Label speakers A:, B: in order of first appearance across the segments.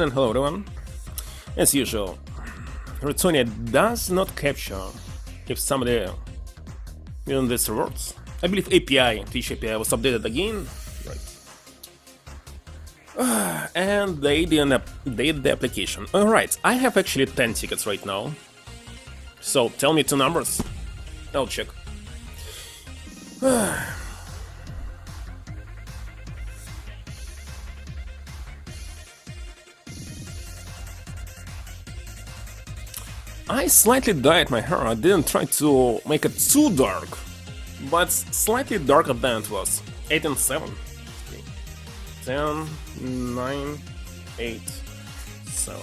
A: And hello everyone. As usual, Retsonia does not capture if somebody in these rewards. I believe API, Twitch API was updated again. Right. And they did the application. Alright, I have actually 10 tickets right now. So tell me two numbers. I'll check. I slightly dyed my hair. I didn't try to make it too dark, but slightly darker than it was. 8 and 7. 10, 9, 8, 7.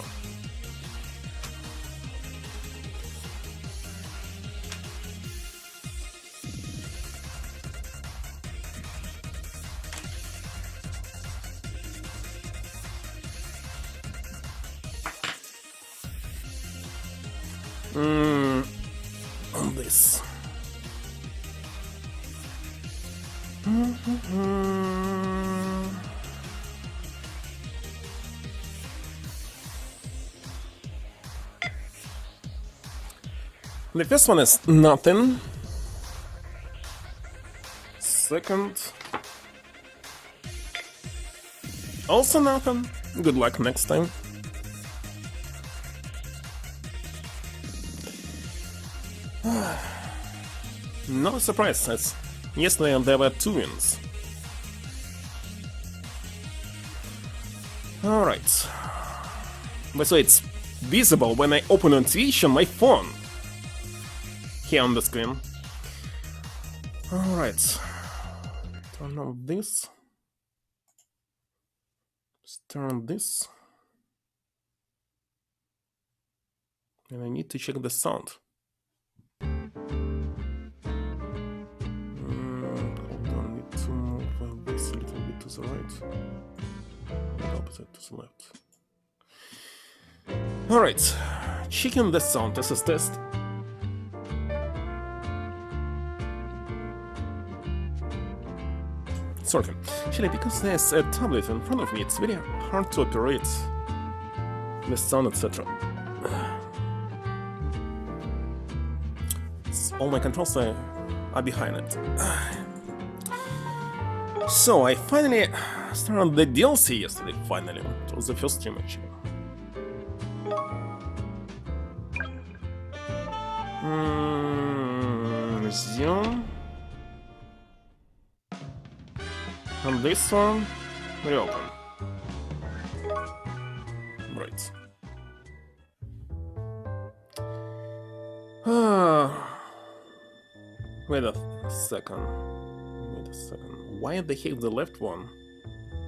A: On this. The first one is nothing. Second, also nothing. Good luck next time. No surprise, as yesterday there were 2 wins. Alright. But so it's visible when I open on Twitch on my phone. Here on the screen. Alright. Turn on this. Let's turn on this. And I need to check the sound. To the right, and opposite to the left. Alright, checking the sound. This is test. Sorry, actually, because there's a tablet in front of me, it's very hard to operate the sound, etc. All my controls are behind it. So I finally started the DLC yesterday, finally. It was the first stream actually. Resume. And this one, reopen. Right. Wait a second. Why they have the left one?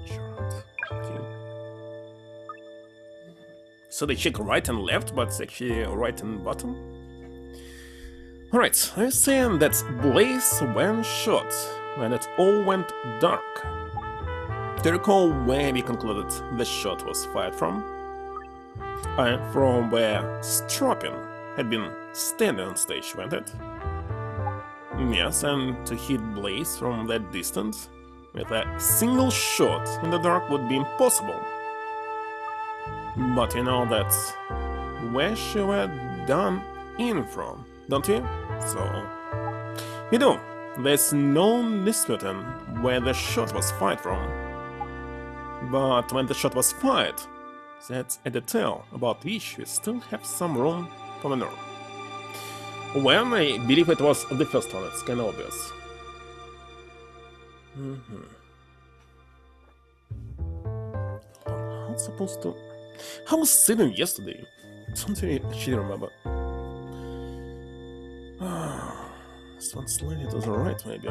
A: Chart. Okay. So they check right and left, but it's actually right and bottom. Alright, I was saying that Blaze when shot, when it all went dark. Do you recall where we concluded the shot was fired from? From where Stropin had been standing on stage, wasn't it? Yes, and to hit Blaze from that distance with a single shot in the dark would be impossible. But you know that's where she were done in from, don't you? So, you do. There's no disputing where the shot was fired from. But when the shot was fired, that's a detail about which we still have some room for maneuver. When I believe it was the first one, it's kinda obvious. How was supposed to... How was sitting yesterday? Don't really actually remember. This one slightly to the right, maybe.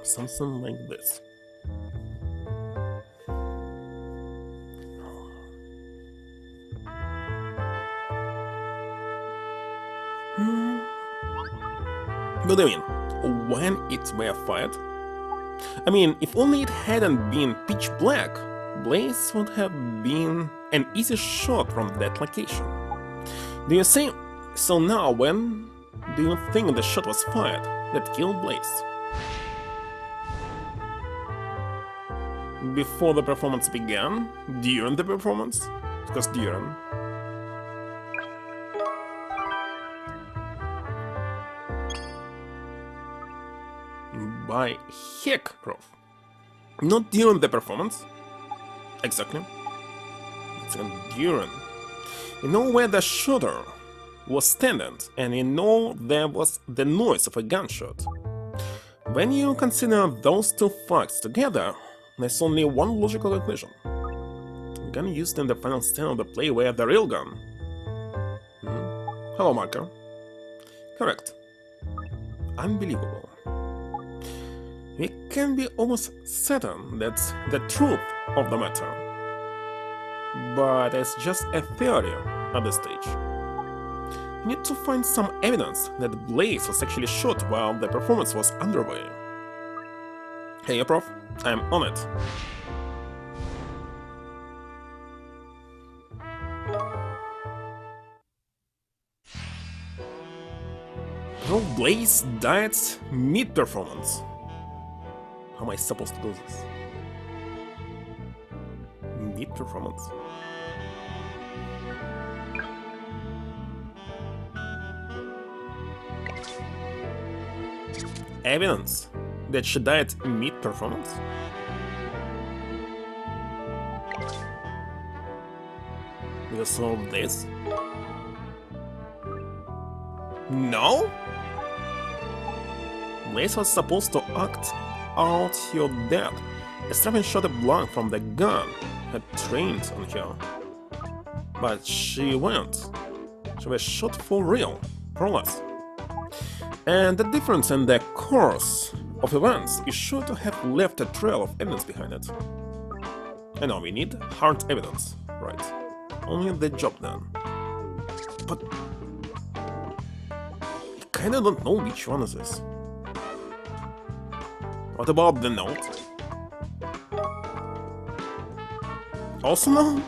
A: Something like this. But I mean, when it were fired? I mean, if only it hadn't been pitch black, Blaze would have been an easy shot from that location. Do you see? So now, when do you think the shot was fired that killed Blaze? Before the performance began? During the performance? Because during. By heck, Prof. Not during the performance. Exactly. It's during. You know where the shooter was standing, and you know there was the noise of a gunshot. When you consider those two facts together, there's only one logical conclusion. The gun used in the final scene of the play were the real gun. Hello, Marker. Correct. Unbelievable. We can be almost certain that's the truth of the matter. But it's just a theory at this stage. We need to find some evidence that Blaze was actually shot while the performance was underway. Hey, Prof, I'm on it. Well, Blaze died mid-performance. How am I supposed to do this? Mid-performance? Evidence that she died mid-performance? You saw this? No? Blaze was supposed to act out her death. A Straven shot a blank from the gun had trained on her. But she went. She was shot for real, more or less. And the difference in the course of events is sure to have left a trail of evidence behind it. And now we need hard evidence, right? Only the job done. But I kinda don't know which one is this. What about the note? Also no?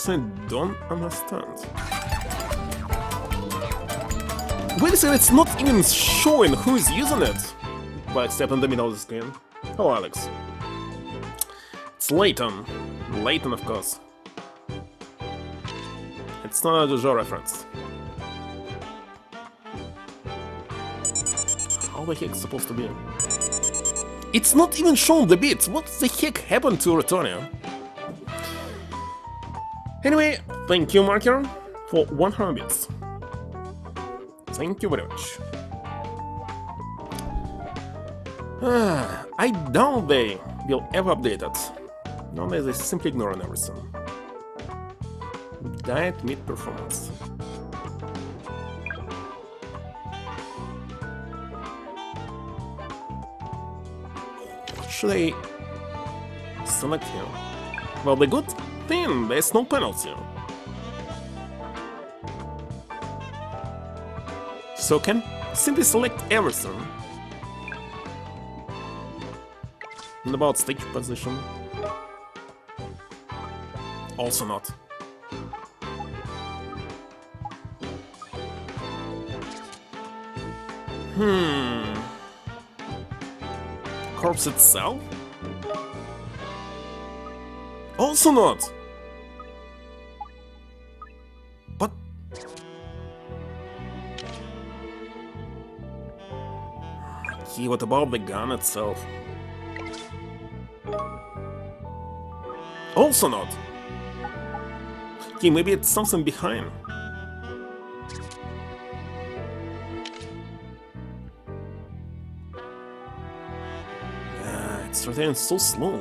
A: I don't understand. Wait a second, it's not even showing who is using it! But except in the middle of the screen. Hello, Alex. It's Layton. Layton, of course. It's not a JoJo reference. How the heck is it supposed to be? It's not even showing the bits! What the heck happened to Retonia? Anyway, thank you, Marker, for 100 bits. Thank you very much. I doubt they will ever update it. Nowadays they simply ignoring everything. Died mid-performance. What should I select here? Well, the good thing, there's no penalty. So can simply select everything. And about stage position. Also not. Corpse itself? Also not. But okay, what about the gun itself? Also not. Okay, maybe it's something behind. It's returning so slow.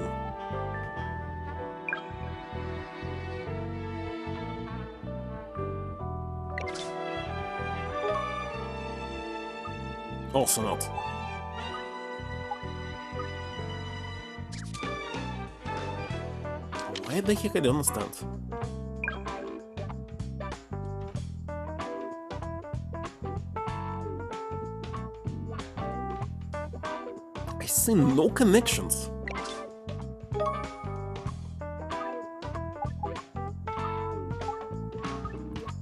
A: Also not. Why the heck I don't understand? I see no connections.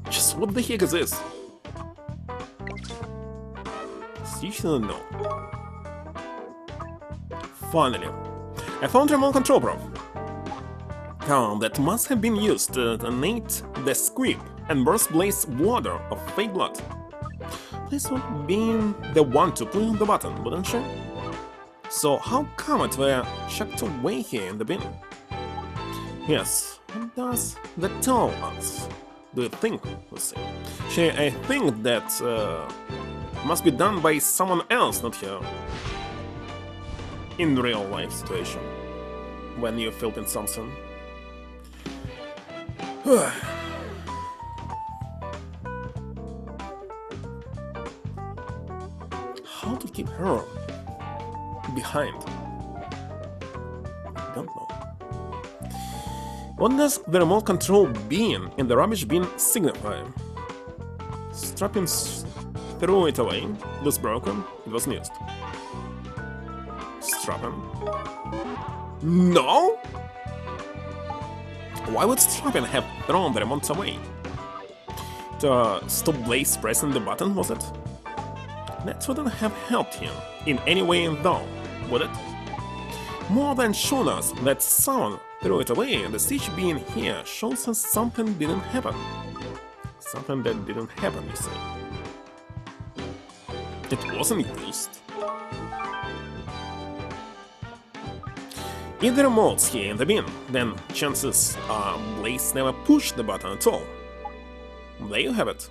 A: Just what the heck is this? You shouldn't know. Finally, I found remote control proof. That must have been used to detonate the squib and burst Blaze's water of fake blood. Blaze would be the one to push the button, wouldn't she? So how come it were chucked away here in the bin? Yes, what does that tell us? Do you think, Lucy? I think that must be done by someone else, not her. In real life situation, when you felt in something. How to keep her behind? I don't know. What does the remote control bin in the rubbish bin signify? Strapping threw it away. It was broken. It wasn't used. Strapping. No? Why would Strapping have thrown the remote away? To stop Blaze pressing the button, was it? That wouldn't have helped him in any way though, would it? More than shown us that someone threw it away, the stitch being here shows us something didn't happen. Something that didn't happen, you see. It wasn't used. If the remote's here in the bin, then chances are Blaze never pushed the button at all. There you have it.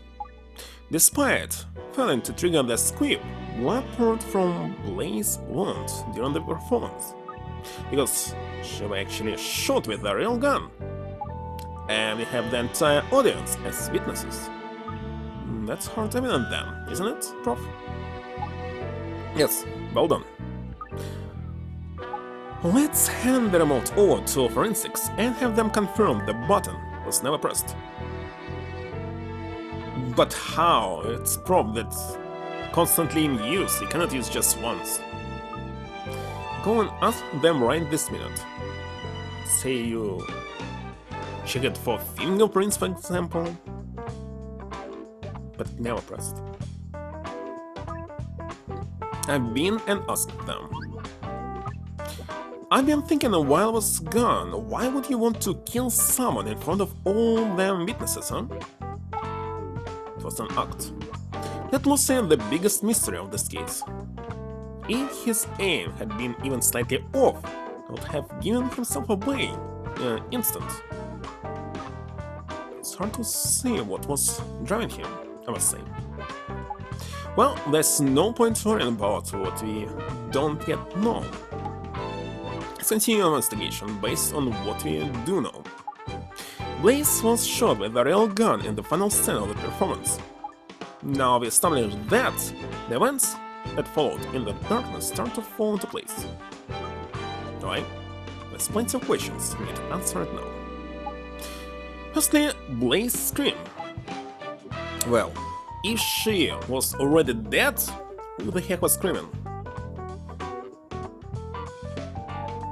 A: Despite failing to trigger the squib, blood poured from Blaze's wound during the performance, because she was actually shot with a real gun. And we have the entire audience as witnesses. That's hard evidence then, isn't it, Prof? Yes, well done. Let's hand the remote over to forensics and have them confirm the button was never pressed. But how? It's a probe that's constantly in use, you cannot use just once. Go and ask them right this minute. Say you check it for fingerprints, for example, but never pressed. I've been and asked them. I've been thinking while I was gone, why would you want to kill someone in front of all them witnesses, huh? It was an act. That was the biggest mystery of this case. If his aim had been even slightly off, he would have given himself away in an instant. It's hard to say what was driving him, I must say. Well, there's no point worrying about what we don't yet know. Let's continue our investigation based on what we do know. Blaze was shot with a real gun in the final scene of the performance. Now we established that the events that followed in the darkness start to fall into place. Alright, there's plenty of questions we need to answer right now. Firstly, Blaze's scream. Well, if she was already dead, who the heck was screaming?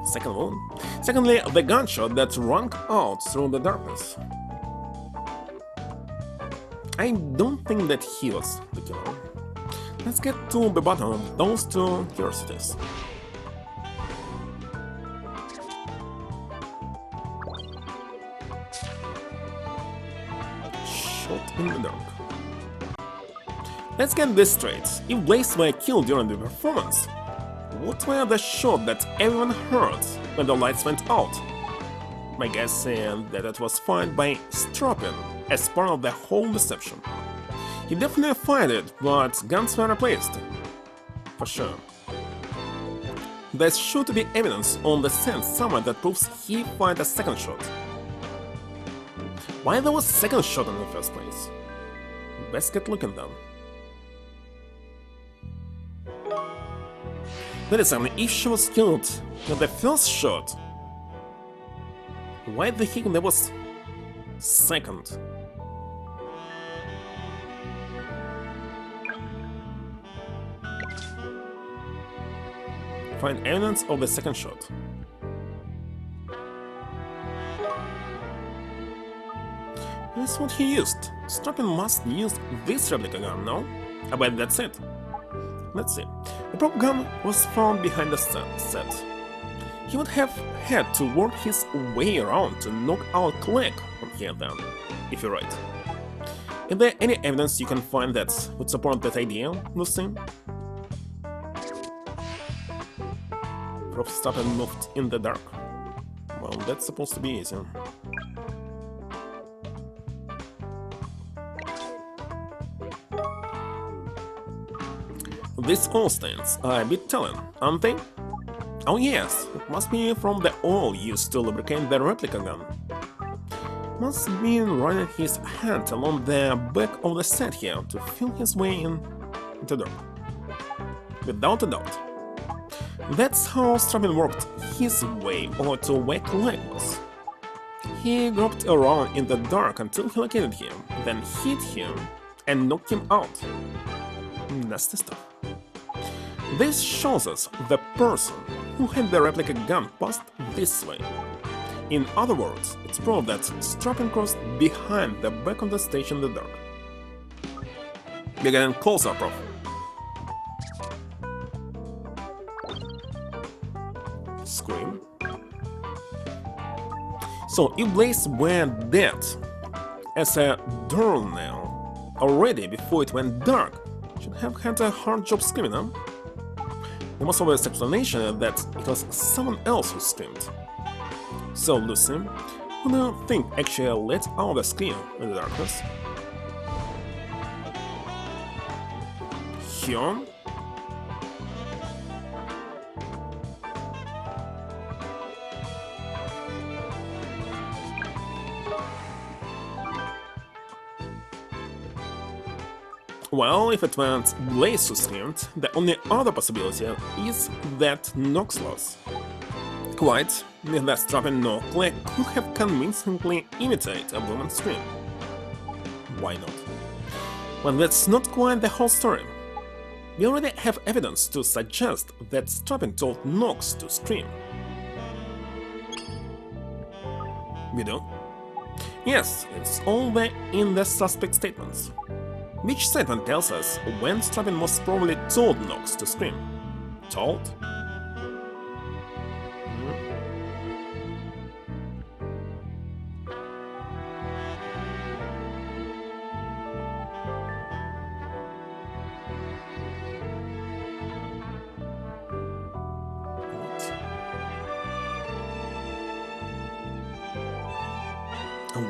A: Second one. Secondly, the gunshot that rang out through the darkness. I don't think that he was the killer. Let's get to the bottom of those two curiosities. Shot in the dark. Let's get this straight. If Blaze were killed during the performance, what were the shots that everyone heard when the lights went out? My guess is that it was fired by Strapping as part of the whole deception. He definitely fired it, but guns were replaced. For sure. There's sure to be evidence on the scene somewhere that proves he fired a second shot. Why there was a second shot in the first place? Best get looking then. That is, if she was killed with the first shot, why the heck there was second? Find evidence of the second shot. That's what he used. Strapping must use this replica gun, no? I bet that's it. Let's see. The prop gun was found behind the set. He would have had to work his way around to knock out Clegg on here then, if you're right. Is there any evidence you can find that would support that idea, Lucy? Prof stopped and moved in the dark. Well, that's supposed to be easy. These oil stains are a bit telling, aren't they? Oh yes, it must be from the oil used to lubricate the replica gun. Must have been running his hand along the back of the set here to feel his way in the dark. Without a doubt. That's how Strabin worked his way over to where Clegg was. He groped around in the dark until he located him, then hit him and knocked him out. Nasty stuff. This shows us the person who had the replica gun passed this way. In other words, it's proof that Strabin crossed behind the back of the stage in the dark. We're getting closer, Prof. Scream. So if Blaze were dead as a doornail already before it went dark, should have had a hard job screaming, huh? The most obvious explanation that it was someone else who screamed. So, Lucy, who do you think actually let out the scream in the darkness? Hyun? Well, if it went Blaze who screamed, the only other possibility is that Nox was. Quite, with that Strabin no Clegg could have convincingly imitated a woman's scream. Why not? But that's not quite the whole story. We already have evidence to suggest that Strabin told Nox to scream. We do? Yes, it's all there in the suspect statements. Which statement tells us when Strabin most probably told Nox to scream? Told?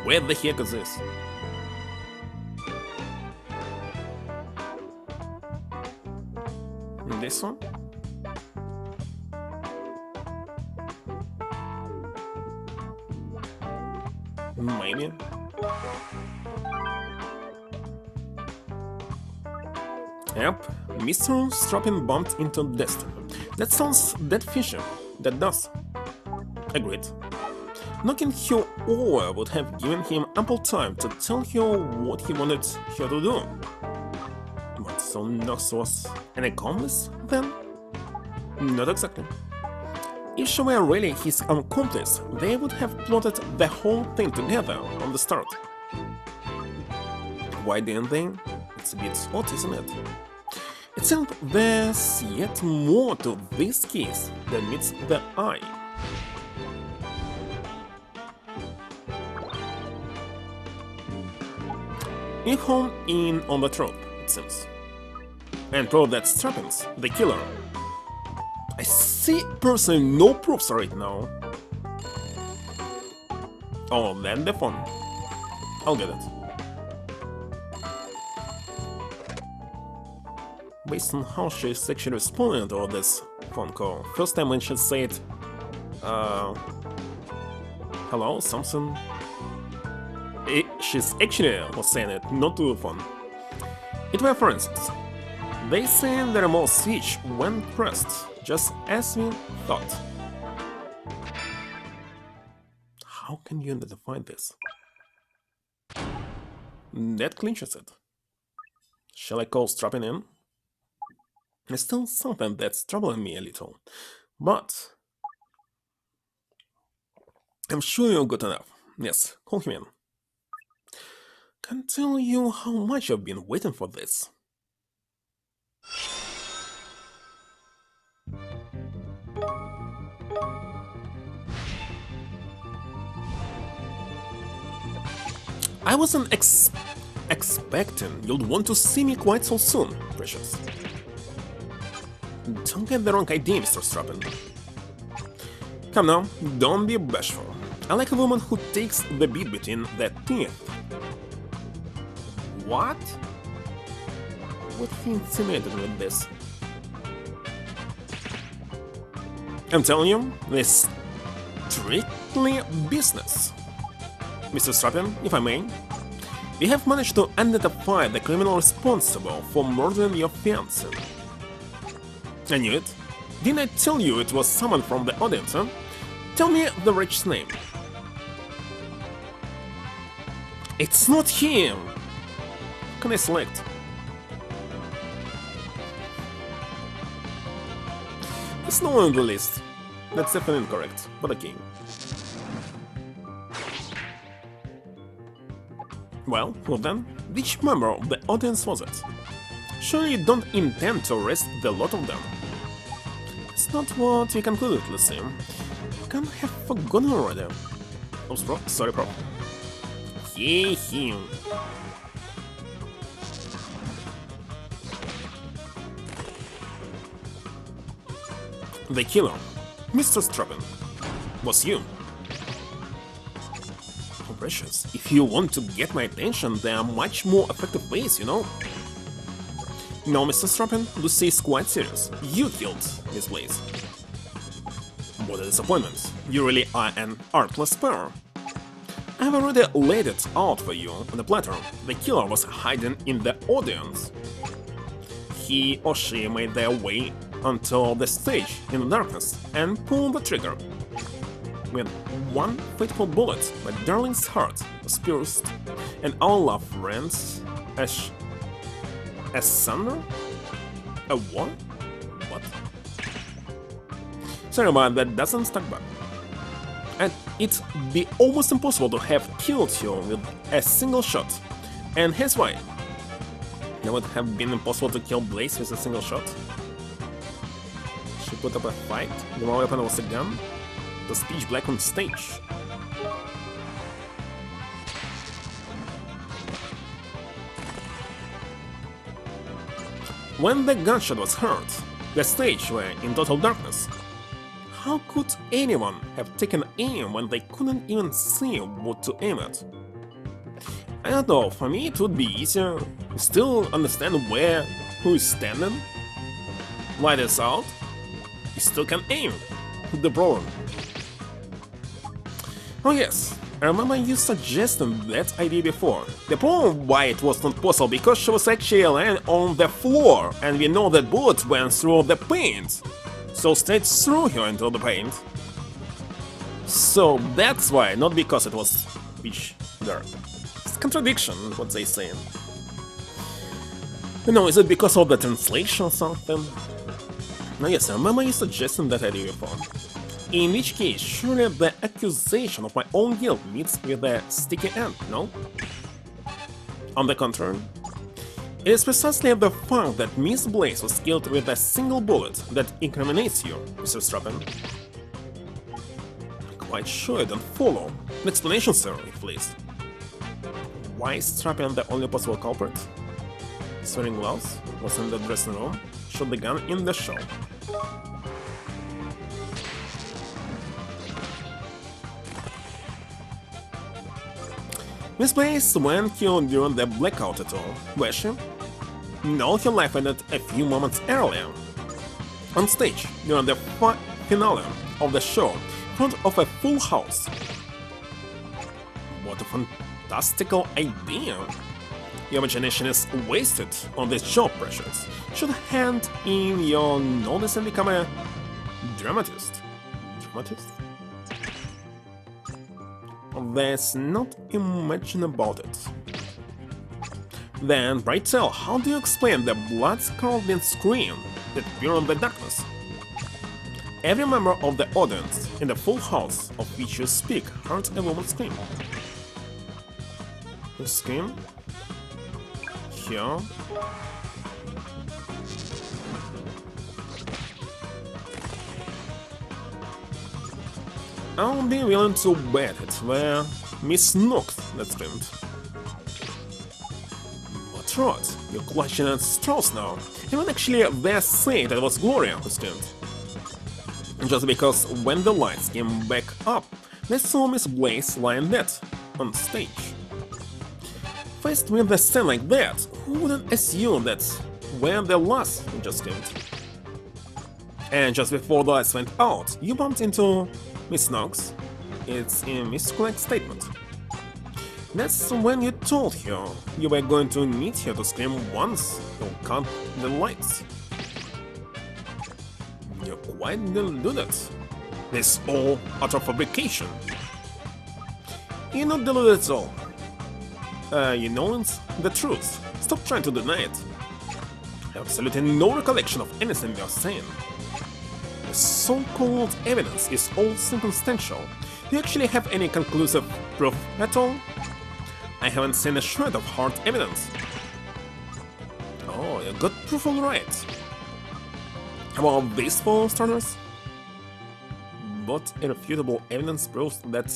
A: Where the heck is this? This one? Maybe. Yep, Mr. Strabin bumped into Destiny. That sounds dead fishy. That does. Agreed. Knocking her over would have given him ample time to tell her what he wanted her to do. But so Nox was an accomplice, then? Not exactly. If she were really his accomplice, they would have plotted the whole thing together from the start. Why didn't they? It's a bit odd, isn't it? It seems there's yet more to this case than meets the eye. You home in on the trope, it seems. And prove that Strabin's the killer. I see personally no proofs right now. Oh, then the phone. I'll get it. Based on how she's actually responding to this phone call. First time when she said, hello, something. She's actually was saying it, not to the phone. It were for instance. They say the remote switch when pressed, just as we thought. How can you identify this? That clinches it. Shall I call Strabin in? It's still something that's troubling me a little, but I'm sure you're good enough. Yes, call him in. Can't tell you how much I've been waiting for this. I wasn't expecting you'd want to see me quite so soon, Precious. Don't get the wrong idea, Mr. Strappen. Come now, don't be bashful. I like a woman who takes the bit between the teeth. What? What he insinuated with this? I'm telling you, this strictly business. Mr. Strappen, if I may, we have managed to identify the criminal responsible for murdering your fiancé. I knew it. Didn't I tell you it was someone from the audience, huh? Tell me the wretch's name. It's not him! Can I select? There's no one on the list. That's definitely incorrect, but okay. Well then, which member of the audience was it? Surely you don't intend to arrest the lot of them. It's not what you concluded, let's see. You can't have forgotten already. Oops, bro. Sorry, bro. Hey, him. The killer, Mr. Strappen, was you. Oh, Precious, if you want to get my attention, there are much more effective ways, you know? No, Mr. Strappen, Lucy is quite serious. You killed Miss Blaze. What a disappointment. You really are an artless pair. I've already laid it out for you on the platter. The killer was hiding in the audience. He or she made their way onto the stage in the darkness and pulled the trigger. When one fateful bullet, my darling's heart was pierced, and our love rent asunder? A what? What? Sorry, but that doesn't stack back. And it'd be almost impossible to have killed you with a single shot. And here's why. It would have been impossible to kill Blaze with a single shot. She put up a fight, the only weapon was a gun, the speech black on stage. When the gunshot was heard, the stage were in total darkness. How could anyone have taken aim when they couldn't even see what to aim at? I don't know, for me it would be easier. Still understand who is standing. Light is out. You still can aim. The problem. Oh yes, I remember you suggesting that idea before. The problem why it was not possible because she was actually lying on the floor, and we know that bullets went through the paint. So straight through her into the paint. So that's why, not because it was pitch dark. It's contradiction, what they say. You know, is it because of the translation or something? Now yes, I remember you suggesting that idea before. In which case, surely the accusation of my own guilt meets with a sticky end, no? On the contrary, it is precisely the fact that Miss Blaze was killed with a single bullet that incriminates you, Mr. Strappen. Quite sure I don't follow. An explanation, sir, if please. Why is Strappen the only possible culprit? Swearing gloves, was in the dressing room, shot the gun in the show. Miss Blaze went killed during the blackout at all, was she? No, her life ended a few moments earlier. On stage, during the finale of the show, in front of a full house. What a fantastical idea! Your imagination is wasted on this job, Precious. Should hand in your notice and become a dramatist. Dramatist? There's not much about it. Then, pray tell, how do you explain the blood-scalding scream that appeared in the darkness? Every member of the audience in the full house of which you speak heard a woman scream. Who scream? Here. I'll be willing to bet it were Miss Nook that screamed. shot. You're clutching at straws now. Even actually they say that it was Gloria who screamed. Just because when the lights came back up, they saw Miss Blaze lying dead on stage. Faced with a scene like that, who wouldn't assume that when the last just screamed? And just before the lights went out, you bumped into Miss Knox. It's a miscorrect statement. That's when you told her you were going to need her to scream once you cut the lights. You quite didn't do that. This all utter fabrication. You're not deluded at all. You know it's the truth. Stop trying to deny it. I have absolutely no recollection of anything you're saying. The so-called evidence is all circumstantial. Do you actually have any conclusive proof at all? I haven't seen a shred of hard evidence. Oh, you got proof all right. How about this for starters? What irrefutable evidence proves that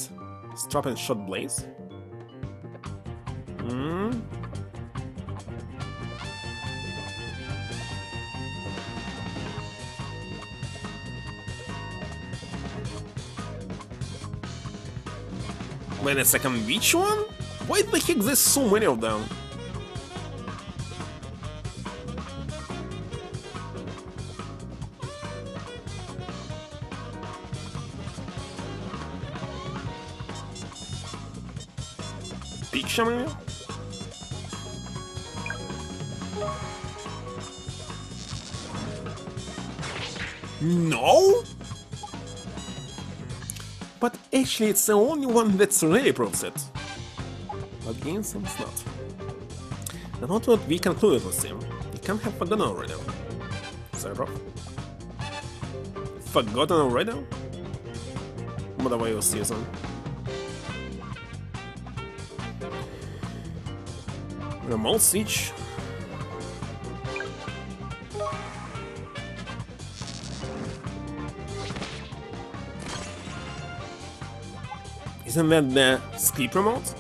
A: Strappen shot Blaze? Wait a second, which one? Why the heck there's so many of them? Picture maybe? No? But actually it's the only one that's really proves it. Again, seems not. And not what we concluded with him. You can't have forgotten already. Sorry, bro. Forgotten already? Whatever your season. Remote siege. Isn't that the skip remote?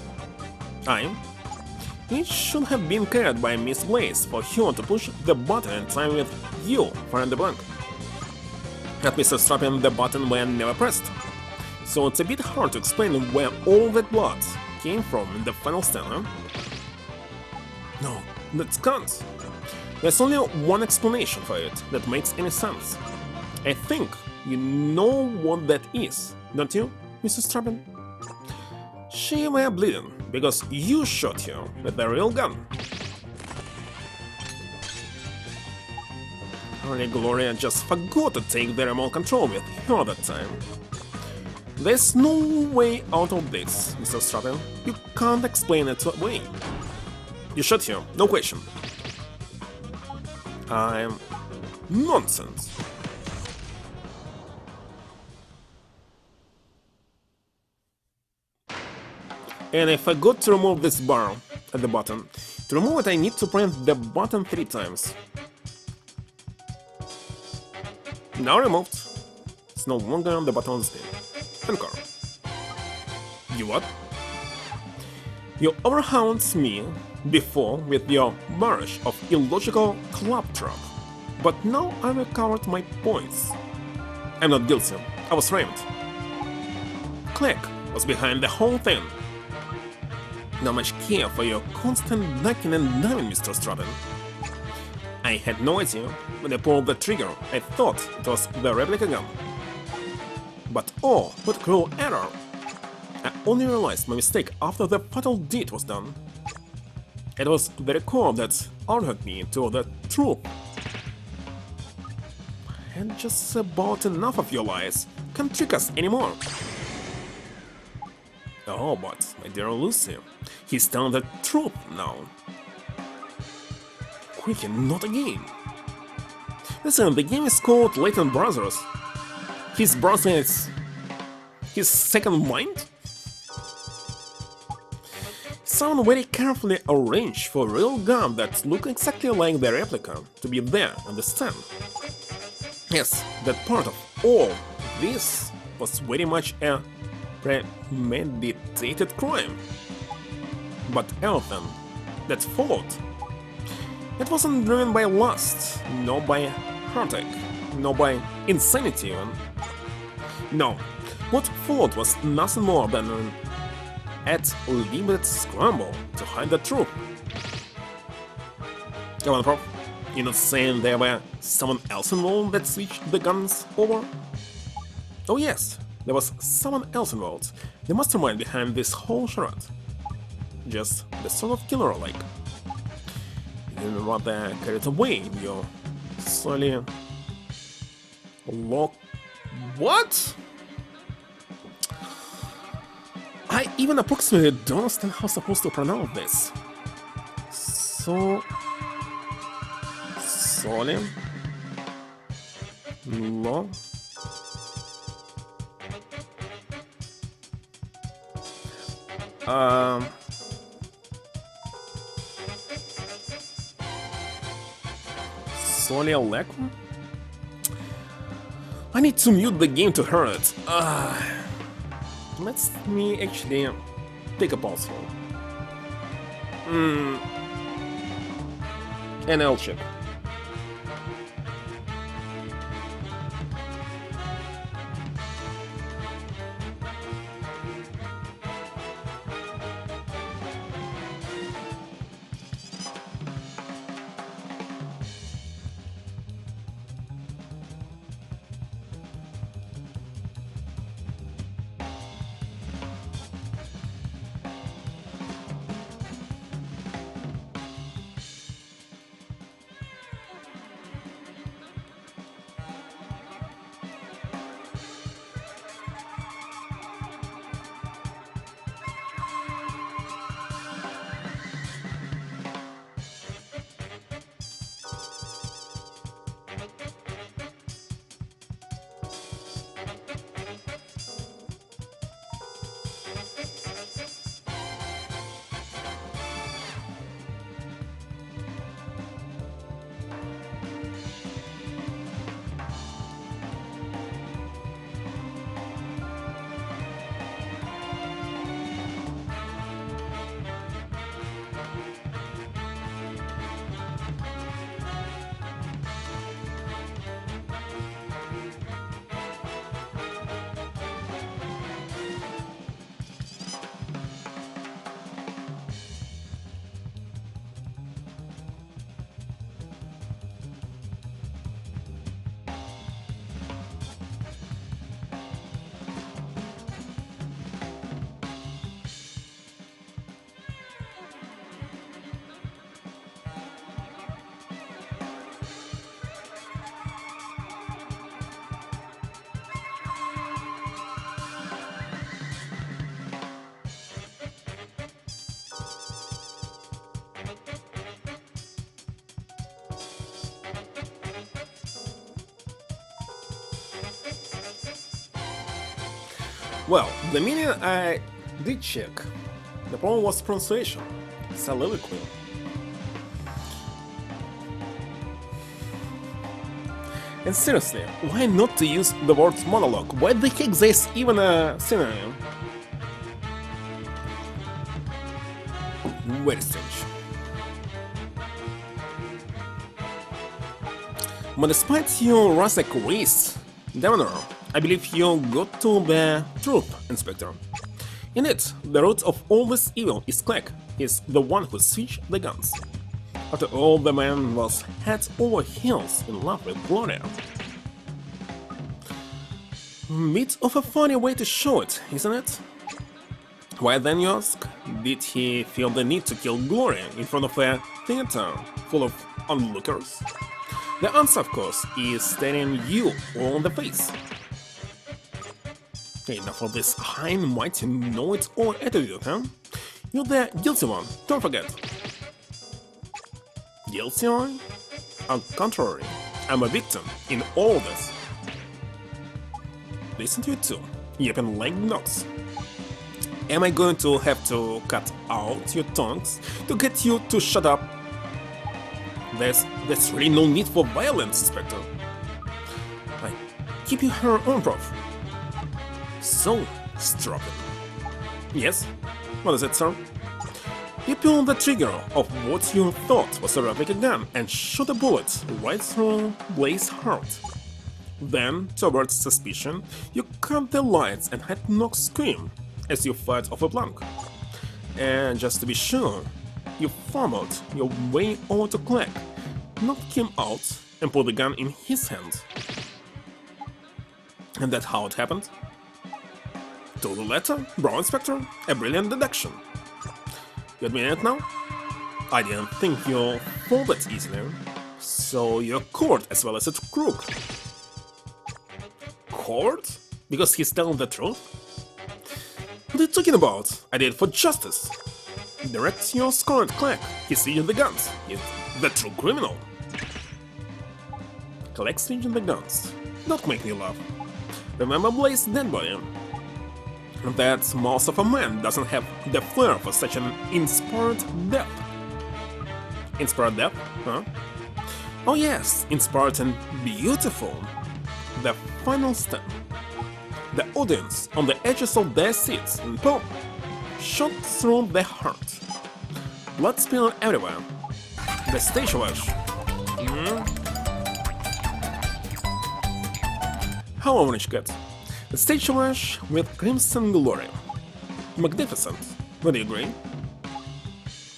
A: It should have been carried by Miss Blaze for her to push the button in time with you for the blank. At Mr. Strappen, the button were never pressed. So it's a bit hard to explain where all that blood came from in the final stand, huh? No, that can't. There's only one explanation for it that makes any sense. I think you know what that is, don't you, Mr. Strappen? She were bleeding because you shot her with a real gun. Only Gloria just forgot to take the remote control with her that time. There's no way out of this, Mr. Strappen. You can't explain it away. You shot her, no question. I'm... nonsense. And I forgot to remove this bar at the bottom. To remove it I need to press the button 3 times. Now removed. It's no longer on the bottom of the screen. Encore. You what? You overwhelmed me before with your barrage of illogical claptrap. But now I recovered my points. I'm not guilty. I was framed. Click was behind the whole thing. Not much care for your constant ducking and diving, Mr. Strappen. I had no idea. When I pulled the trigger, I thought it was the replica gun. But oh, what cruel error! I only realized my mistake after the fatal deed was done. It was the recall that alerted me to the truth. And just about enough of your lies. Can't trick us anymore. Oh, but my dear Lucy, he's telling the truth now. Quickly, not again. Listen, the game is called Layton Brothers. His brother is... his second mind? Someone very carefully arranged for a real gun that looked exactly like the replica to be there on the stand. Yes, that part of all this was very much a premeditated crime. But everything that followed It wasn't driven by lust, nor by heartache, nor by insanity even. No, what followed was nothing more than an at-limited scramble to hide the truth. Come on, Prof. You're not saying there were someone else involved that switched the guns over? Oh yes, there was someone else involved, the mastermind behind this whole charade. Just the sort of killer like. You'd rather carried away in your solely lock. What? I even approximately don't understand how I'm supposed to pronounce this. So. Solely. Lo. Solely Leku? I need to mute the game to hear it. Let me actually take a pause here. And I'll check. Well, the meaning I did check. The problem was pronunciation. Soliloquy. And seriously, why not to use the word monologue? Why the heck there's even a synonym? Very strange. But despite your Razak race, Demoner, I believe you got to the truth, Inspector. In it, the root of all this evil is Clegg. He's the one who switched the guns. After all, the man was head over heels in love with Gloria. Bit of a funny way to show it, isn't it? Why then, you ask? Did he feel the need to kill Gloria in front of a theater full of onlookers? The answer, of course, is staring you all in the face. Enough of this high and mighty know-it-all attitude, huh? You're the guilty one, don't forget. Guilty one? On the contrary, I'm a victim in all this. Listen to you too, yapping like dogs. Am I going to have to cut out your tongues to get you to shut up? There's really no need for violence, Inspector. I keep you her own, Prof. So, stropping. Yes? What is it, sir? You pull the trigger of what you thought was a replica gun and shot a bullet right through Blaze's heart. Then, towards suspicion, you cut the lights and had Nox scream as you fired off a plank. And just to be sure, you fumbled your way over to Clegg, knocked him out, and put the gun in his hand. And that's how it happened. To the letter, Bro Inspector, a brilliant deduction. You admit it now? I didn't think you'll fall that easily. So you're a coward as well as a crook. Coward? Because he's telling the truth? What are you talking about? I did it for justice. Direct your score at Clegg. He's reading the guns. He's the true criminal. Clegg's reading the guns. Don't make me laugh. Remember Blaze's dead body? That mouse of a man doesn't have the flair for such an inspired death. Inspired death? Huh? Oh yes, inspired and beautiful. The final step. The audience on the edges of their seats and boom! Shot through the heart. Blood spilling everywhere. The stage wash. Hello, Orange Cat. The stage wash with crimson glory. Magnificent. Would you agree?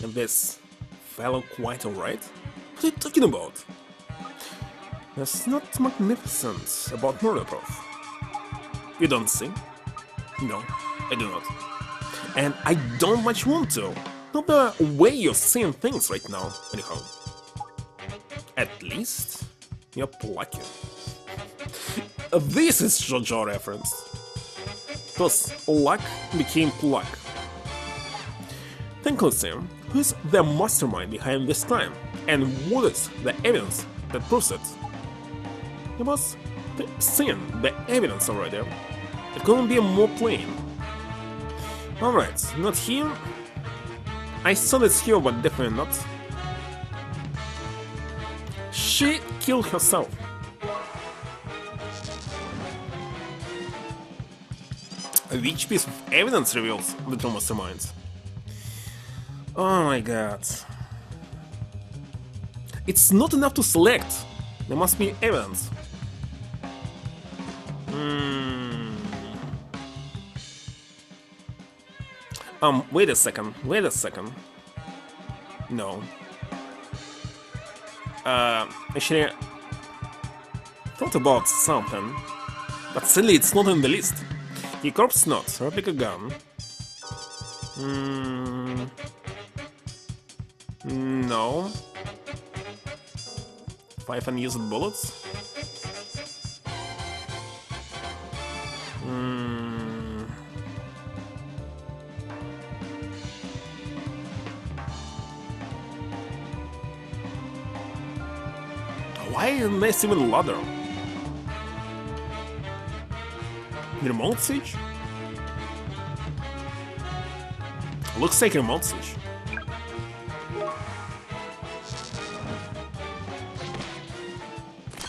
A: And this fellow quite alright? What are you talking about? There's not magnificent about murder proof. You don't see? No, I do not. And I don't much want to. Not the way you're seeing things right now, anyhow. At least, you're plucky. This is JoJo reference. Thus, luck became pluck. Thanklessly, who's the mastermind behind this crime, and what is the evidence that proves it? You must seen the evidence already. It couldn't be more plain. Alright, not here. I saw this here, but definitely not. She killed herself. Which piece of evidence reveals the true mastermind? Oh my god. It's not enough to select. There must be evidence. Wait a second. No. Actually, thought about something, but sadly it's not in the list. The corpse not, replica gun. No. 5 unused bullets. Why isn't this even ladder? Remote switch? Looks like remote switch.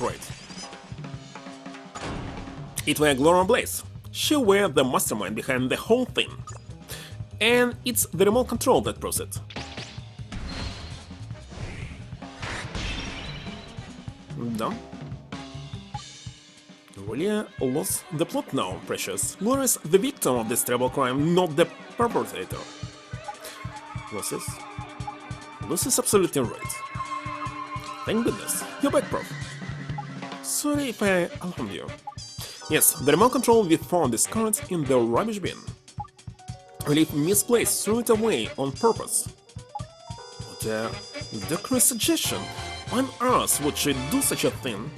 A: Right. It were Gloria Blaze. She were the mastermind behind the whole thing. And it's the remote control that proves it. Done. Really lost the plot now, precious. Gloria's the victim of this terrible crime, not the perpetrator. Lucy's absolutely right. Thank goodness, you're back, Prof. Sorry if I alarmed you. Yes, the remote control we found discarded in the rubbish bin. Relief misplaced, threw it away on purpose. What a ludicrous suggestion. Why on earth would she do such a thing?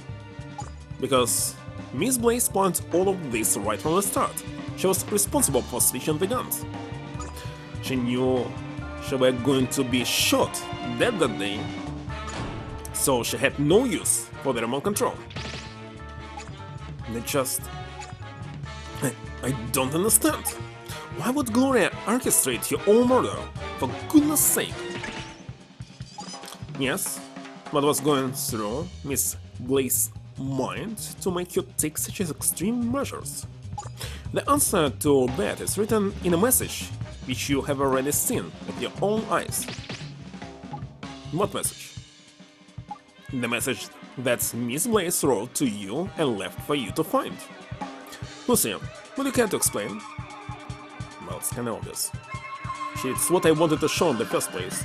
A: Because Miss Blaze planned all of this right from the start. She was responsible for switching the guns. She knew she were going to be shot dead that day, so she had no use for the remote control. They just... I don't understand. Why would Gloria orchestrate your own murder? For goodness sake. Yes, what was going through Miss Blaze's mind to make you take such extreme measures? The answer to that is written in a message which you have already seen with your own eyes. What message? The message that Miss Blaze wrote to you and left for you to find. Lucy, would you care to explain? Well, it's kinda obvious. It's what I wanted to show in the first place.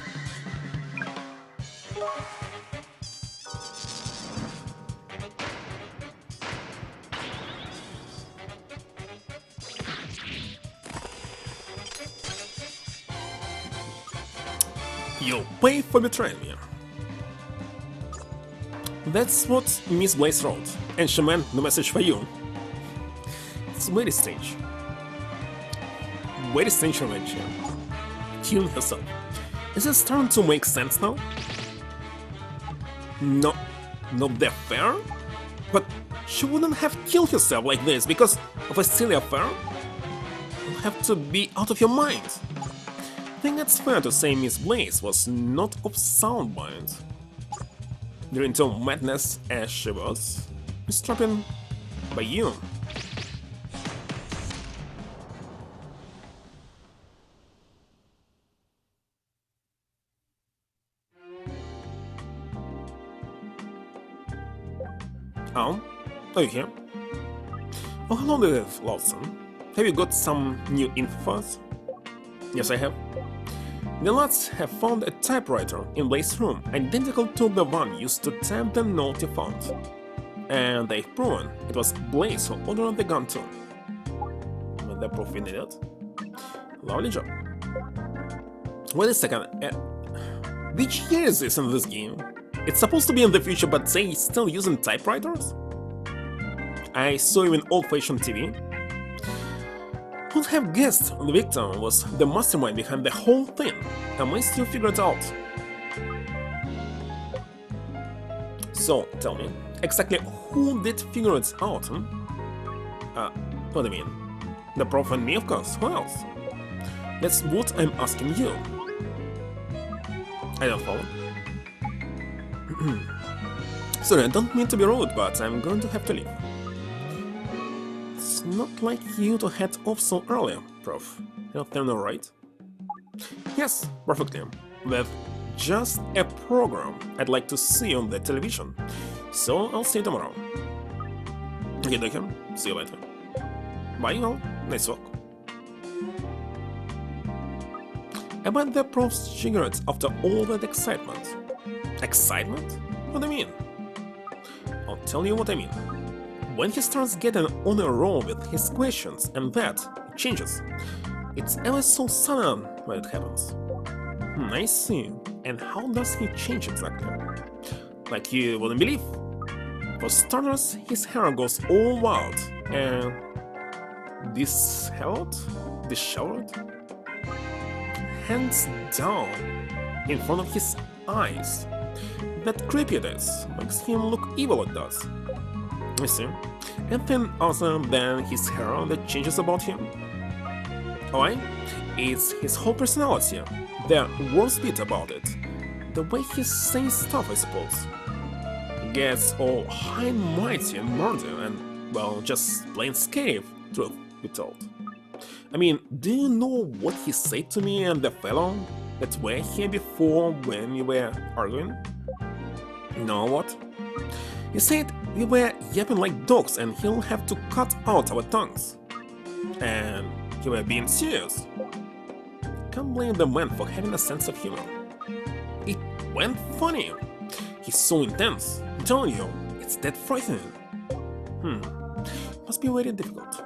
A: You'll pay for betraying me. That's what Miss Blaze wrote, and she meant the message for you. It's very strange. Very strange revenge here. Killing herself. Is it starting to make sense now? No, not that fair? But she wouldn't have killed herself like this because of a silly affair? You have to be out of your mind. I think it's fair to say Miss Blaze was not of sound mind. During to madness as she was, stricken by you. Oh, are you here? Oh, hello there, Lawson. Have you got some new info for us? Yes, I have. The lads have found a typewriter in Blaze's room, identical to the one used to type the note you found. And they've proven it was Blaze who ordered the gun too. With the proof we needed. Lovely job. Wait a second, which year is this in this game? It's supposed to be in the future, but they still using typewriters? I saw you in old-fashioned TV. Would have guessed the victim was the mastermind behind the whole thing, unless you figured it out. So, tell me, exactly who did figure it out, huh? What do you mean? The prof and me, of course, who else? That's what I'm asking you. I don't follow. Sorry, I don't mean to be rude, but I'm going to have to leave. It's not like you to head off so early, Prof. You're no right? Yes, perfectly. With just a program I'd like to see on the television. So I'll see you tomorrow. Okay, Deccan. See you later. Bye, all. Nice walk. About the Prof's cigarettes after all that excitement. Excitement? What do you mean? I'll tell you what I mean. When he starts getting on a roll with his questions and that, it changes. It's ever so sudden when it happens. I see. And how does he change exactly? Like you wouldn't believe. For starters, his hair goes all wild and disheveled? Hands down, in front of his eyes. That creepiness makes him look evil, it does. I see. Anything other than his hair that changes about him? Why? It's his whole personality. The worst bit about it. The way he says stuff, I suppose. He gets all high and mighty and murder and, well, just plain scary, truth be told. I mean, do you know what he said to me and the fellow that were here before when we were arguing? You know what? He said we were yapping like dogs and he'll have to cut out our tongues. And he were being serious. Can't blame the man for having a sense of humor. It went funny. He's so intense. I'm telling you, it's that frightening. Must be very difficult.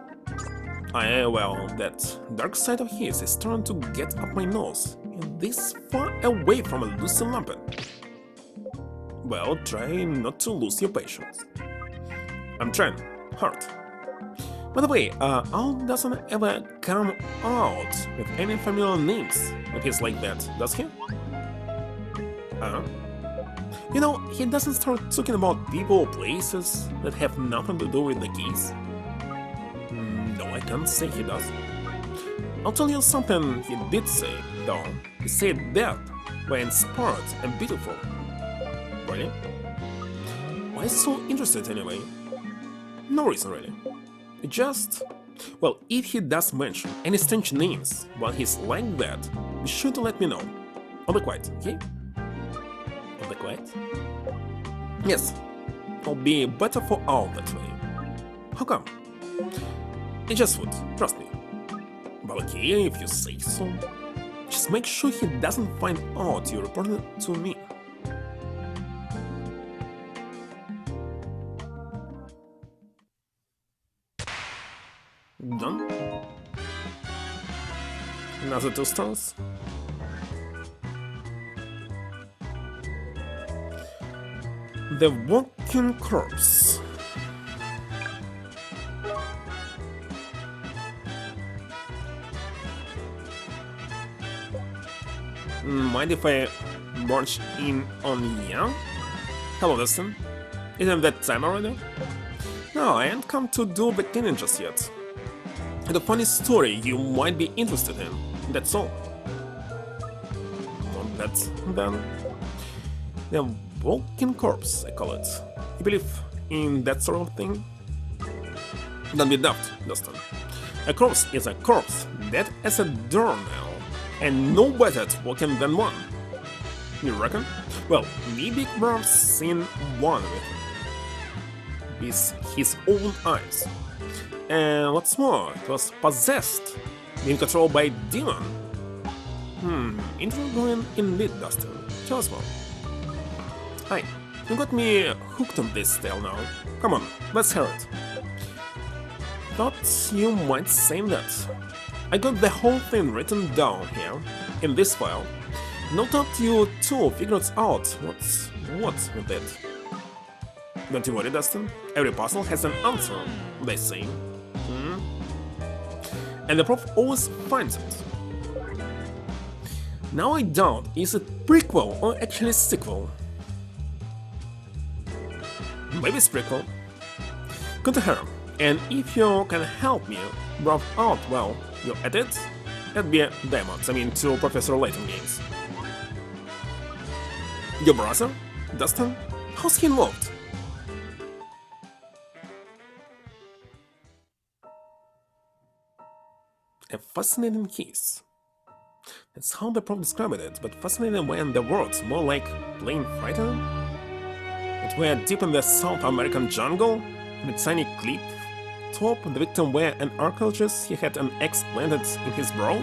A: Well, that dark side of his is starting to get up my nose, and this far away from a Lucy Lampin. Well, try not to lose your patience. I'm trying hard. By the way, Al doesn't ever come out with any familiar names when he's like that, does he? You know, he doesn't start talking about people or places that have nothing to do with the keys. No, I can't say he does. I'll tell you something he did say, though. He said that were inspired and beautiful. Really? Why so interested anyway? No reason really. It just Well, if he does mention any strange names while he's like that, be sure to let me know. On the quiet, okay? On the quiet? Yes, it'll be better for all that way. How come? It's just food, trust me. But okay, if you say so. Just make sure he doesn't find out you reported it to me. Done? Another 2 stars? The Walking Corpse. Mind if I barge in on you? Hello, Dustin. Isn't that time already? No, I ain't come to do the cleaning just yet. It's a funny story you might be interested in, that's all. Not that, then. The Walking Corpse, I call it. You believe in that sort of thing? Don't be daft, Dustin. A corpse is a corpse that has a doornail, and no better at walking than one. You reckon? Well, me Big Brov's seen one with his own eyes. And what's more, it was possessed, being controlled by a demon. Intriguing indeed, Dustin. Tell us more. Hi, you got me hooked on this tale now. Come on, let's hear it. Thought you might say that. I got the whole thing written down here, in this file. No doubt you too figured out what's what with it. Don't you worry, Dustin. Every puzzle has an answer, they say. And the prof always finds it. Now I doubt, is it prequel or actually sequel? Maybe it's prequel. Good to hear. And if you can help me brought out well your edit, that'd be a diamond, I mean to Professor Layton games. Your brother, Dustin? How's he involved? A fascinating case. That's how the prof described it, but fascinating when the words more like plain frightening. It were deep in the South American jungle, in a tiny cliff top, the victim were an archaeologist, he had an X planted in his brow.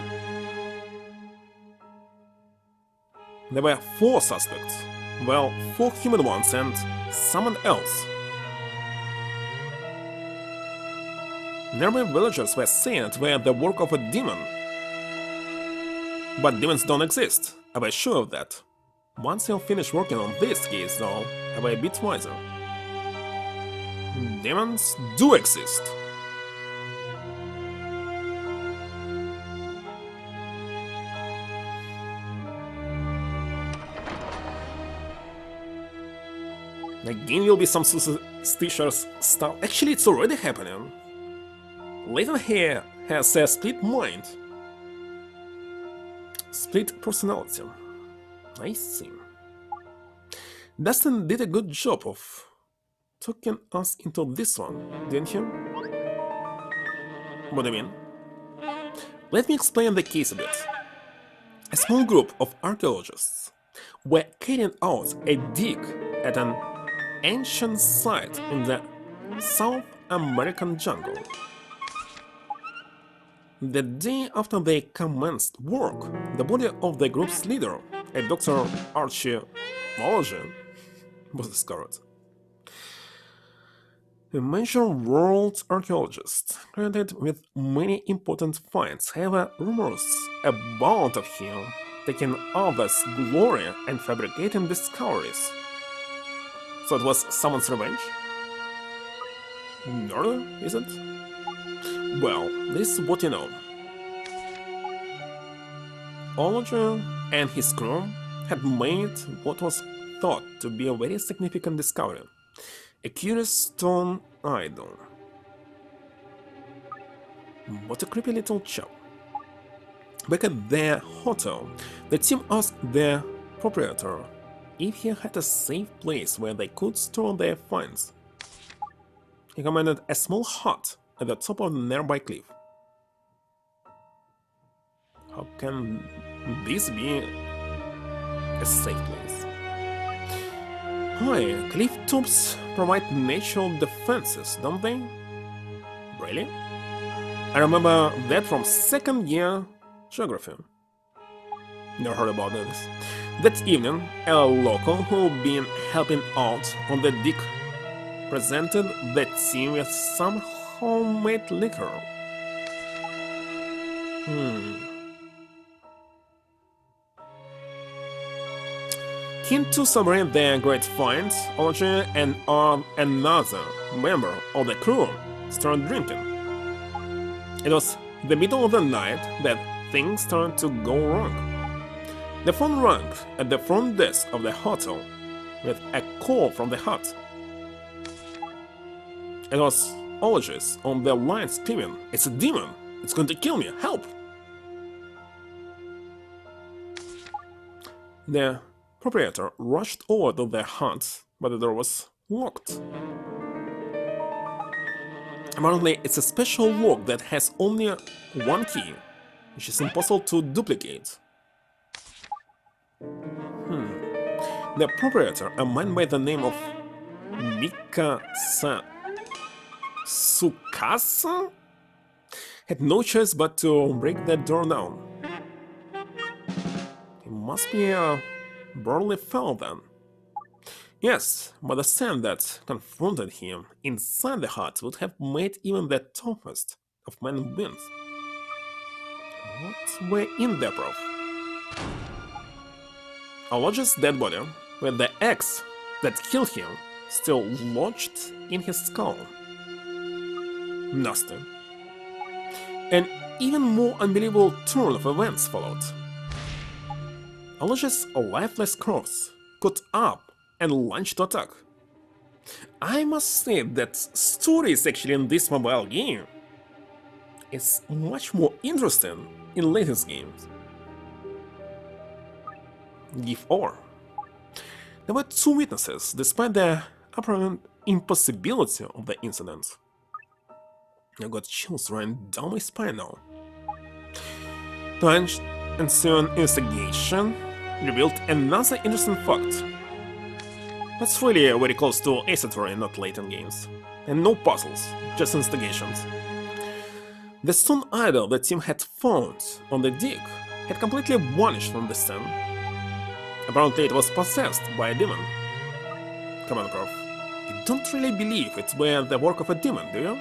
A: There were 4 suspects, well, 4 human ones and someone else. Nearby villagers were saying it were the work of a demon. But demons don't exist, I was sure of that. Once I'll finish working on this case, though, I'll be a bit wiser. Demons do exist. Again will be some superstitious stuff. Actually, it's already happening. Layton here has a split mind. Split personality. I see. Dustin did a good job of talking us into this one, didn't he? What do you mean? Let me explain the case a bit. A small group of archaeologists were carrying out a dig at an ancient site in the South American jungle. The day after they commenced work, the body of the group's leader, a Dr. Archaeology, was discovered. A major world archaeologist, credited with many important finds, however, rumors abound of him taking others' glory and fabricating discoveries. So it was someone's revenge? Murder, is it? Well, this is what you know. Ologer and his crew had made what was thought to be a very significant discovery. A curious stone idol. What a creepy little chap. Back at their hotel, the team asked their proprietor if he had a safe place where they could store their finds. He recommended a small hut at the top of a nearby cliff. How can this be a safe place? Hi, cliff tops provide natural defenses, don't they? Really? I remember that from second year geography. Never heard about this. That evening, a local who'd been helping out on the deck presented the team with some homemade liquor. Keen to celebrate their great find, Olga and another member of the crew started drinking. It was the middle of the night that things started to go wrong. The phone rang at the front desk of the hotel with a call from the hut. It was Olga's on the line screaming, "It's a demon! It's going to kill me! Help!" The proprietor rushed over to the hut, but the door was locked. Apparently, it's a special lock that has only one key, which is impossible to duplicate. The proprietor, a man by the name of Tsukasa, had no choice but to break that door down. He must be a burly fellow then. Yes, but the scent that confronted him inside the hut would have made even the toughest of men wince. What were in there, Prof? Olga's dead body, with the axe that killed him still lodged in his skull. Nasty. An even more unbelievable turn of events followed. Olga's lifeless corpse got up and launched to attack. I must say that stories actually in this mobile game is much more interesting in latest games. Give over. There were two witnesses, despite the apparent impossibility of the incident. I got chills running down my spine now. The ensuing investigation revealed another interesting fact. That's really very close to Asatory, not Layton games. And no puzzles, just investigations. The stone idol the team had found on the deck had completely vanished from the scene. Apparently it was possessed by a demon. Come on, Prof. You don't really believe it were the work of a demon, do you?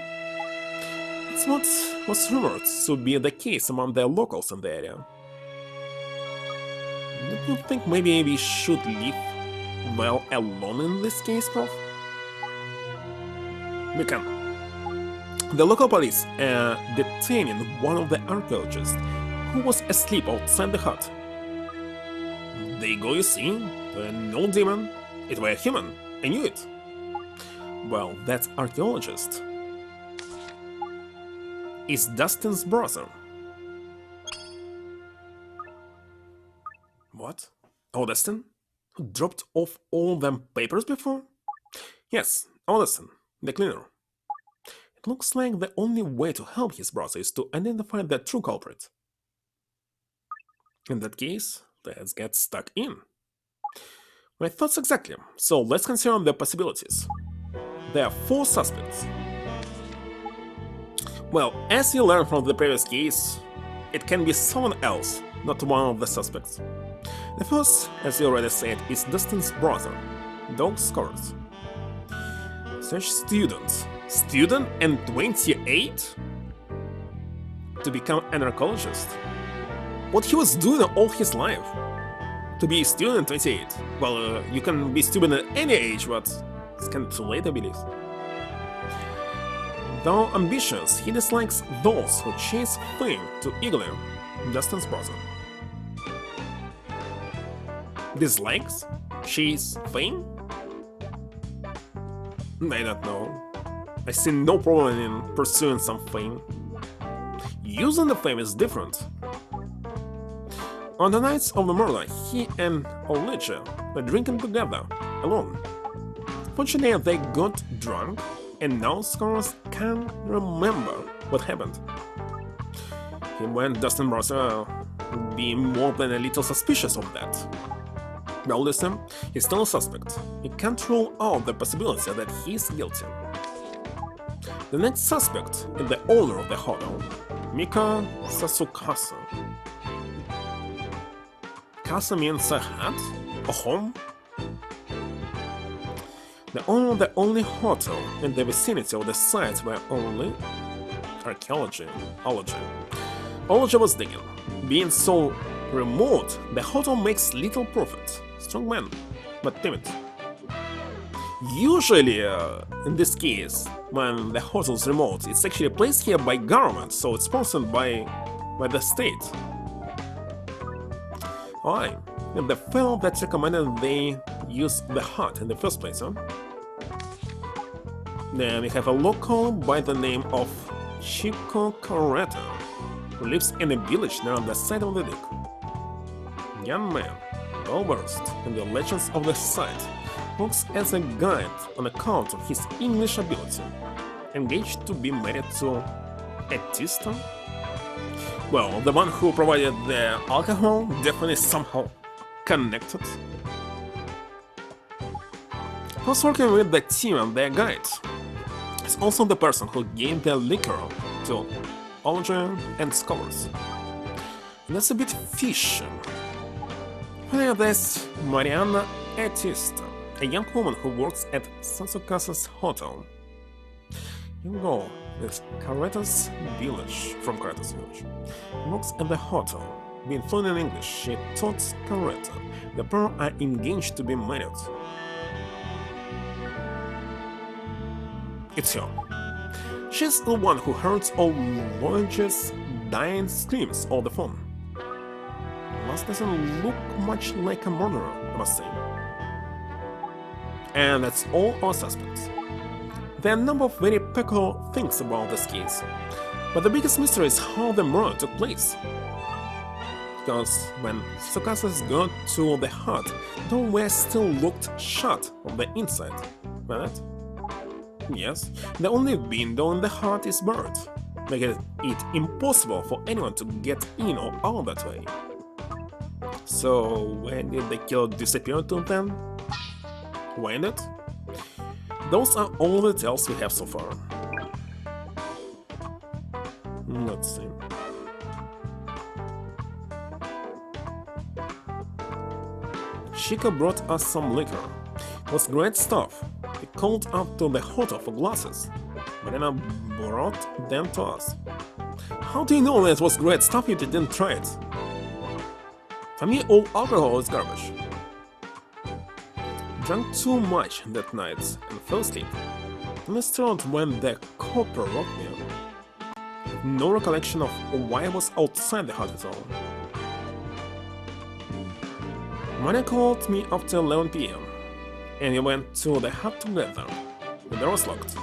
A: It's what was rumored to be the case among the locals in the area. Don't you think maybe we should leave well alone in this case, Prof? We can. The local police are detaining one of the archaeologists who was asleep outside the hut. There you go, you see? No demon. It were a human. I knew it. Well, that archaeologist is Dustin's brother. What? Oh, Dustin? Who dropped off all them papers before? Yes, Dustin, the cleaner. It looks like the only way to help his brother is to identify the true culprit. In that case, let's get stuck in. My thoughts exactly, so let's consider the possibilities. There are 4 suspects. Well, as you learned from the previous case, it can be someone else, not one of the suspects. The first, as you already said, is Dustin's brother, Doug Scores. Such student and 28? To become an archaeologist? What he was doing all his life? To be a student at 28? Well, you can be student at any age, but it's kind of too late, I believe. Though ambitious, he dislikes those who chase fame too eagerly. Dustin's brother. Dislikes? Chase fame? I don't know. I see no problem in pursuing some fame. Using the fame is different. On the nights of the murder, he and Olga were drinking together, alone. Fortunately, they got drunk and now scholars can't remember what happened. When Dustin Browser being more than a little suspicious of that. Well, listen, he's still a suspect. He can't rule out the possibility that he's guilty. The next suspect is the owner of the hotel, Mika Sasukasa. Casa means a hut? A home? The owner of the only hotel in the vicinity of the site where only archaeology was digging. Being so remote, the hotel makes little profit. Strong man, but timid. Usually, in this case, when the hotel is remote, it's actually placed here by government, so it's sponsored by the state. Alright, and the fellow that recommended they use the hut in the first place, huh? Then we have a local by the name of Chico Carreta, who lives in a village near the site of the dig. Young man, well versed in the legends of the site, works as a guide on account of his English ability, engaged to be married to Etista. Well, the one who provided the alcohol definitely somehow connected. Who's working with the team and their guide is also the person who gave the liquor to Olga and scholars. And that's a bit fishy. There's Mariana Etista, a young woman who works at Sasukasa's hotel. Young girl is Carreta's village, from Carreta's village. Works at the hotel. Being fluent in English, she taught Carreta. The pair are engaged to be married. It's her. She's the one who heard all Voyage's dying screams on the phone. Last doesn't look much like a murderer, I must say. And that's all our suspects. There are a number of very peculiar things about this case, but the biggest mystery is how the murder took place. Because when Sasukasa's got to the hut, the door was still locked shut on the inside, right? Yes, the only window in the hut is barred, making it impossible for anyone to get in or out that way. So, when did the killer disappear to then? Why not? Those are all the details we have so far. Let's see. Chica brought us some liquor. It was great stuff. We called up to the hotel for glasses. Marina brought them to us. How do you know that it was great stuff if you didn't try it? For me, all alcohol is garbage. Drank too much that night and fell asleep. I disturbed when the copper woke me. I have no recollection of why I was outside the hut at all. Mania called me after 11 PM, and we went to the hut together. The door was locked.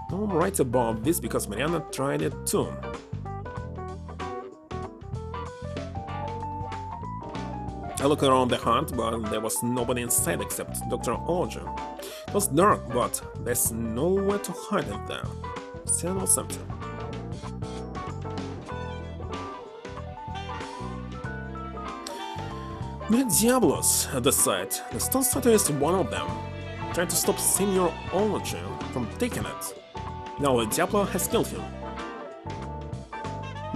A: I'm right about this because Mariana tried it too. I looked around the hut, but there was nobody inside except Dr. Olga. It was dark, but there's nowhere to hide it there. Still was empty. The Diablos at the site. The stone statue is one of them, trying to stop Senior Olga from taking it. Now the Diablo has killed him.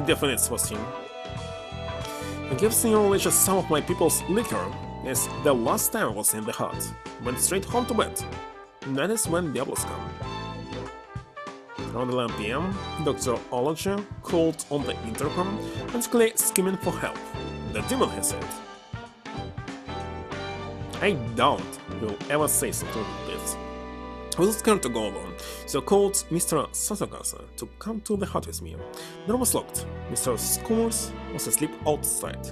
A: Definitely it was him. I gave Senior Olga some of my people's liquor, as the last time I was in the hut. Went straight home to bed. And that is when Diablos come. Around 11 PM, Dr. Olga called on the intercom, basically screaming for help. The demon, he said. I doubt he'll ever say something like this. I was scared to go alone, so I called Mr. Sasukasa to come to the hut with me. The door was locked. Mr. Scores was asleep outside.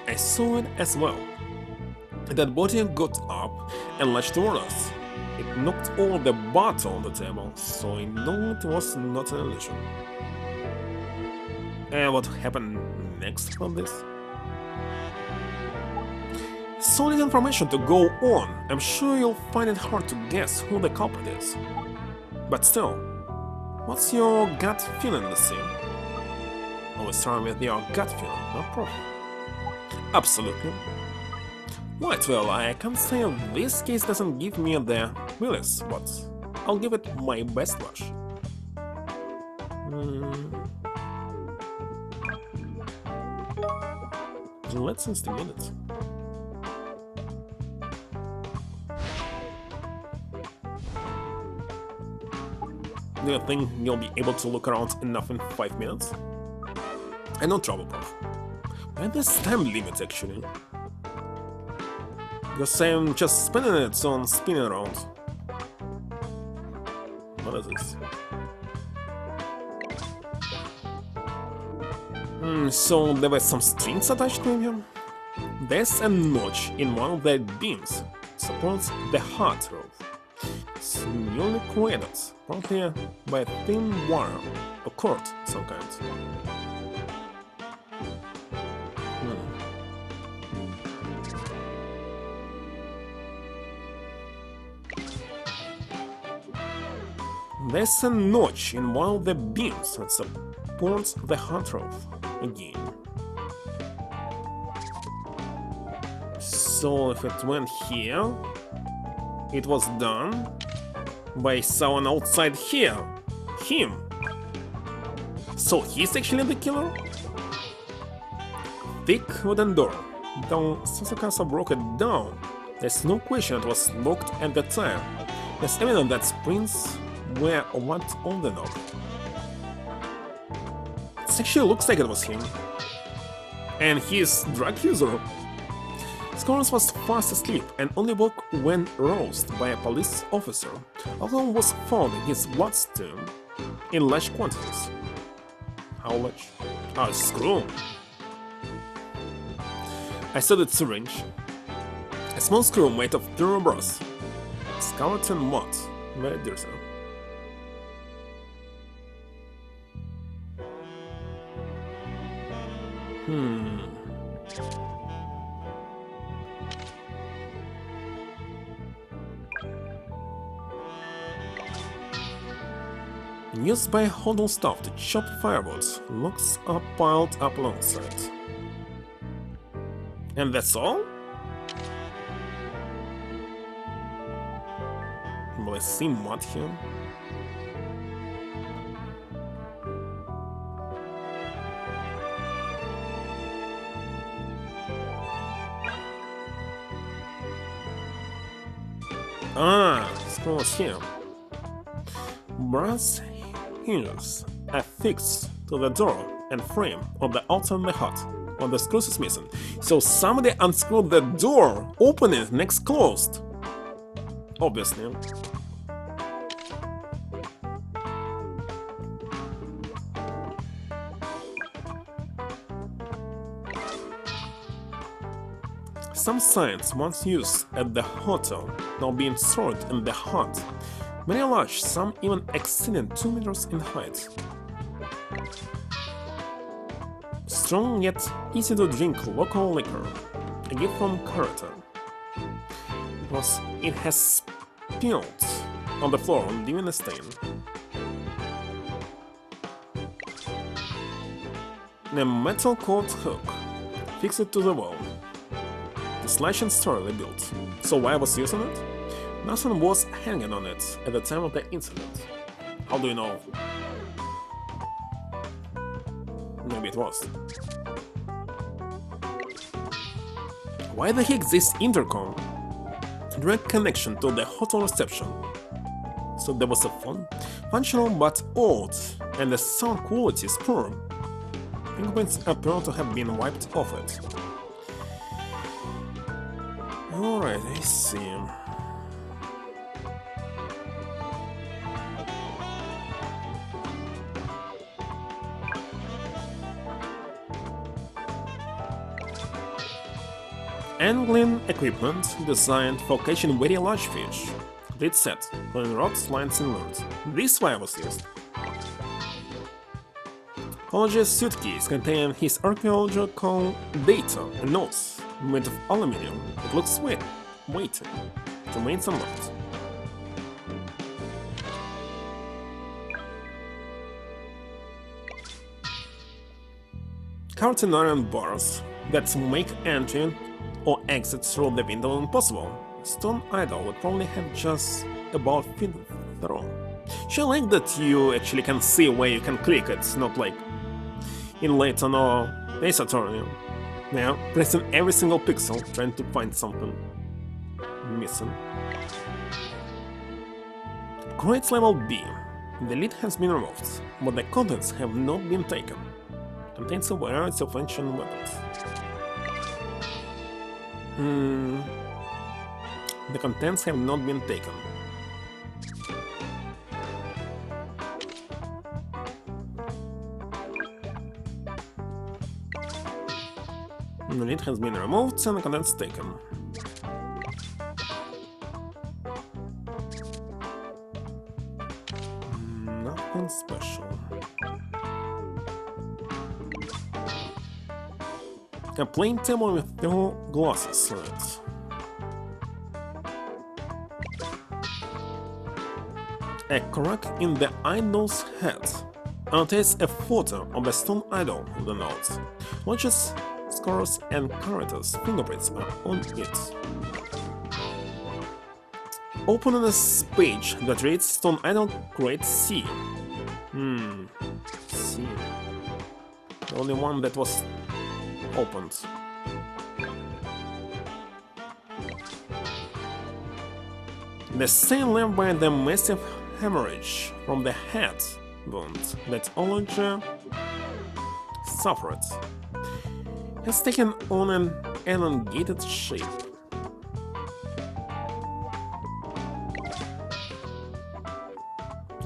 A: I saw it as well. That body got up and lurched toward us. It knocked all the bottle on the table, so I knew it was not an illusion. And what happened next from this? So little information to go on. I'm sure you'll find it hard to guess who the culprit is. But still, what's your gut feeling in the scene? Always start with your gut feeling, not proof. Absolutely. Right, well, I can't say this case doesn't give me the willies, but I'll give it my best rush. Let's instigate it. Do you think you'll be able to look around enough in 5 minutes? I know trouble, prof. Why this time limit, actually? Because I'm just spinning it on spinning around. What is this? So there were some strings attached to him? There's a notch in one of the beams. Supports the heart roof. It's newly created, partly by a thin wire, a cord of some kind. There's a notch in one of the beams that supports the heart roof again. So if it went here, it was done by someone outside here. Him. So he's actually the killer? Thick wooden door. Though Sasakasa broke it down, there's no question it was locked at the time. There's evidence that springs were what on the knob. It actually looks like it was him. And he's drug user. Scorns was fast asleep and only woke when roused by a police officer. Alcohol was found in his bloodstream in large quantities. How much? A screw. I saw the syringe. A small screw made of thermobras. Skeleton mud. Very dirty. Used by holding staff to chop firewoods, logs are piled up alongside. And that's all? Will I see mud here? Ah, scroll here. Brass hinges affixed to the door and frame of the outside hut, on the screws is missing. So somebody unscrewed the door, opened it, next closed. Obviously. Some signs once used at the hotel now being stored in the hut. Many large, some even exceeding 2 meters in height. Strong yet easy to drink local liquor, a gift from Carter. Plus, it has spilled on the floor, leaving a stain. A metal coat hook fixed to the wall. The slashing story built. So why I was using it? Nothing was hanging on it at the time of the incident. How do you know? Maybe it was. Why the heck this intercom? Direct connection to the hotel reception. So there was a phone, functional but old, and the sound quality is poor. Fingerprints appear to have been wiped off it. Alright, I see. Angling equipment designed for catching very large fish. Lead set, pulling rods, lines and lures. This wire was used. College's suitcase containing his archaeological data and notes made of aluminium. It looks weighty. Remains unlocked. Curtain iron bars that make entry or exit through the window impossible. Stone idol would probably have just about fit through. I like that you actually can see where you can click, it's not like in Layton or Ace Attorney. Yeah, pressing every single pixel, trying to find something missing. Crates level B. The lid has been removed, but the contents have not been taken. Contains a variety of ancient weapons. The contents have not been taken. The lid has been removed and the contents taken. Nothing special. A plain table with 2 glasses on it. A crack in the idol's head. Annotates a photo of a stone idol with the notes. Watches, scores, and characters' fingerprints are on it. Open this page that reads Stone Idol Crate C. C. The only one that was opened. The same left by the massive hemorrhage from the head wound that Ology suffered has taken on an elongated shape.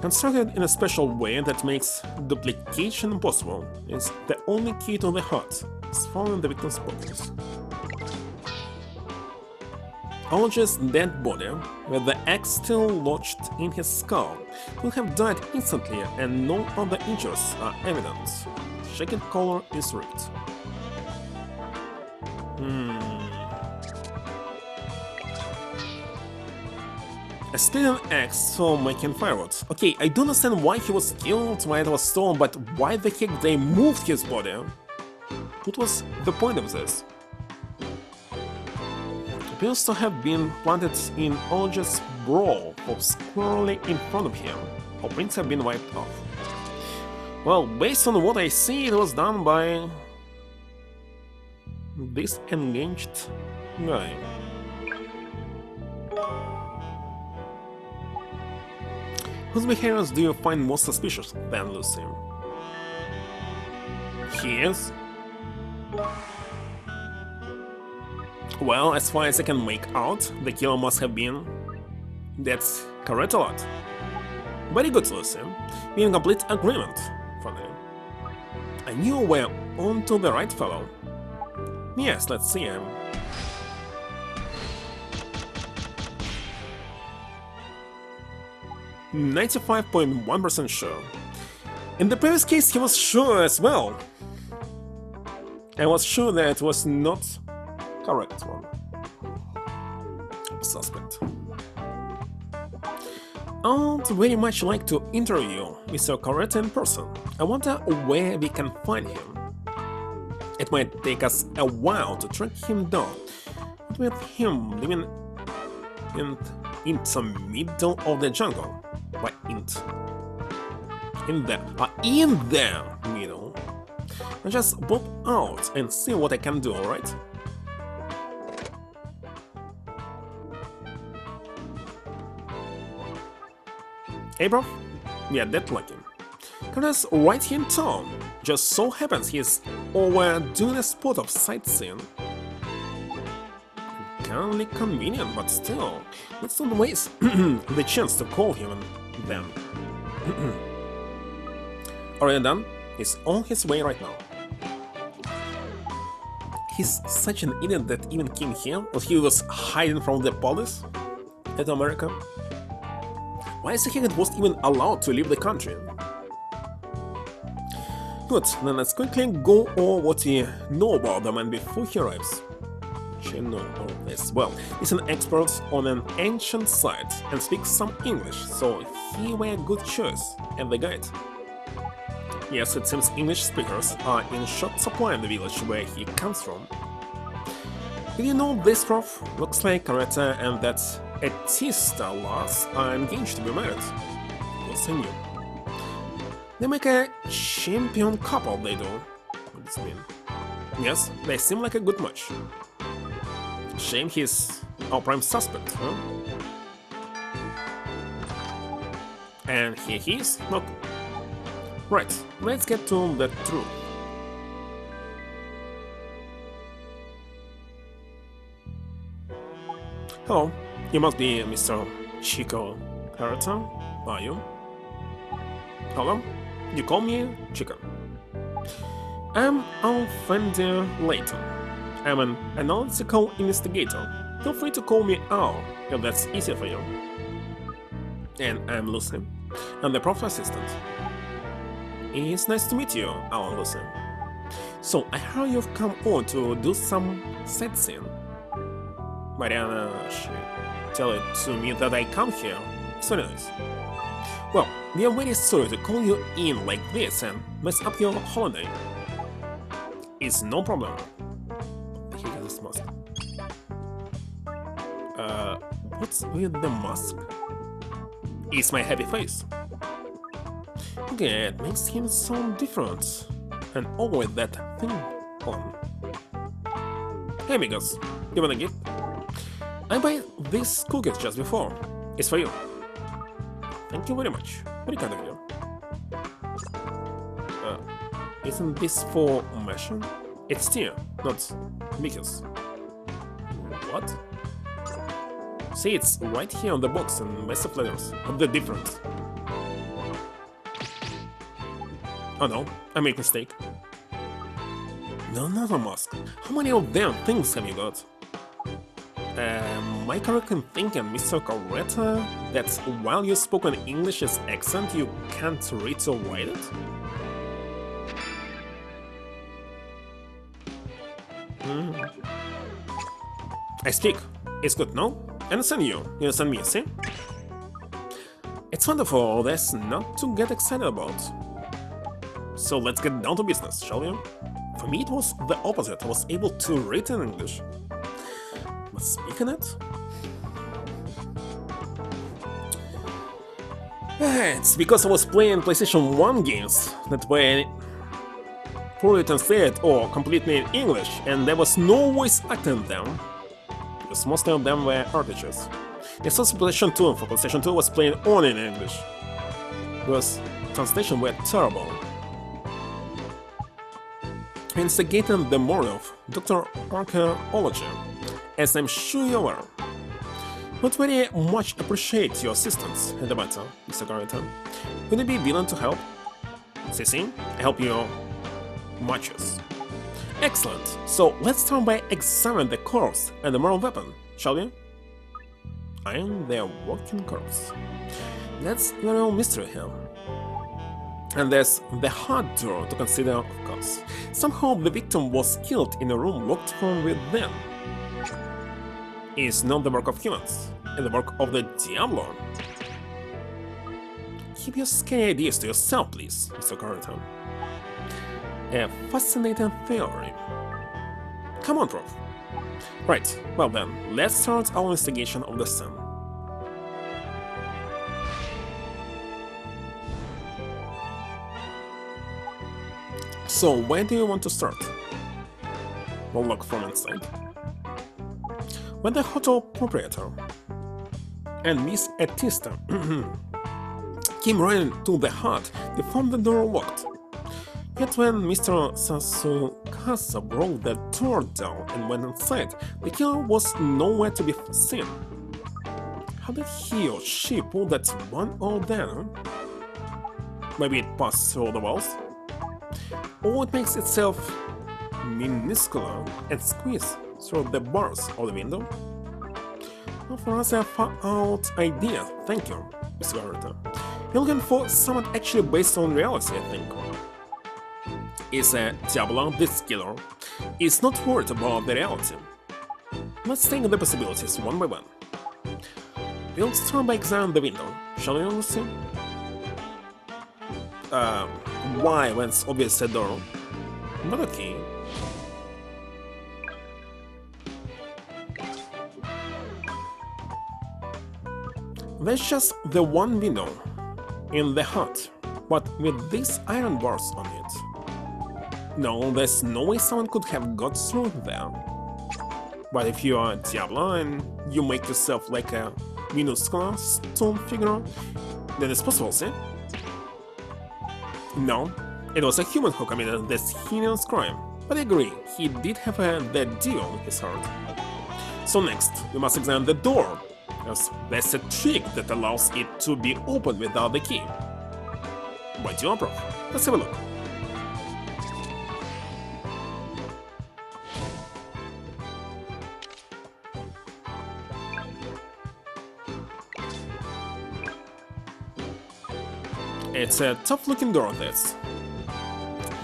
A: Constructed in a special way that makes duplication impossible, is the only key to the heart is found in the victim's pockets. Ology's dead body, with the axe still lodged in his skull, could have died instantly and no other injuries are evident. The jacket collar is ripped. A stealing axe for making firewood. Okay, I don't understand why he was killed, why it was stolen, but why the heck they moved his body? What was the point of this? Appears to have been planted in Ology's brow squarely in front of him. All prints have been wiped off. Well, based on what I see, it was done by this engaged guy. Whose behaviors do you find most suspicious then, Lucy? His? Well, as far as I can make out, the killer must have been... That's correct a lot. Very good, Lucy. We're in complete agreement, funny. I knew we were on to the right fellow. Yes, let's see him. "95.1% sure. In the previous case, he was sure as well. I was sure that it was not correct one. Suspect. I'd very much like to interview Mr. Correct in person. I wonder where we can find him. It might take us a while to track him down, but with him living in the middle of the jungle. By in the middle. I'll just pop out and see what I can do, alright? Hey bro, we are that lucky. Because right here in town, just so happens he's over doing a spot of sightseeing. Kinda convenient, but still, let's not waste the chance to call him then. Already done? He's on his way right now. He's such an idiot that even came here, but he was hiding from the police at America. Why is the heck it was even allowed to leave the country? Good, then let's quickly go over what we know about the man before he arrives. she know all this? Well, he's an expert on an ancient site and speaks some English, so he were a good choice as the guide. Yes, it seems English speakers are in short supply in the village where he comes from. Did you know this, Prof? Looks like Caretta and that Etista lass are engaged to be married. Yes, I knew. They make a champion couple, they do. What does this mean? Yes, they seem like a good match. Shame he's our prime suspect, huh? And here he is? Look. Right, let's get to the truth. Hello, you must be Mr. Chico Caretta, are you? Hello, you call me Chico. I'm Alfendir Layton. I'm an analytical investigator. Feel free to call me Al, if that's easier for you. And I'm Lucy. I'm the prof assistant. It's nice to meet you, Al and Lucy. So, I heard you've come on to do some sightseeing. Mariana, she tell it to me that I come here. It's very nice. Well, we are very sorry to call you in like this and mess up your holiday. It's no problem. He has this mask. What's with the mask? It's my happy face. Okay, it makes him sound different. And always that thing on. Hey amigos, you want a gift? I buy these cookies just before. It's for you. Thank you very much. Very kind of you. Isn't this for Masha? It's Tia, not Mikas. What? See, it's right here on the box in massive letters. What's the difference? Oh no, I made a mistake. Another mask. How many of them things have you got? Am I correct in thinking, Mr. Caretta, that while you spoke an English accent, you can't read or write it? I speak. It's good, no? I understand you. You understand me, see? It's wonderful. There's not to get excited about. So let's get down to business, shall we? For me, it was the opposite. I was able to read in English. But speaking it? It's because I was playing PlayStation 1 games that were poorly translated or completely in English, and there was no voice acting in them, because most of them were RPGs. It's also PlayStation 2, and for PlayStation 2 I was playing only in English, because translation were terrible. Instigating the murder of Dr. Archaeology, as I'm sure you are. Would very much appreciate your assistance in the matter, Mr. Caretta. Would you be willing to help? See, I help you matches. Excellent. So let's start by examining the corpse and the moral weapon, shall we? I am their working corpse. That's the real mystery here. And there's the hard door to consider, of course. Somehow the victim was killed in a room locked from within. It's not the work of humans, it's the work of the Diablo. Keep your scary ideas to yourself, please, Mr. Caretta. A fascinating theory. Come on, Prof. Right, well then, let's start our investigation of the scene. So, where do you want to start? We'll look from inside. When the hotel proprietor and Miss Etista came running to the hut, they found the door locked. Yet when Mr. Sasukasa broke the door down and went inside, the killer was nowhere to be seen. How did he or she pull that one out there? Maybe it passed through the walls? Or it makes itself minuscule and squeezed through the bars of the window? Well, for us, a far-out idea, thank you, Mr. Caretta. You're looking for someone actually based on reality, I think. Is a Diablo, this killer, is not worried about the reality. Let's take the possibilities one by one. We'll start by examining the window, shall we, Lucy? Why when it's obvious a door? But okay. There's just the one window in the hut, but with these iron bars on it. No, there's no way someone could have got through there. But if you are Diablo and you make yourself like a minuscule stone figure, then it's possible, see? No, it was a human who committed this heinous crime, but I agree, he did have the deal in his heart. So next, we must examine the door, because there's a trick that allows it to be opened without the key. What do you approve? Let's have a look. It's a tough-looking door, this.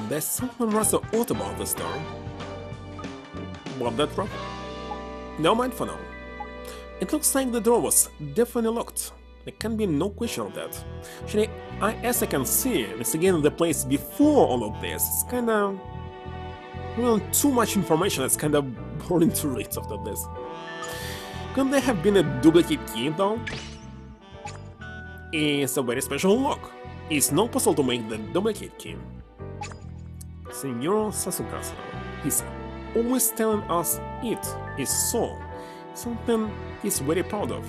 A: There's something rather odd about this door. What that, bro? No mind for now. It looks like the door was definitely locked. There can be no question of that. Actually, as I can see, it's again the place before all of this. It's kinda... well, too much information, it's kinda boring to read after this. Could there have been a duplicate key, though? It's a very special lock. It's not possible to make the duplicate key. Senor Sasukasa, he's always telling us it is so, something he's very proud of.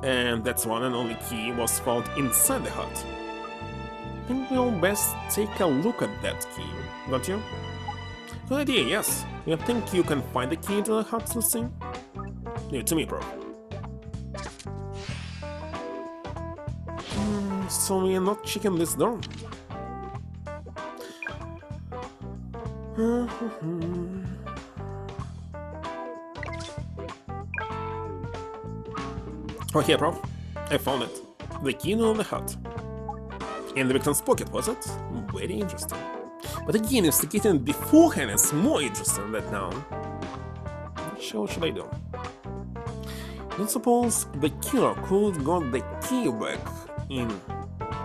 A: And that's one and only key was found inside the hut. I think we'll best take a look at that key, don't you? Good idea, yes. You think you can find the key to the hut, Lucy? Leave it to me, bro. So we are not checking this door. Oh, here, bro. I found it. The key to the hut. In the victim's pocket, was it? Very interesting. But again, investigating beforehand is more interesting than now. So what should I do? I suppose the killer could got the key back in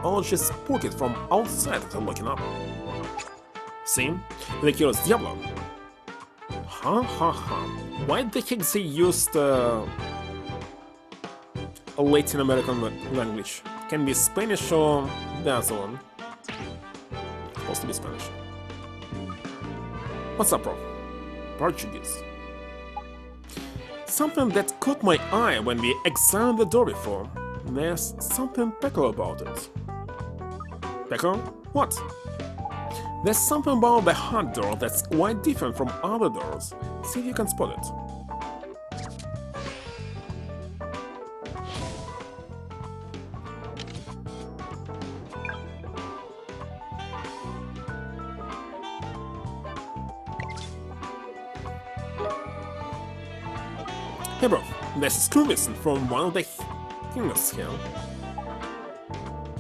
A: Olge's pocket from outside after locking up. See? The killer's Diablo. Why the heck they used a Latin American language? Can be Spanish or the other one. Supposed to be Spanish. What's up, bro? Portuguese. Something that caught my eye when we examined the door before. There's something peculiar about it. Peculiar? What? There's something about the hut door that's quite different from other doors. See if you can spot it. Hey bro, there's a screw missing from one of the hinges here.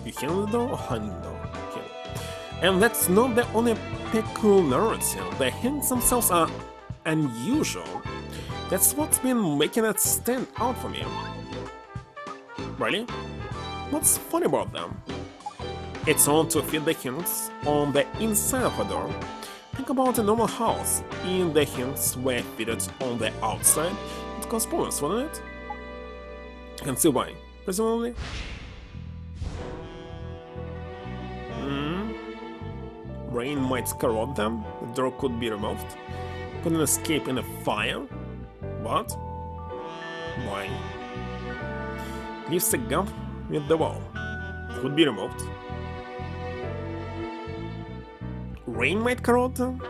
A: You handle the door or handle the door? Here. And that's not the only peculiarity. The hinges themselves are unusual. That's what's been making it stand out for me. Really? What's funny about them? It's on to fit the hinges on the inside of a door. Think about a normal house. In the hinges were fitted on the outside. It caused problems, wouldn't it? You can see why, presumably. Rain might corrode them, the door could be removed. Couldn't escape in a fire. What? Why? Leaves a gap with the wall. Could be removed. Rain might corrode them?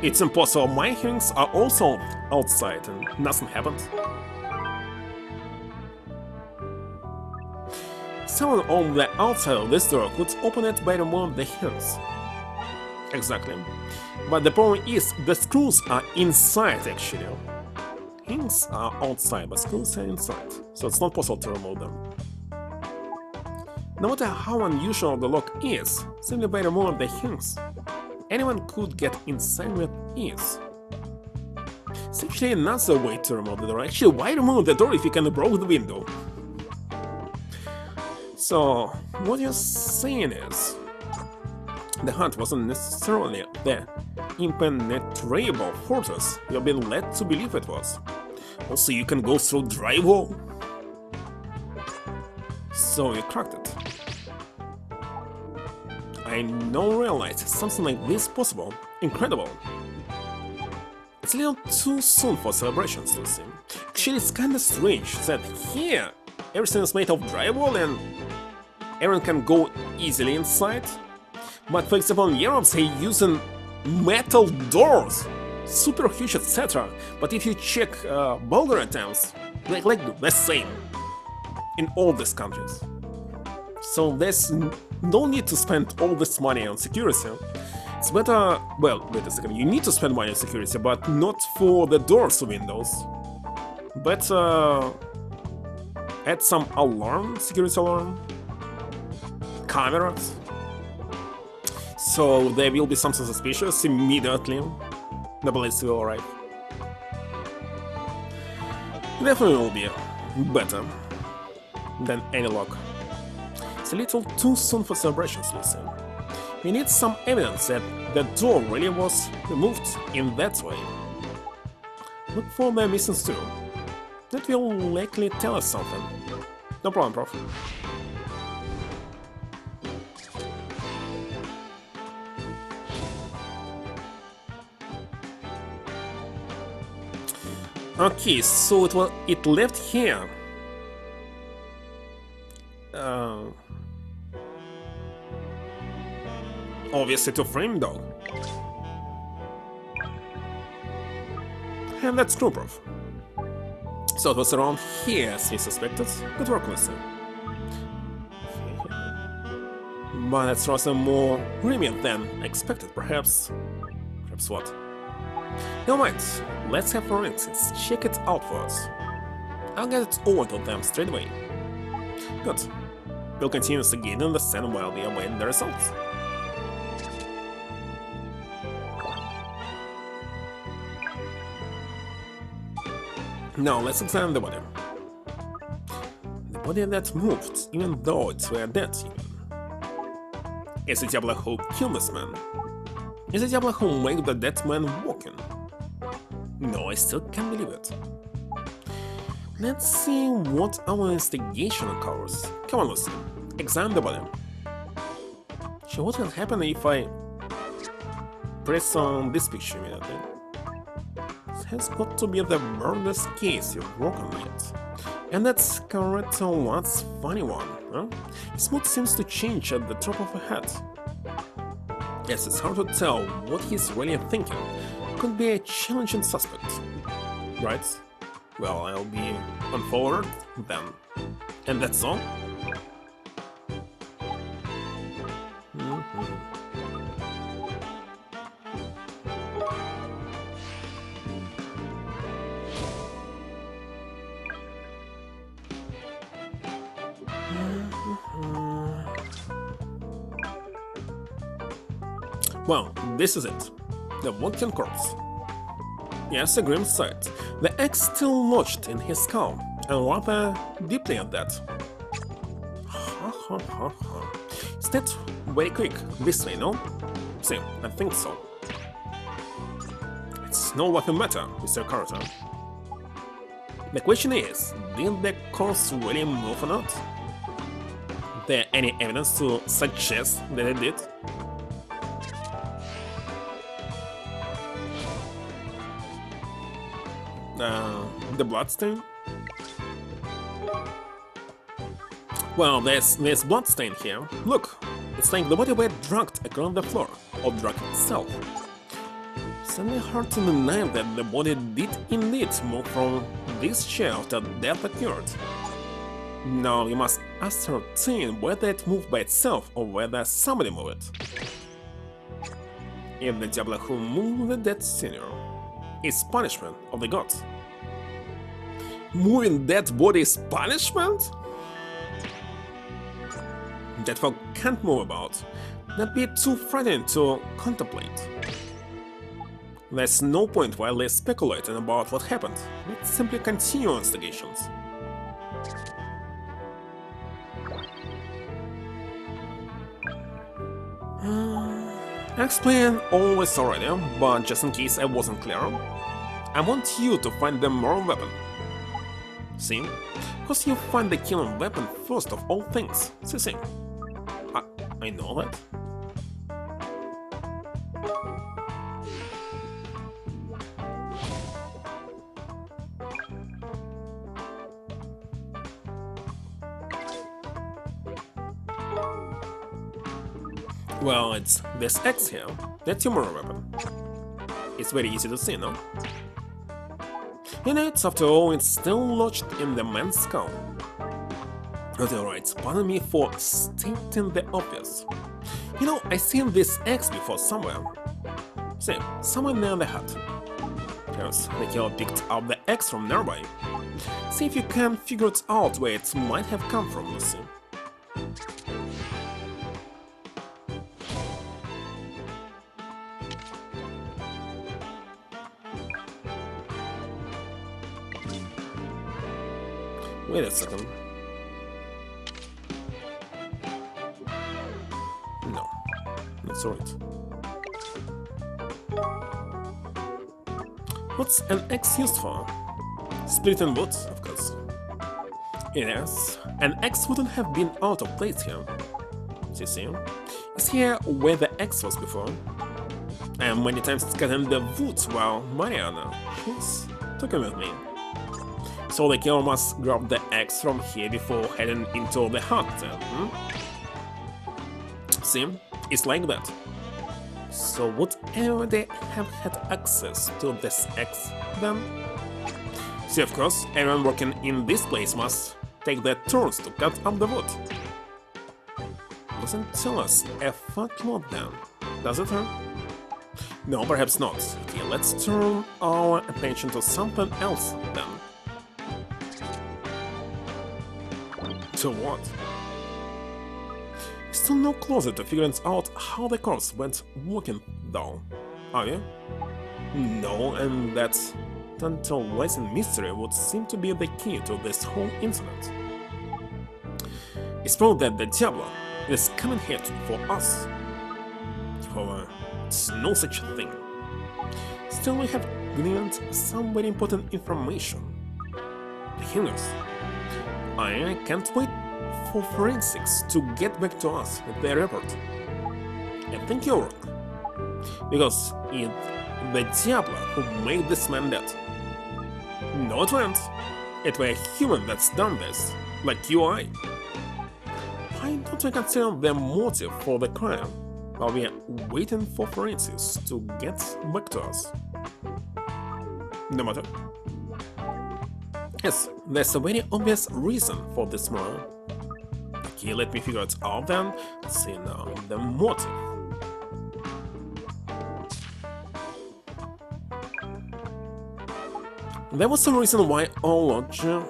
A: It's impossible, my hinges are also outside and nothing happened. Someone on the outside of this door could open it by removing the hinges. Exactly. But the problem is, the screws are inside actually. Hinges are outside, but screws are inside, so it's not possible to remove them. No matter how unusual the lock is, simply by removing the hinges, anyone could get inside with ease. It's actually another way to remove the door. Actually, why remove the door if you can break the window? So, what you're saying is, the hunt wasn't necessarily the impenetrable fortress you've been led to believe it was. Also, you can go through drywall. So you cracked it. I now realize something like this possible. Incredible. It's a little too soon for celebrations, Lucy. Actually, it's kinda strange that here everything is made of drywall and everyone can go easily inside. But for example, in Europe they using metal doors, super huge, etc. But if you check Bulgarian attempts, like the same in all these countries. So there's no need to spend all this money on security. It's better, well, wait a second, you need to spend money on security, but not for the doors or windows. But add some alarm, security alarm, cameras. So there will be something suspicious immediately. The police will arrive. Definitely will be better than any lock. It's a little too soon for celebrations, listen. We need some evidence that the door really was removed in that way. Look for the missing stool. That will likely tell us something. No problem, Prof. Okay, so it left here. Obviously to frame though. And that's true, Prof. So it was around here as we suspected. Good work, Lucy. But that's rather more creamy than expected, perhaps. Perhaps what? Never mind. Let's have forensics check it out for us. I'll get it over to them straight away. Good. We'll continue investigating the scene while we await the results. Now let's examine the body. The body that moved, even though it were dead even. Is the Diablo who killed this man? Is the Diablo who made the dead man walking? No, I still can't believe it. Let's see what our investigation uncovers. Come on, Lucy, examine the body. So what will happen if I press on this picture immediately? It has got to be the murderous case you've worked on yet. And that's correct. What's funny one, huh? His mood seems to change at the drop of a hat. Yes, it's hard to tell what he's really thinking. Could be a challenging suspect, right? Well, I'll be unfollowed then. And that's all? Well, this is it. The walking corpse. Yes, a grim sight. The axe still lodged in his skull, and rather deeply at that. Is that very quick? This way, no? See, I think so. It's no weapon matter, Mr. Carter. The question is, did the corpse really move or not? Is there any evidence to suggest that it did? The bloodstain? Well, there's bloodstain here. Look, it's like the body were dragged across the floor, or dragged itself. It's only hard to deny that the body did indeed move from this chair after death occurred. Now we must ascertain whether it moved by itself or whether somebody moved it. If the Diablo who moved the dead senior is punishment of the gods. Moving dead body is punishment? Dead folk can't move about. That'd be too frightening to contemplate. There's no point while speculating about what happened. Let's simply continue investigations. I explained all this already, but just in case I wasn't clear, I want you to find the moral weapon. See? Because you find the killing weapon first of all things. See? I know that. Well, it's this X here. That's your moral weapon. It's very easy to see, no? And it's, after all, it's still lodged in the man's skull. But alright, pardon me for stating the obvious. You know, I've seen this X before somewhere. See, somewhere near the hut. Yes, the killer picked up the X from nearby. See if you can figure it out where it might have come from, Lucy. Wait a second. No, that's right. What's an X used for? Splitting wood, of course. Yes, an X wouldn't have been out of place here. See? Is here where the X was before? And many times it's cutting the wood while Mariana, she's talking with me. So the killer must grab the X from here before heading into the hut, See? It's like that. So would they have had access to this X then? See, of course, everyone working in this place must take their turns to cut up the wood. Doesn't tell us a fat lot then, does it, huh? No, perhaps not. Okay, let's turn our attention to something else then. To what? Still no closer to figuring out how the corpse went walking though, are you? No, and that tantalizing mystery would seem to be the key to this whole incident. It's probably that the Diablo is coming here for us. However, it's no such thing. Still, we have gleaned some very important information. The healers. I can't wait for forensics to get back to us with their report. I think you're wrong. Because it's the Diablo who made this man dead. No, it weren't. It were a human that's done this, like you or I. Why don't we consider the motive for the crime while we are waiting for forensics to get back to us? No matter. Yes, there's a very obvious reason for this murder. Okay, let me figure it out then. Let's see now, the motive. There was a reason why Ologia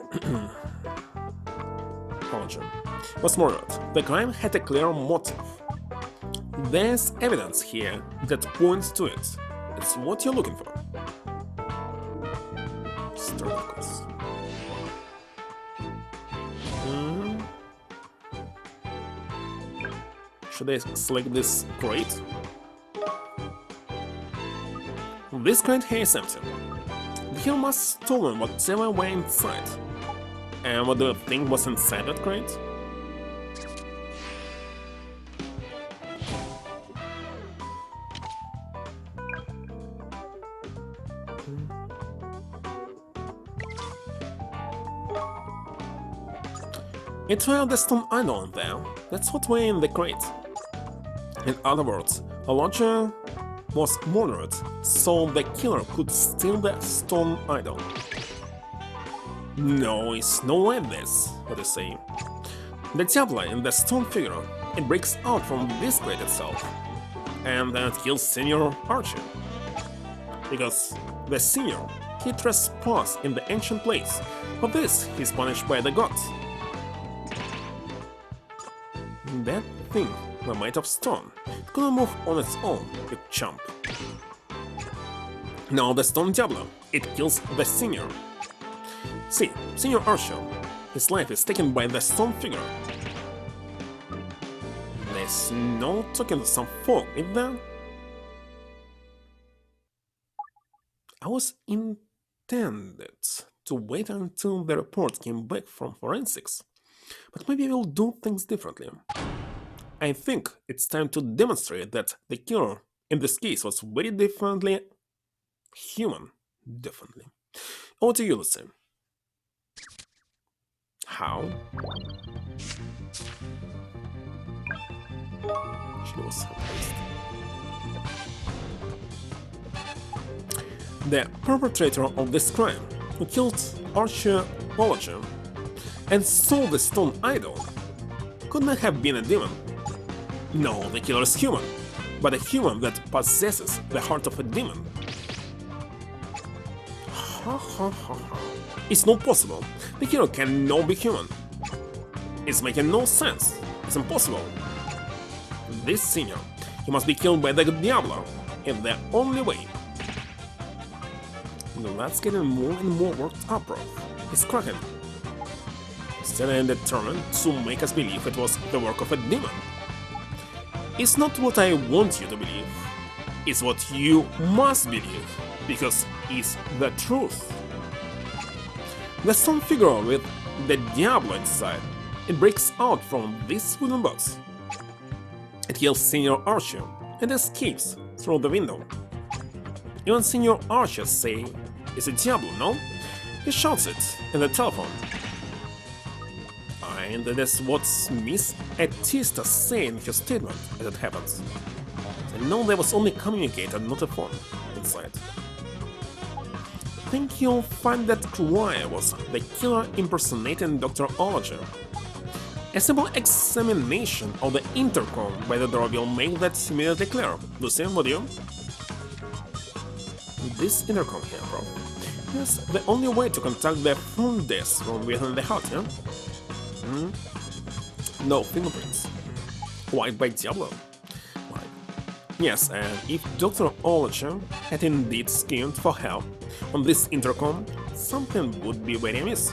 A: was murdered. The crime had a clear motive. There's evidence here that points to it. It's what you're looking for. Start, of course. Should I select this crate? This crate here is empty. The killer must have stolen whatever were inside. And what do you think was inside that crate? It were the stone idol in there. That's what were in the crate. In other words, Ologia was murdered so the killer could steal the stone idol. No, it's no way this, what do you say? The Diablo in the stone figure, it breaks out from this crate itself, and then it kills Senior Archie. Because the Senior, he trespassed in the ancient place, for this he's punished by the gods. That thing were made of stone. It couldn't move on its own, you chump. Now the Stone Diablo, it kills the Senior. See, Senior Archer, his life is taken by the stone figure. There's no talking to some folk, is there? I was intended to wait until the report came back from forensics, but maybe I will do things differently. I think it's time to demonstrate that the killer in this case was very differently human. Definitely. Over to you, Lucy. How? She was surprised. The perpetrator of this crime, who killed Archer Olager and stole the stone idol, could not have been a demon. No, the killer is human, but a human that possesses the heart of a demon. It's not possible. The killer cannot be human. It's making no sense. It's impossible. This Senior, he must be killed by the Diablo, and the only way. That's getting more and more worked up, bro. It's cracking. Still, I am determined to make us believe it was the work of a demon. It's not what I want you to believe. It's what you must believe, because it's the truth. The stone figure with the Diablo inside, it breaks out from this wooden box. It kills Senior Archer and escapes through the window. Even Senior Archer say, "It's a Diablo, no?" He shouts it in the telephone. And that's what Miss Atista said in her statement as it happens. I know there was only communicator, not a phone, inside. I think you'll find that cry was the killer impersonating Dr. Olager. A simple examination of the intercom by the door will make that immediately clear. Lucy, would you? This intercom here, bro. Is the only way to contact the front desk from within the house, yeah? No fingerprints. Wiped by Diablo. Right. Yes, and if Dr. Olager had indeed schemed for help on this intercom, something would be very amiss.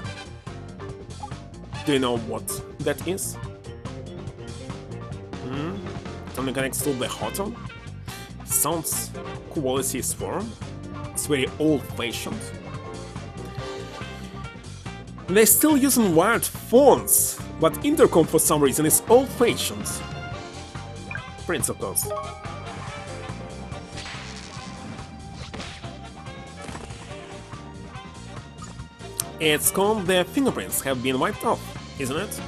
A: Do you know what that is? Something connects to the hotel? Sounds quality swarm. It's very old-fashioned. They're still using wired phones, but intercom for some reason is old-fashioned. Prince, of course. It's called the fingerprints have been wiped off, isn't it?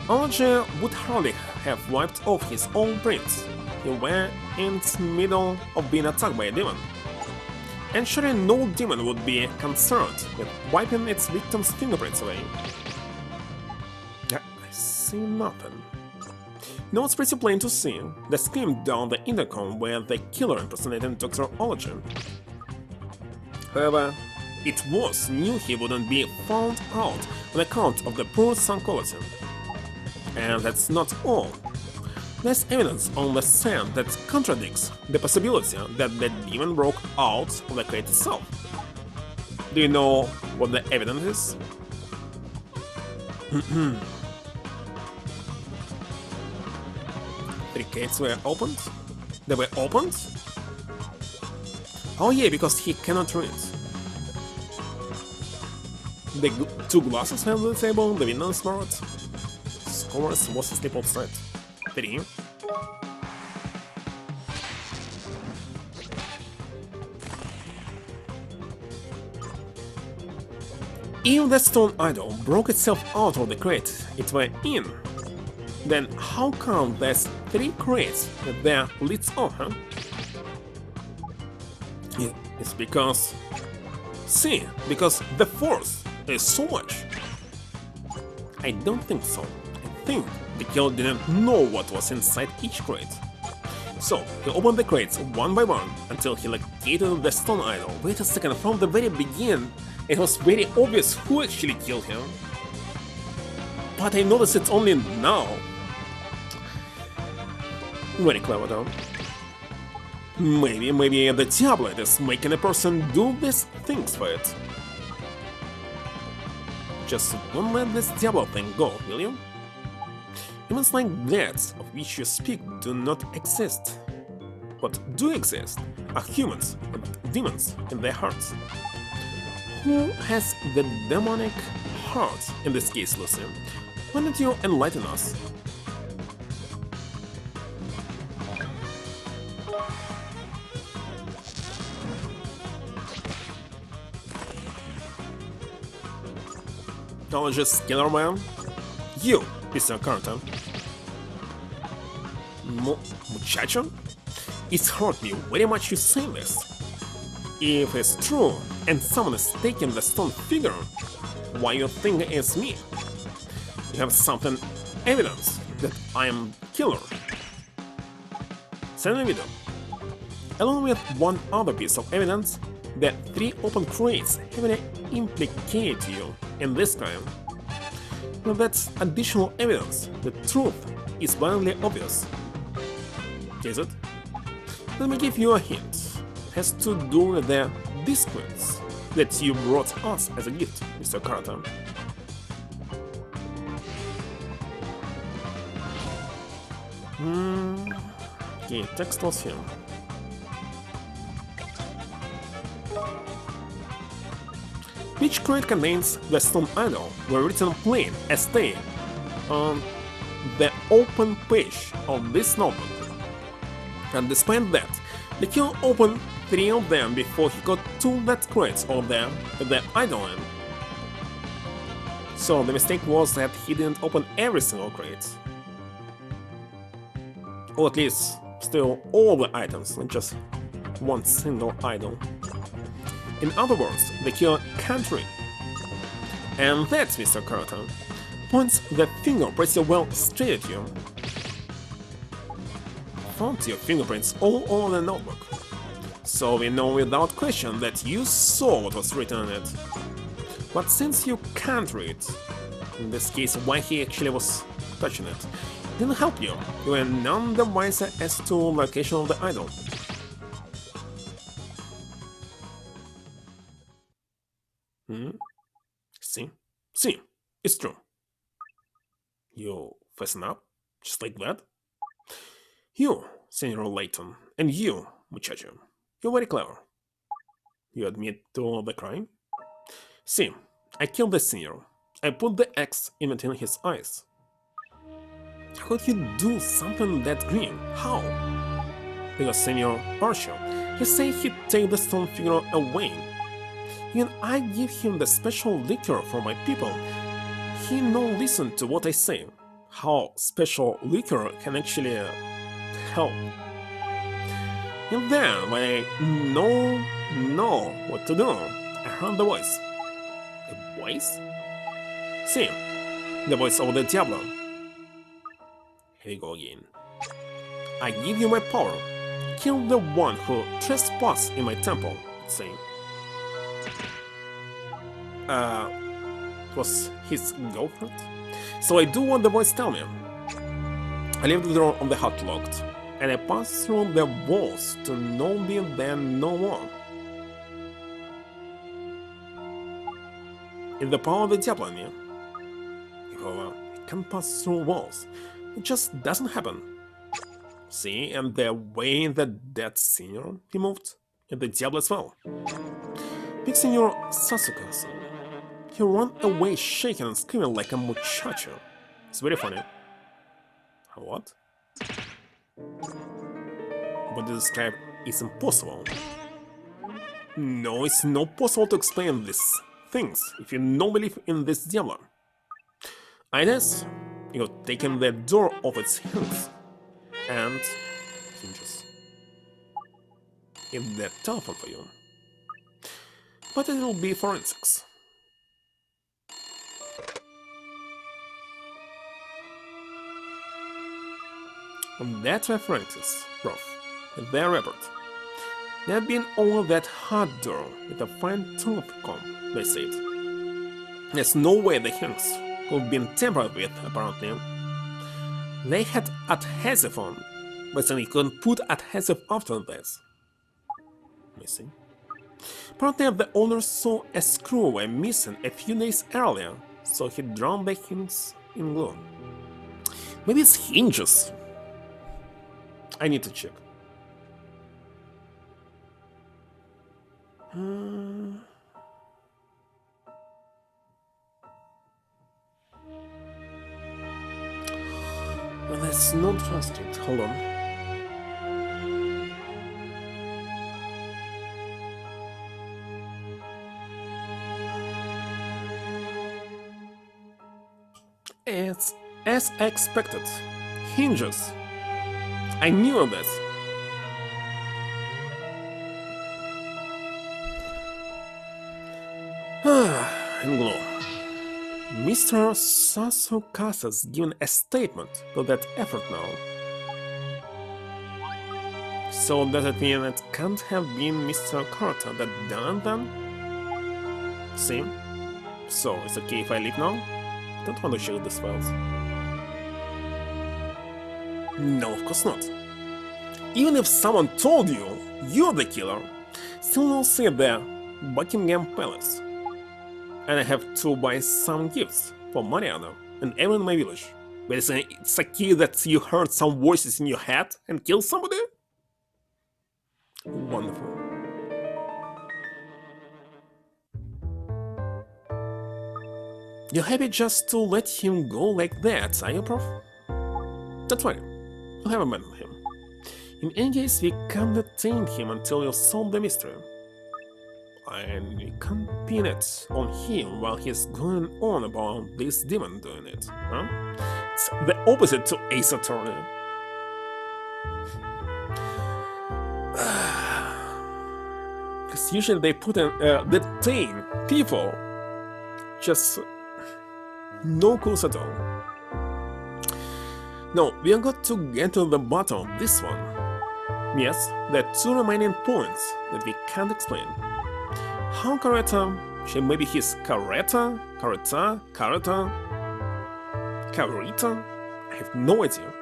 A: Olager would hardly have wiped off his own prints. He were in the middle of being attacked by a demon. And surely no demon would be concerned with wiping its victim's fingerprints away. I see nothing. No, it's pretty plain to see. The scream down the intercom where the killer impersonating Dr. Olager. However, it was knew he wouldn't be found out on account of the poor sound quality. And that's not all. There's evidence on the sand that contradicts the possibility that the demon broke out of the crate itself. Do you know what the evidence is? Three crates were opened? They were opened? Oh yeah, because he cannot read. The two glasses on the table, the window is marked. Scholars was asleep outside. 3. If the stone idol broke itself out of the crate it were in, then how come there's 3 crates with their lids on, huh? It's because... See, because the force is so much. I don't think so. I think the killer didn't know what was inside each crate. So, he opened the crates one by one until he located the stone idol. Wait a second, from the very beginning, it was very obvious who actually killed him. But I noticed it only now. Very clever though. Maybe the tablet is making a person do these things for it. Just don't let this Diablo thing go, will you? Humans like that of which you speak do not exist. What do exist are humans with demons in their hearts. Who has the demonic heart in this case, Lucy? Why don't you enlighten us? Technologist Killer Man? You, Mr. Carter. Muchacho? It's hurt me very much you say this. If it's true, and someone is taking the stone figure, why you think it's me? You have something evidence that I am killer. Send me video. Along with one other piece of evidence, that 3 open crates heavily implicate you in this crime. Now that's additional evidence. The truth is blindly obvious. Is it? Let me give you a hint. It has to do with the discounts that you brought us as a gift, Mr. Carter. Okay, text was here. Each crate contains the stone idol were written plain as they on the open page of this notebook. And despite that, the killer opened 3 of them before he got to that crate of them with the idol in. So the mistake was that he didn't open every single crate. Or at least still all the items, not just one single idol. In other words, the killer can't read. And that, Mr. Carter, points the finger pretty well straight at you. Found your fingerprints all over the notebook. So we know without question that you saw what was written on it. But since you can't read, in this case why he actually was touching it, didn't help you. You were none the wiser as to location of the idol. See, it's true. You fasten up, just like that? You, Senor Layton, and you, muchacho, you're very clever. You admit to the crime? See, I killed the senior. I put the X in between his eyes. How could you do something that green? How? Because Senor partial, he said he'd take the stone figure away. When I give him the special liquor for my people, he no listen to what I say. How special liquor can actually help. And then, when I know what to do, I heard the voice. The voice? See, the voice of the Diablo. Here we go again. I give you my power. Kill the one who trespass in my temple, it's saying. It was his girlfriend? So I do what the voice tell me. I leave the door on the hut locked, and I pass through the walls to no be there no more. In the power of the Diablo in me. If I can pass through walls, it just doesn't happen. See, and the way that senior he moved, and the Diablo as well. Big Senor Sasuke, he ran away shaking and screaming like a muchacho. It's very funny. What? What you describe is impossible. No, it's not possible to explain these things if you don't believe in this Diablo. I guess you're taking the door off its hinges and hinges in the telephone for you. But it will be forensics. And that's why forensics, prof, in their report. They had been over that hard door with a fine-tooth comb, they said. There's no way the hinges could have been tampered with, apparently. They had adhesive on, but then he couldn't put adhesive after this. Missing. Apparently the owner saw a screwaway missing a few days earlier, so he drowned the hinges in glue. Maybe it's hinges. I need to check. Well, that's not trusted. Hold on. It's as expected. Hinges. I knew this. In glue. Mr. Sasukasa's given a statement to that effort now. So does it mean it can't have been Mr. Carter that done it then? See? So it's okay if I leave now? Don't want to check these files. No, of course not. Even if someone told you you're the killer, still you'll see the Buckingham Palace. And I have to buy some gifts for Mariana and everyone in my village. But it's a key that you heard some voices in your head and killed somebody? Wonderful. You're happy just to let him go like that, are you, Prof? That's fine. You'll have a man with him. In any case, we can't detain him until you solve the mystery. And we can't pin it on him while he's going on about this demon doing it, huh? It's the opposite to Ace Attorney. Because usually they put in detain people. Just no clues at all. Now, we are going to get to the bottom of this one. Yes, there are two remaining points that we can't explain. How Caretta, maybe he's Caretta, I have no idea,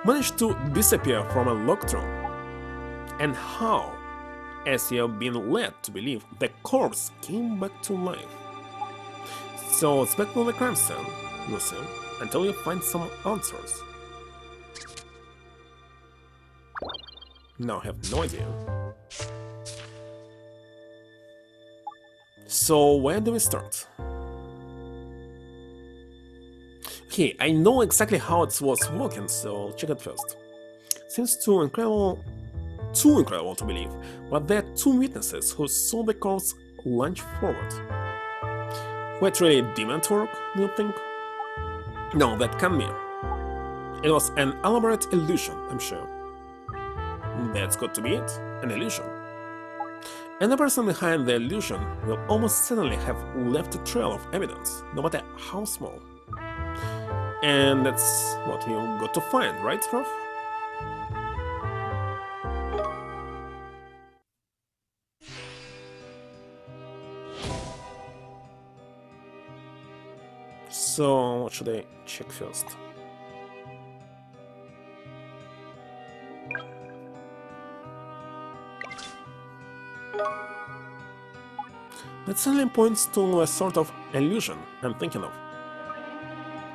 A: managed to disappear from a locked room. And how, as you have been led to believe, the corpse came back to life. So it's back to the crime scene, Lucy, until you find some answers. Now I have no idea. So where do we start? Okay, I know exactly how it was working, so I'll check it first. Seems too incredible to believe, but there are two witnesses who saw the corpse lunge forward. Were it really demon work, do you think? No, that can't be. It was an elaborate illusion, I'm sure. That's got to be it, an illusion. And the person behind the illusion will almost certainly have left a trail of evidence, no matter how small. And that's what you got to find, right, Prof? So, what should I check first? That certainly points to a sort of illusion I'm thinking of.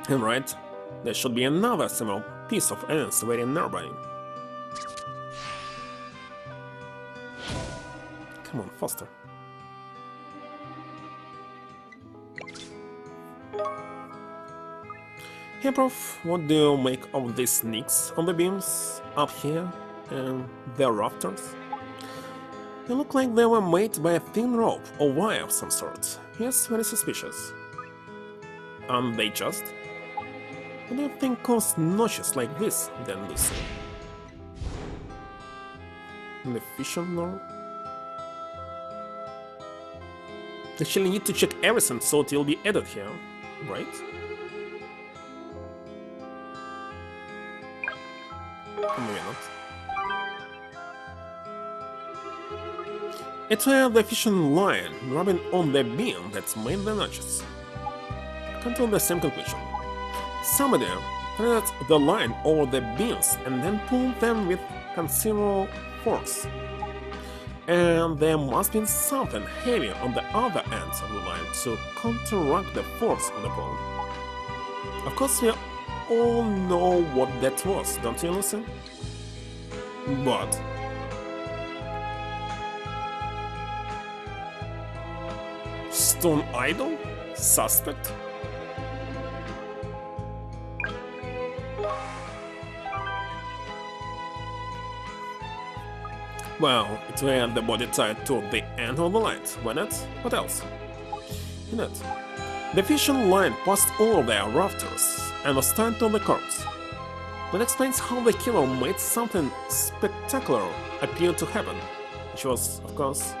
A: And right, there should be another similar piece of evidence very nearby. Come on, faster. Hey Prof, what do you make of these nicks on the beams up here and the rafters? They look like they were made by a thin rope or wire of some sort. Yes, very suspicious. Aren't they just? What do you think caused notches like this, then, Lucy? The fission lore? Actually, need to check everything so it will be added here, right? Maybe not. It's where the fission line rubbing on the beam that made the notches. I come to the same conclusion. Somebody thread the line over the beams and then pull them with considerable force. And there must be something heavy on the other end of the line to counteract the force of the pull. Of course, we all know what that was, don't you, Lucy? But Stone Idol? Suspect? Well, it were the body tied to the end of the line, why not? What else? You know, the fishing line passed over their rafters and was tied to the corpse. That explains how the killer made something spectacular appear to happen, which was, of course,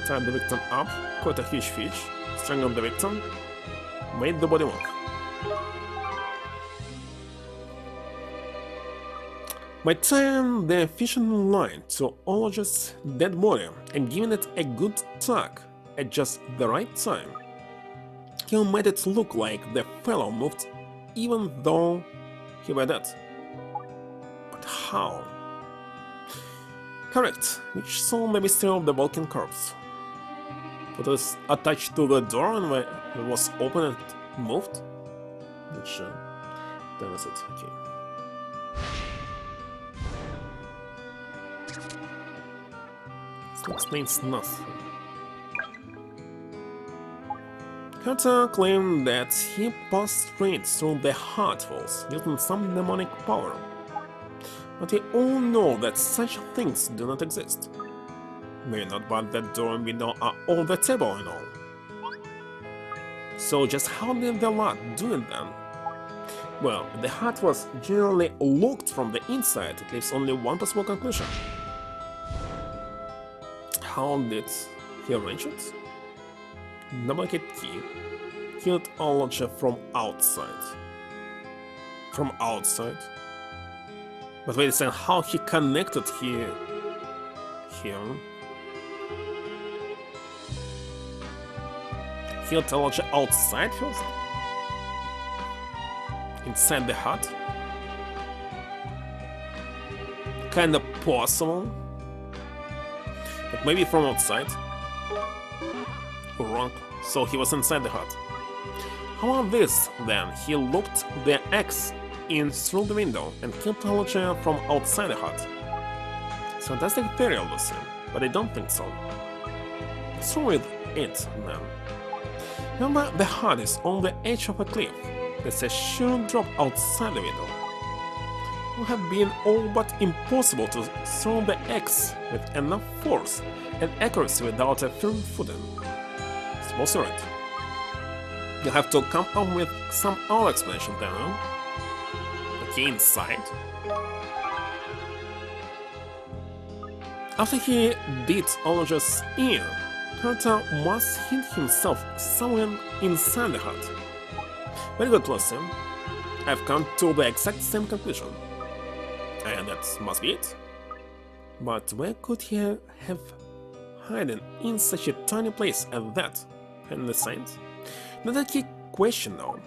A: tied the victim up, caught a huge fish, strangled the victim, made the body move. By tying the fishing line to Olog's dead body and giving it a good tug at just the right time, he made it look like the fellow moved even though he were dead. But how? Correct, which solved the mystery of the walking corpse. It was attached to the door and when it was opened it moved? Which, that was it, okay. This explains nothing. Carter claimed that he passed straight through the heart walls using some demonic power. But we all know that such things do not exist. Maybe not, but the door and window are on the table and all. So just how did the lot do it then? Well, the heart was generally locked from the inside, it leaves only one possible conclusion. How did he arrange it? Duplicate key killed Olog from outside. From outside? But wait a second, how he connected here? Killed Olog outside first? Inside the hut? Kinda possible. But maybe from outside? Wrong. So he was inside the hut. How about this, then? He looked the axe in through the window and killed Olog from outside the hut. It's fantastic theory, Lucy, but I don't think so. What's wrong with it, then? Remember, the hut is on the edge of a cliff. There's a sure drop outside the window. It would have been all but impossible to throw the axe with enough force and accuracy without a firm footing. It's also right. You'll have to come up with some other explanation then, huh? Okay, inside. After he beat Olog's ear, Carter must hid himself somewhere inside the hut. Very good, Lucy. I've come to the exact same conclusion. And that must be it. But where could he have hidden in such a tiny place as that? And the signs? Not a key question though.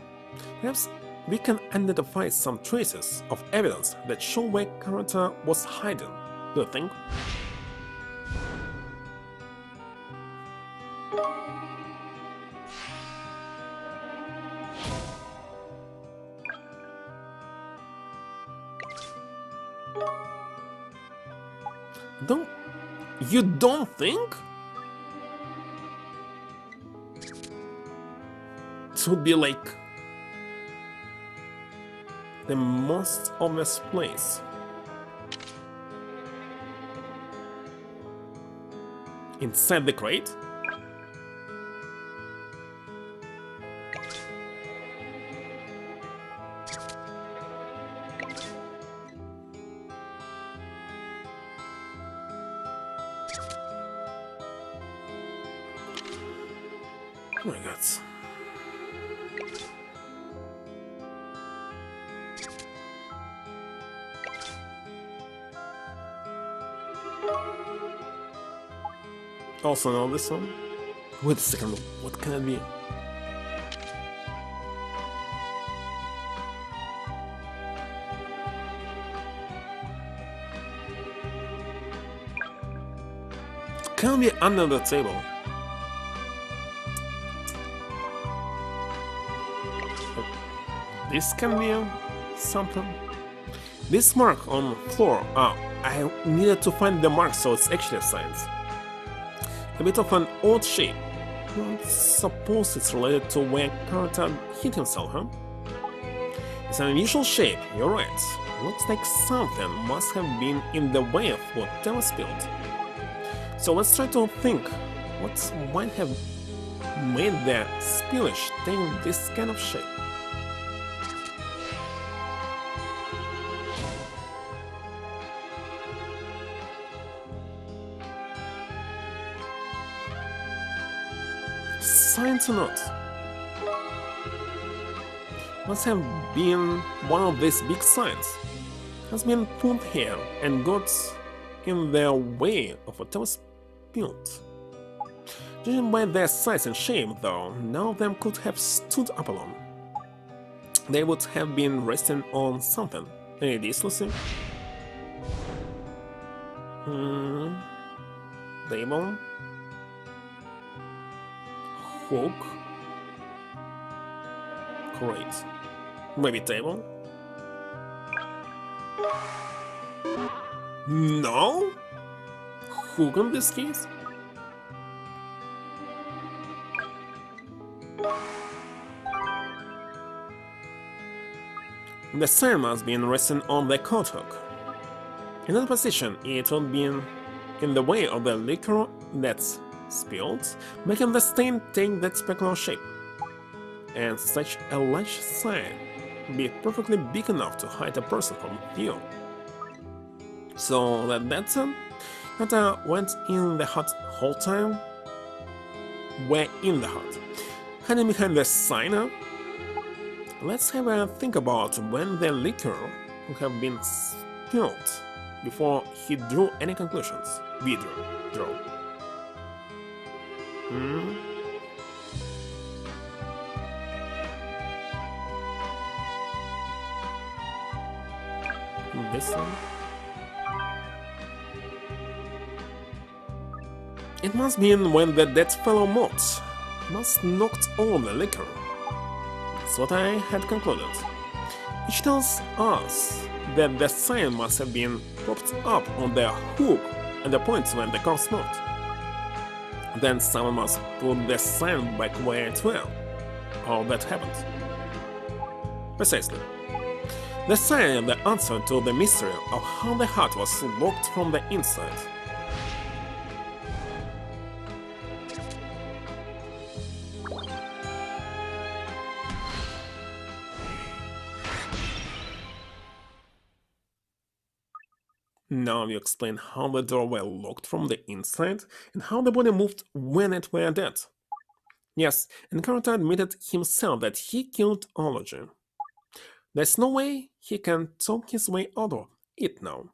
A: Perhaps we can identify some traces of evidence that show where Carter was hiding. Do you think? You don't think? It would be like the most obvious place. Inside the crate? Oh my god. Also know this one? Wait a second, what can it be? can be under the table. This can be something. This mark on the floor, I needed to find the mark so it's actually a science. A bit of an odd shape. I suppose it's related to where character hit himself, huh? It's an unusual shape, you're right. Looks like something must have been in the way of whatever spilled. So let's try to think what might have made the spillage take this kind of shape. Science or not? Must have been one of these big signs. Has been put here and got in their way of whatever spilled. Judging by their size and shape, though, none of them could have stood up alone. They would have been resting on something. Any ideas, Lucy? Table? Hook? Great. Maybe table? No? Hook in this case? The sign must be resting on the coat hook. In that position, it would be in the way of the liquor that's spilled, making the stain take that specular shape. And such a large sign would be perfectly big enough to hide a person from view. So that went in the hut whole time? Where in the hut? Hiding behind the sign? Let's have a think about when the liquor could have been spilled before he drew any conclusions. We drew. This one? It must be when the dead fellow moth must knocked all the liquor. That's what I had concluded. Which tells us that the sign must have been propped up on the hook at the point when the car smoked. Then someone must put the sign back where it was. How that happened. Precisely. The sign is the answer to the mystery of how the hut was locked from the inside. Now you explain how the door was locked from the inside and how the body moved when it were dead. Yes, and character admitted himself that he killed Ology. There's no way he can talk his way out of it now.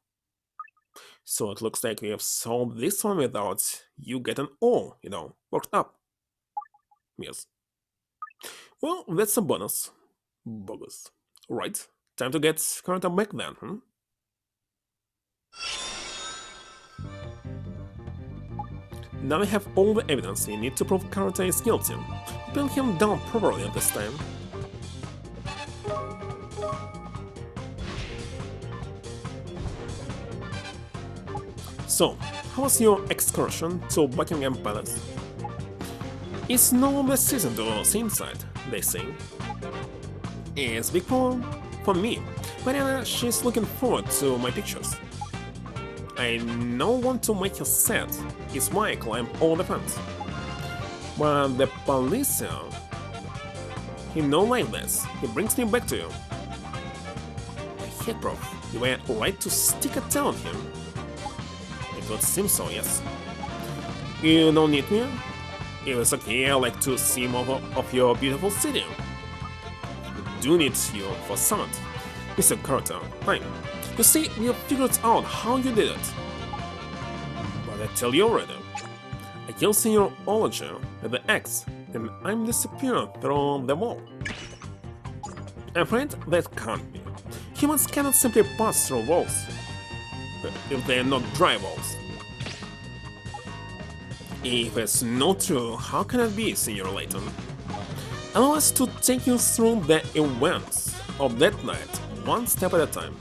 A: So it looks like we have solved this one without you getting all, worked up. Yes. Well, that's a bonus. Bogus. Right, time to get character back then, Now we have all the evidence we need to prove character is guilty. Pin him down properly at this time. So, how was your excursion to Buckingham Palace? It's no the season to see inside, they say. It's big for me, but she's looking forward to my pictures. I don't want to make her sad, it's why I climb all the fence. But the police, he no like this, he brings me back to you. Head prof, you were right to stick a tail on him. It would seem so, yes. You don't need me? It was okay, I like to see more of your beautiful city. I do need you for summit. Mr. Carter, fine. You see, we have figured out how you did it. But I tell you already, I killed Senior Ology with the axe, and I'm disappearing through the wall. I'm afraid that can't be. Humans cannot simply pass through walls, if they are not dry walls. If it's not true, how can it be, Senior Layton? Allow us to take you through the events of that night, one step at a time.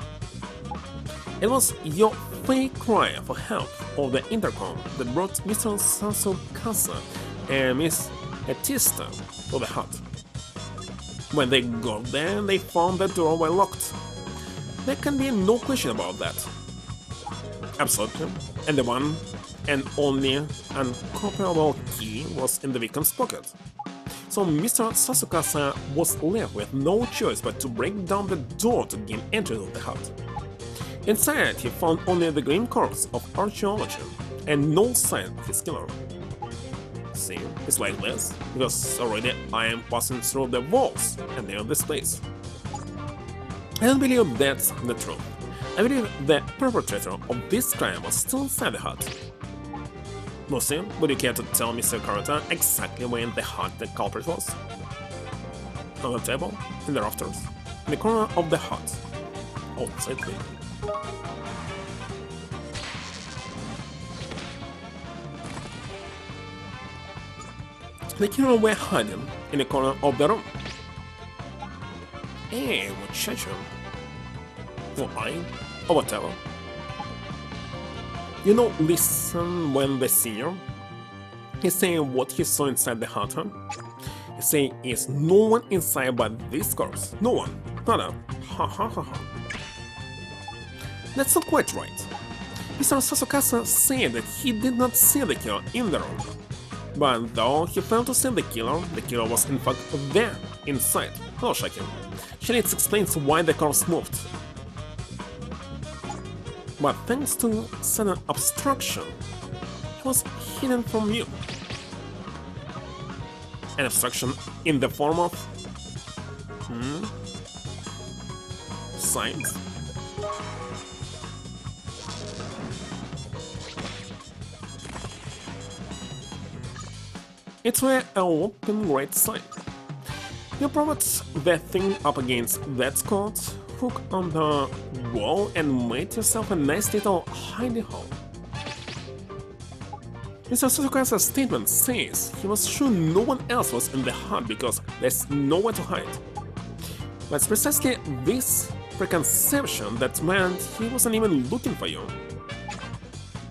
A: It was your fake cry for help over the intercom that brought Mr. Sasukasa and Miss Etista to the hut. When they got there, they found the door was locked. There can be no question about that. Absolutely. And the one and only uncomparable key was in the victim's pocket. So Mr. Sasukasa was left with no choice but to break down the door to gain entry to the hut. Inside, he found only the green corpse of archaeology and no sign of his killer. See, it's like this, because already I am passing through the walls and they are this place. I don't believe that's the truth. I believe the perpetrator of this crime was still inside the hut. Lucy, would you care to tell Mr. Carter exactly where in the hut the culprit was? On the table, in the rafters, in the corner of the hut, outside the The killer were hiding in the corner of the room. Hey, muchacho. Or I, or whatever. You know, listen when the senior, he's saying what he saw inside the hut, huh? He's saying is no one inside but this corpse. No one. Nada. Ha ha ha ha. That's not quite right. Mr. Sasukasa said that he did not see the killer in the room. But though he failed to see the killer was in fact there, inside. Hello, Shaki. Shelley explains why the corpse moved. But thanks to sudden obstruction, it was hidden from you. An obstruction in the form of... signs? It were a whopping great sign. You propped the thing up against that skirt, hook on the wall and made yourself a nice little hidey hole. Mr. Suzuka's statement says he was sure no one else was in the hut because there's nowhere to hide. But it's precisely this preconception that meant he wasn't even looking for you.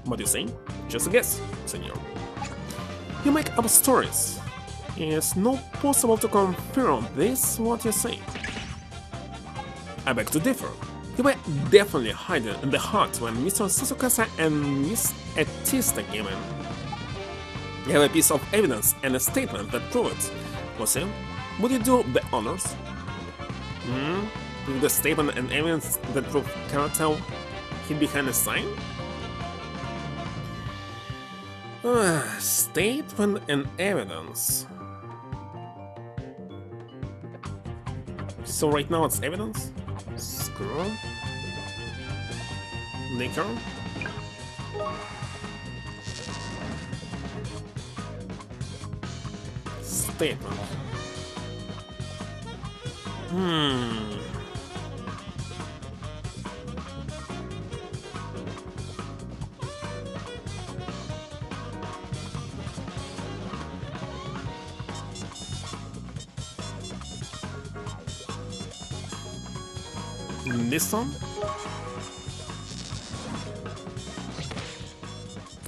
A: What do you say? Just a guess, senor. You make up stories. It's not possible to confirm this what you say. I beg to differ. You were definitely hiding in the hut when Mr. Sasukasa and Miss Etista came in. You have a piece of evidence and a statement that prove it. Lucy, would you do the honors? With the statement and evidence that prove Karate hid behind a sign? Statement and evidence. So right now it's evidence? Screw. Liquor. Statement. This one?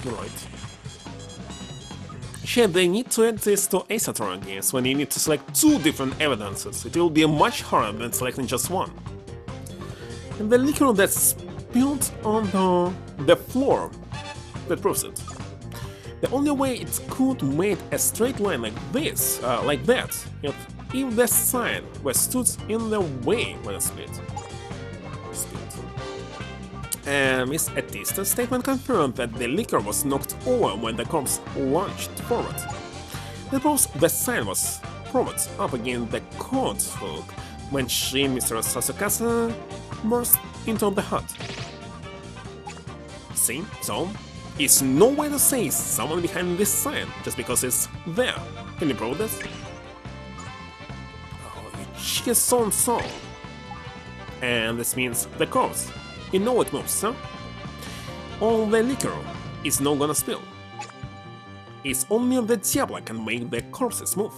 A: Right. Sure, they need to add this to asynchronous games when you need to select two different evidences. It will be much harder than selecting just one. And the liquor that's spilled on the floor, that proves it. The only way it could make a straight line like this, like that, if the sign was stood in the way when it split. Miss Etista's statement confirmed that the liquor was knocked over when the corpse lunged forward. That proves the sign was propped up against the coat hook when she and Mr. Sasukasa burst into the hut. See? So, it's no way to say someone behind this sign just because it's there. Can you prove this? Oh, you cheeky so-and-so. And this means the corpse. You know it moves, huh? All the liquor is not gonna spill. is only the Diablo can make the corpses move.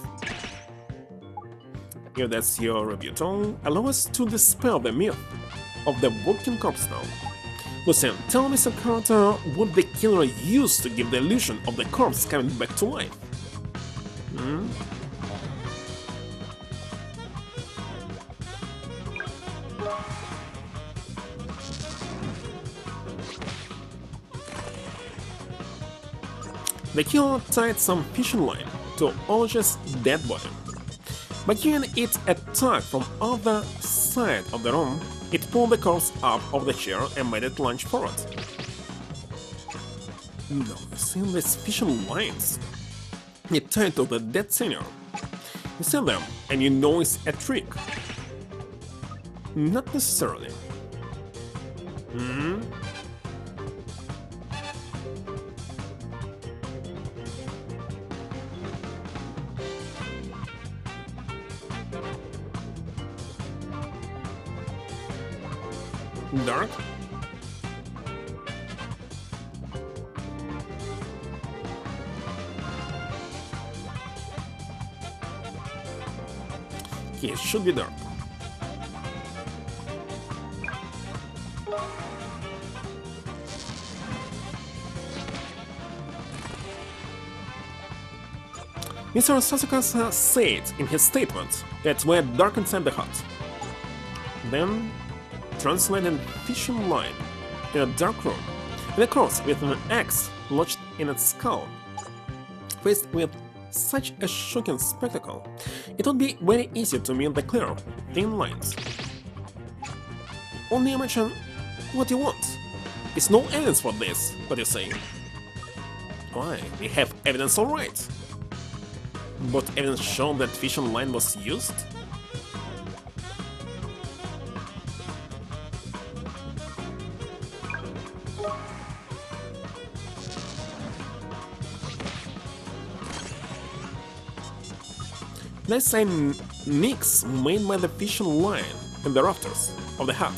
A: If that's your rebuttal, allow us to dispel the myth of the walking corpse now. Listen, tell me, some character, what the killer used to give the illusion of the corpse coming back to life? Hmm? The killer tied some fishing line to Olga's dead body. But when it attacked from other side of the room, it pulled the corpse up of the chair and made it lunge forward. No, you see these fishing lines? It tied to the dead senior. You see them, and you know it's a trick. Not necessarily. Hmm? Dark? It should be dark. Mr. Sasukasa said in his statement that we're dark inside the hut. Then translated fishing line in a dark room, and a cross with an axe lodged in its skull. Faced with such a shocking spectacle, it would be very easy to meet the clear, thin lines. Only imagine what you want. It's no evidence for this, what you say. Why, we have evidence alright. But evidence shown that fishing line was used? Let's say nicks made by the fishing line in the rafters of the hut.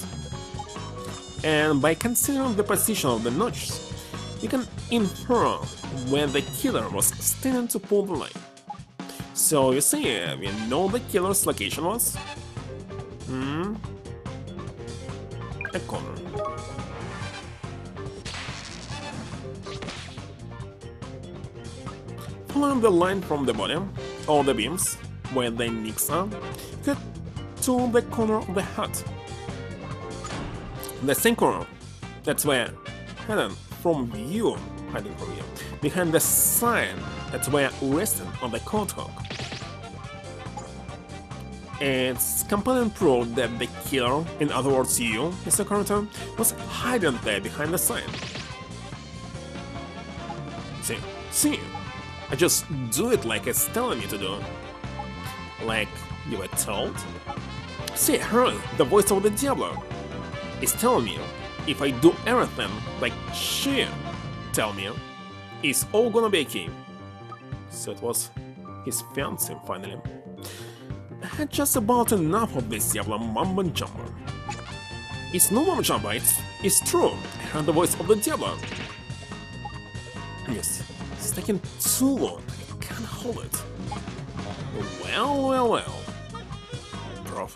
A: And by considering the position of the notches, you can infer where the killer was standing to pull the line. So you see, we know the killer's location was? A corner. Following the line from the body, or the beams, where the nicks are, get to the corner of the hut. The same corner, that's where hidden from view, behind the sign that's where resting on the coat hook. It's compelling proof that the killer, in other words you, Mr. Carter, was hiding there behind the sign. See, I just do it like it's telling me to do. Like you were told? See, I heard the voice of the Diablo. It's telling me if I do everything like she tell me, it's all gonna be okay. So it was his fiancé finally. I had just about enough of this Diablo mumbo jumbo. It's no mumbo jumbo, it's true. I heard the voice of the Diablo. Yes, it's taking too long. I can't hold it. Well. Prof.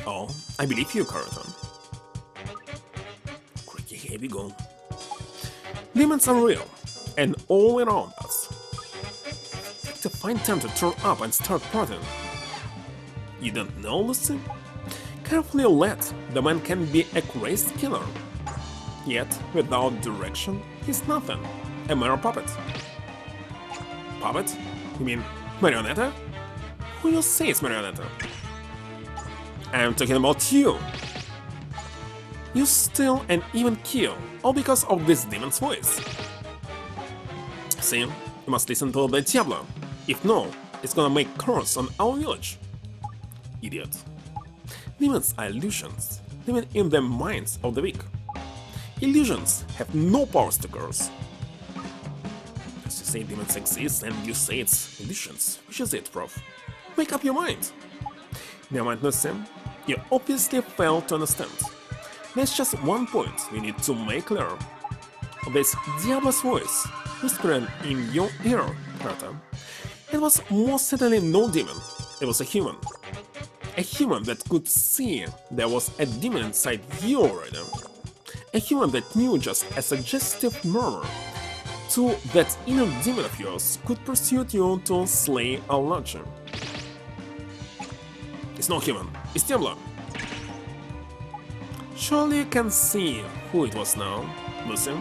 A: Oh, I believe you, Carlton. Quick, here we go. Demons are real, and all around us. Take the fine time to turn up and start partying. You don't know, Lucy? Carefully led, the man can be a crazed killer. Yet, without direction, he's nothing. A mere puppet. Puppet? You mean marionette? Who you say is marionette? I'm talking about you. You steal and even kill, all because of this demon's voice. See, you must listen to the Diablo. If no, it's gonna make curse on our village. Idiot. Demons are illusions, living in the minds of the weak. Illusions have no powers to curse. As you say demons exist and you say it's illusions. Which is it, Prof? Make up your mind. Never mind, Lucy. You obviously failed to understand. There's just one point we need to make clear. this diable's voice whispering in your ear, Carter. It was most certainly no demon, it was a human. A human that could see there was a demon inside you already. A human that knew just a suggestive murmur to that inner demon of yours could pursue you to slay or launch him. It's not human, it's Diablo. Surely you can see who it was now, Lucy.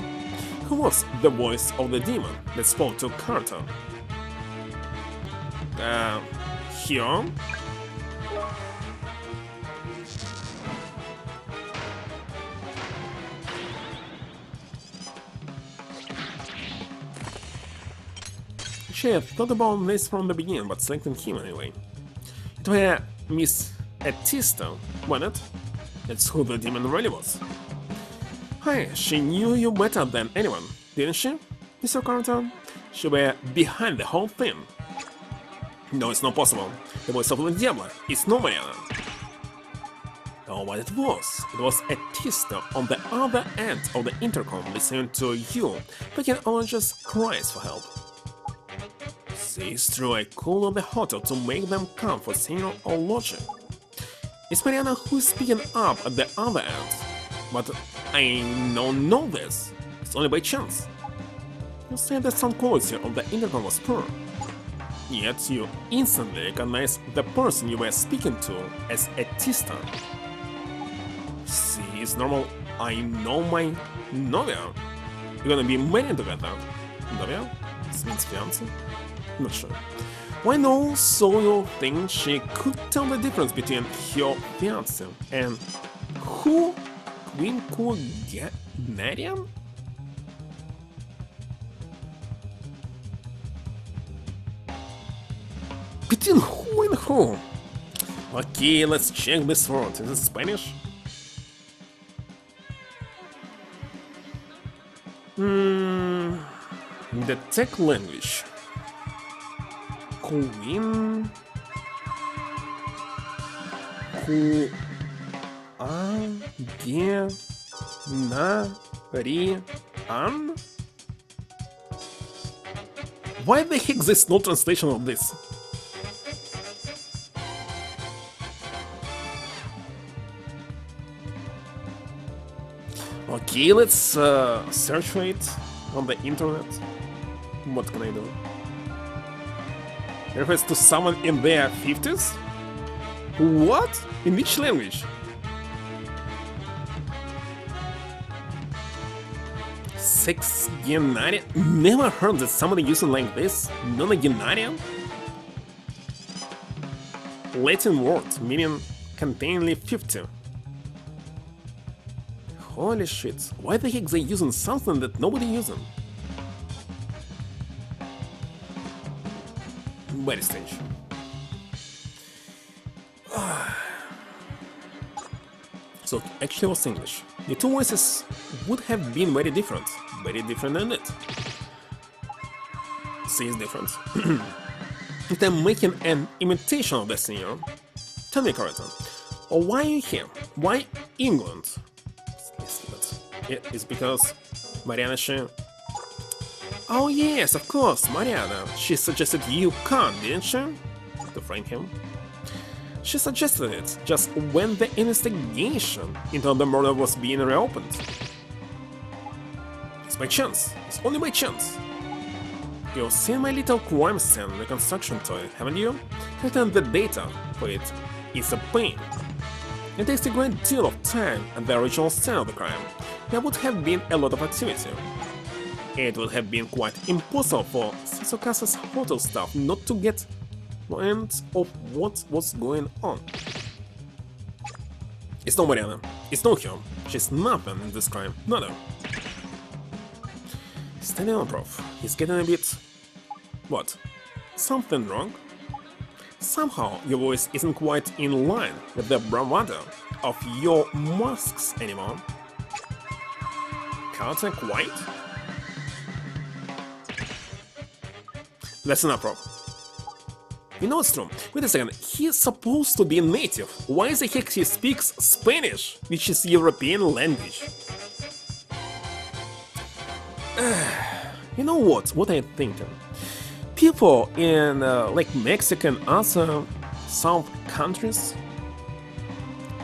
A: Who was the voice of the demon that spoke to Carter? Here? She had thought about this from the beginning, but selected him anyway. It was Miss Atista, wasn't it? That's who the demon really was. Hey, she knew you better than anyone, didn't she, Mr. Carter? She was behind the whole thing. No, it's not possible. The voice of the Diablo is no Mariana. Oh, what it was Atista on the other end of the intercom listening to you, making Orange's cries for help. She's through a call of the hotel to make them come for signal or lodging. It's Mariana who's speaking up at the other end, but I don't know this. It's only by chance. You said the sound quality of the intercom was poor, yet you instantly recognized the person you were speaking to as Atista. See, it's normal. I know my novia. You're gonna be married together. Novia? This means fiance? Not sure. Why no? So you think she could tell the difference between her fiance and who Queen could get married? Between who and who? Okay, let's check this word. Is it Spanish? The tech language. Queen. Who are Why the heck there's no translation of this? Okay, let's search for it on the internet. What can I do? It refers to someone in their 50s? What? In which language? Sexagenarian? Never heard that somebody using like this. Nonagenarian? Latin word meaning containing 50. Holy shit, why the heck they using something that nobody using? Very strange. So it actually was English. The two voices would have been very different than it. See, it's different. If I'm making an imitation of the singer, tell me, Carter, why are you here? Why England? It's because Mariana, she... Oh yes, of course, Mariana. She suggested you come, didn't she? To frame him. She suggested it just when the investigation into the murder was being reopened. It's by chance. It's only by chance. You've seen my little crime scene reconstruction toy, haven't you? Collecting the data for it is a pain. It takes a great deal of time at the original scene of the crime. There would have been a lot of activity. It would have been quite impossible for Sasukasa's hotel staff not to get wind of what was going on. It's not Mariana. It's not her. She's nothing in this crime. Nada. Standing on prof. He's getting a bit... What? Something wrong? Somehow your voice isn't quite in line with the bravado of your masks anymore. Carter, quite? That's enough, Rob. You know it's true. Wait a second, he's supposed to be native. Why the heck he speaks Spanish, which is European language? You know what? What I'm thinking? People in like Mexican other South countries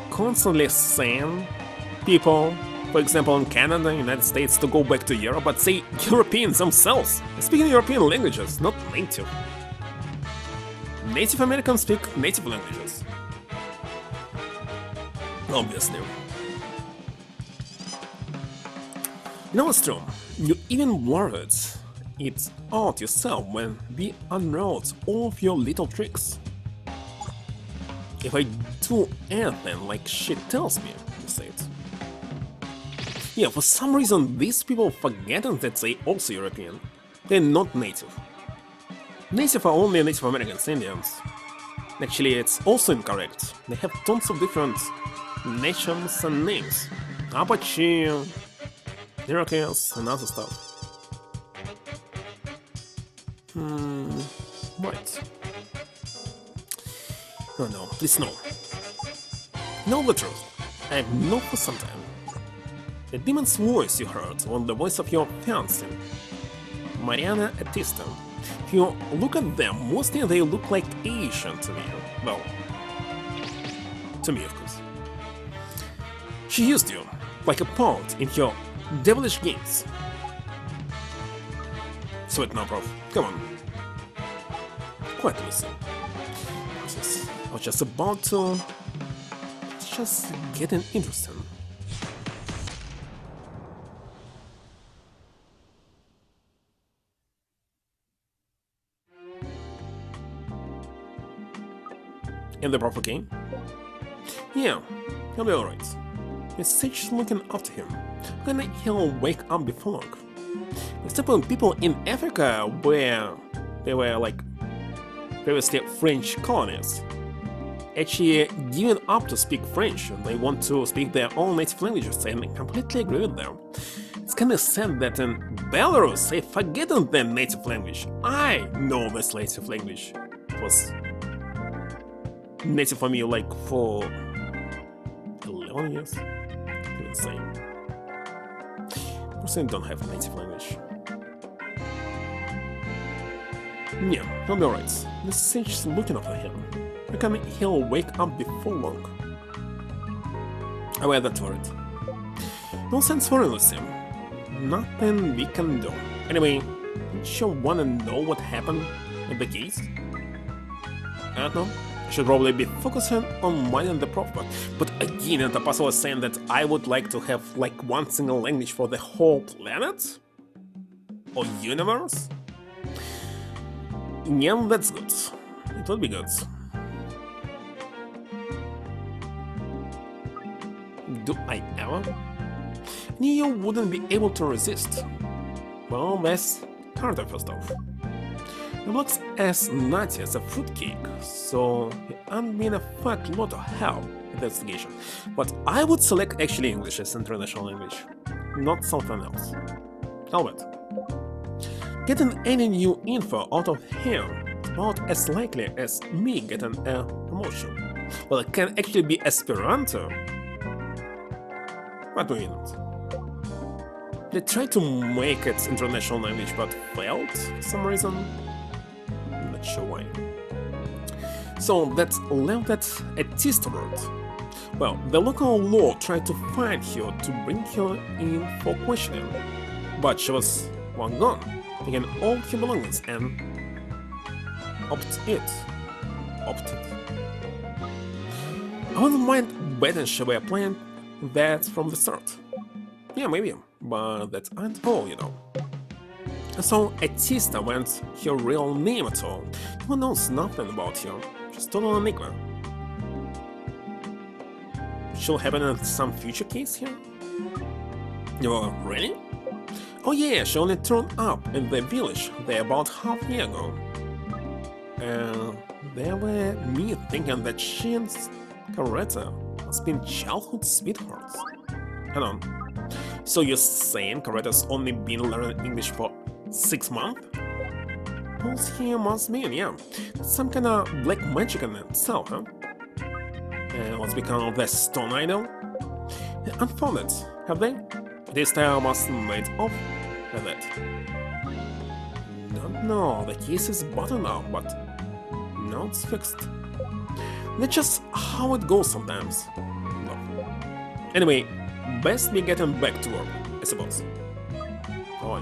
A: constantly saying people, for example in Canada, United States, to go back to Europe, but say Europeans themselves, speaking European languages, not native. Native Americans speak native languages. Obviously. You know what's true? You even worried it out yourself when we unrolled all of your little tricks. If I do anything like she tells me, you said. Yeah, for some reason these people forgetting that they also European. They're not native. Native are only Native Americans, Indians. Actually, it's also incorrect. They have tons of different nations and names. Apache, Iroquois, and other stuff. Right. Oh no, please no. Know the truth. I've known for some time. The demon's voice you heard was the voice of your fiancée, Mariana Atista. If you look at them, mostly they look like Asian to me. Well, to me, of course. She used you, like a pawn in your devilish games. Sweat now, prof. Come on. Quite listen. I was just about to... It's just getting interesting. And the prof okay? Yeah, he'll be alright. Miss Sage is looking after him. When he'll wake up before long. For example, people in Africa where they were like previously French colonies actually giving up to speak French and they want to speak their own native languages, and I completely agree with them. It's kinda sad that in Belarus they've forgotten their native language. I know this native language. It was native for me like for 11 years. Insane. Personally, don't have a native language. Yeah, he'll be alright. The Sage is looking after him. Reckon he'll wake up before long. I wear that worried. No sense worrying with him. Nothing we can do. Anyway, don't you wanna know what happened in the case? I don't know. I should probably be focusing on minding the prof, but again, the puzzle was saying that I would like to have like one single language for the whole planet? Or universe? Yeah, that's good. It would be good. Do I ever? Knew you wouldn't be able to resist. Well, that's Carter first off. It looks as nutty as a fruitcake, so it ain't been a fat lot of help in the investigation. But I would select actually English as international language, not something else. I'll bet. Getting any new info out of him is about as likely as me getting a promotion. Well, it can actually be Esperanto. But we didn't. They tried to make it international language but failed for some reason. I'm not sure why. So that left that Atista word. Well, the local law tried to find her to bring her in for questioning, but she was long gone, taking all her belongings and opted. I wouldn't mind betting she were planning that from the start. Yeah, maybe, but that ain't all, you know. So Atista went her real name at all. No one knows nothing about her. She's total enigma. She'll happen in some future case here? You're ready? Oh yeah, she only turned up in the village there about half a year ago. And there were me thinking that she and Coretta must be childhood sweethearts. Hang on. So you're saying Coretta's only been learning English for 6 months? Pulse here must mean, yeah. That's some kind of black magic in itself, huh? And what's become of the stone idol? Unfolded, have they? This tale must made of like that. No, the case is buttoned up, but now it's fixed. That's just how it goes sometimes. No. Anyway, best be getting back to work, I suppose. Oh,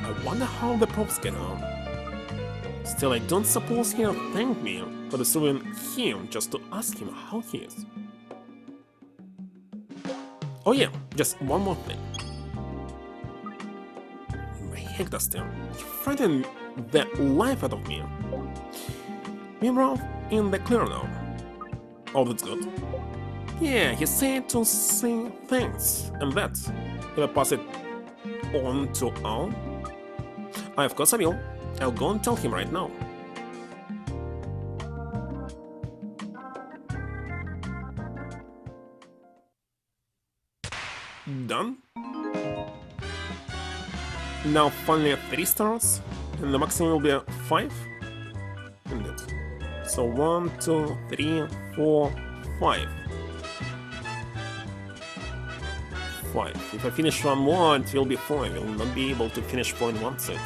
A: I wonder how the props get on. Still, I don't suppose he'll thank me for disturbing him just to ask him how he is. Oh yeah, just one more thing. My heck, Dustin, you frightened the life out of me. Meanwhile, in the clear now. Oh, that's good. Yeah, he said to say thanks, and that. Will I pass it on to Al? Of course I will. I'll go and tell him right now. Done. Now finally 3 stars, and the maximum will be 5. Indeed. So 1, 2, 3, 4, 5. 5. If I finish one more, it will be 4. I will not be able to finish 4 in one set.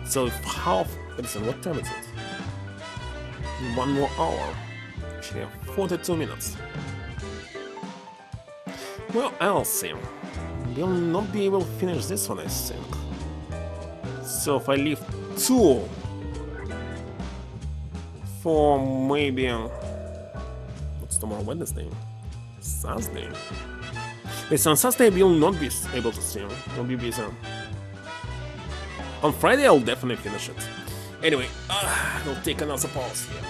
A: So if half... Listen, what time is it? 1 more hour. Actually, 42 minutes. Well, I'll see. We'll not be able to finish this one, I think. So if I leave 2 for maybe... What's tomorrow? Wednesday? Thursday? Yes, on Thursday we'll not be able to stream. We'll be busy. On Friday I'll definitely finish it. Anyway, we'll take another pause here.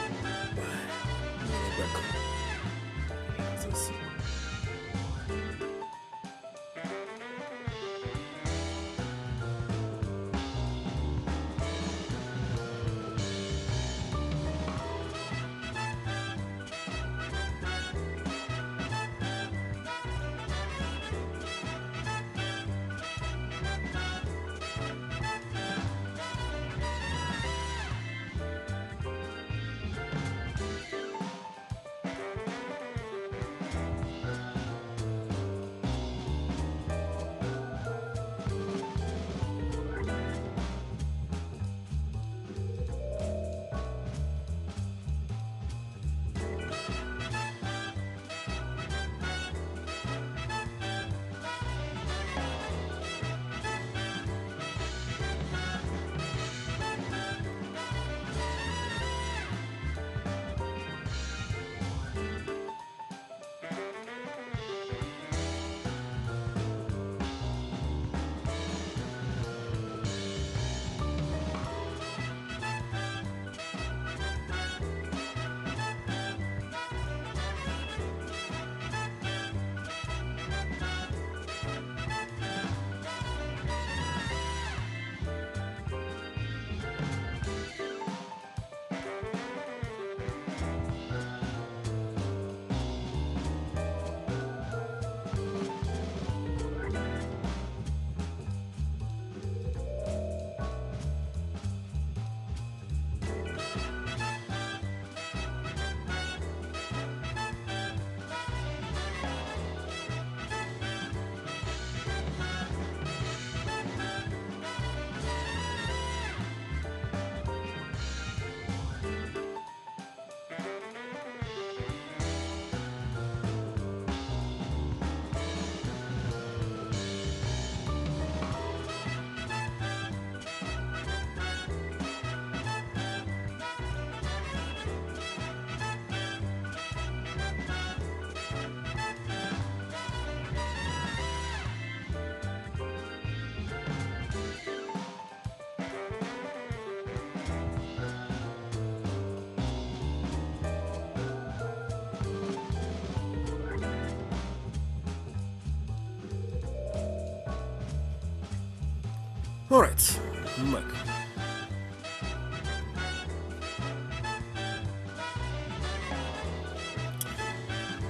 A: Alright, I'm back.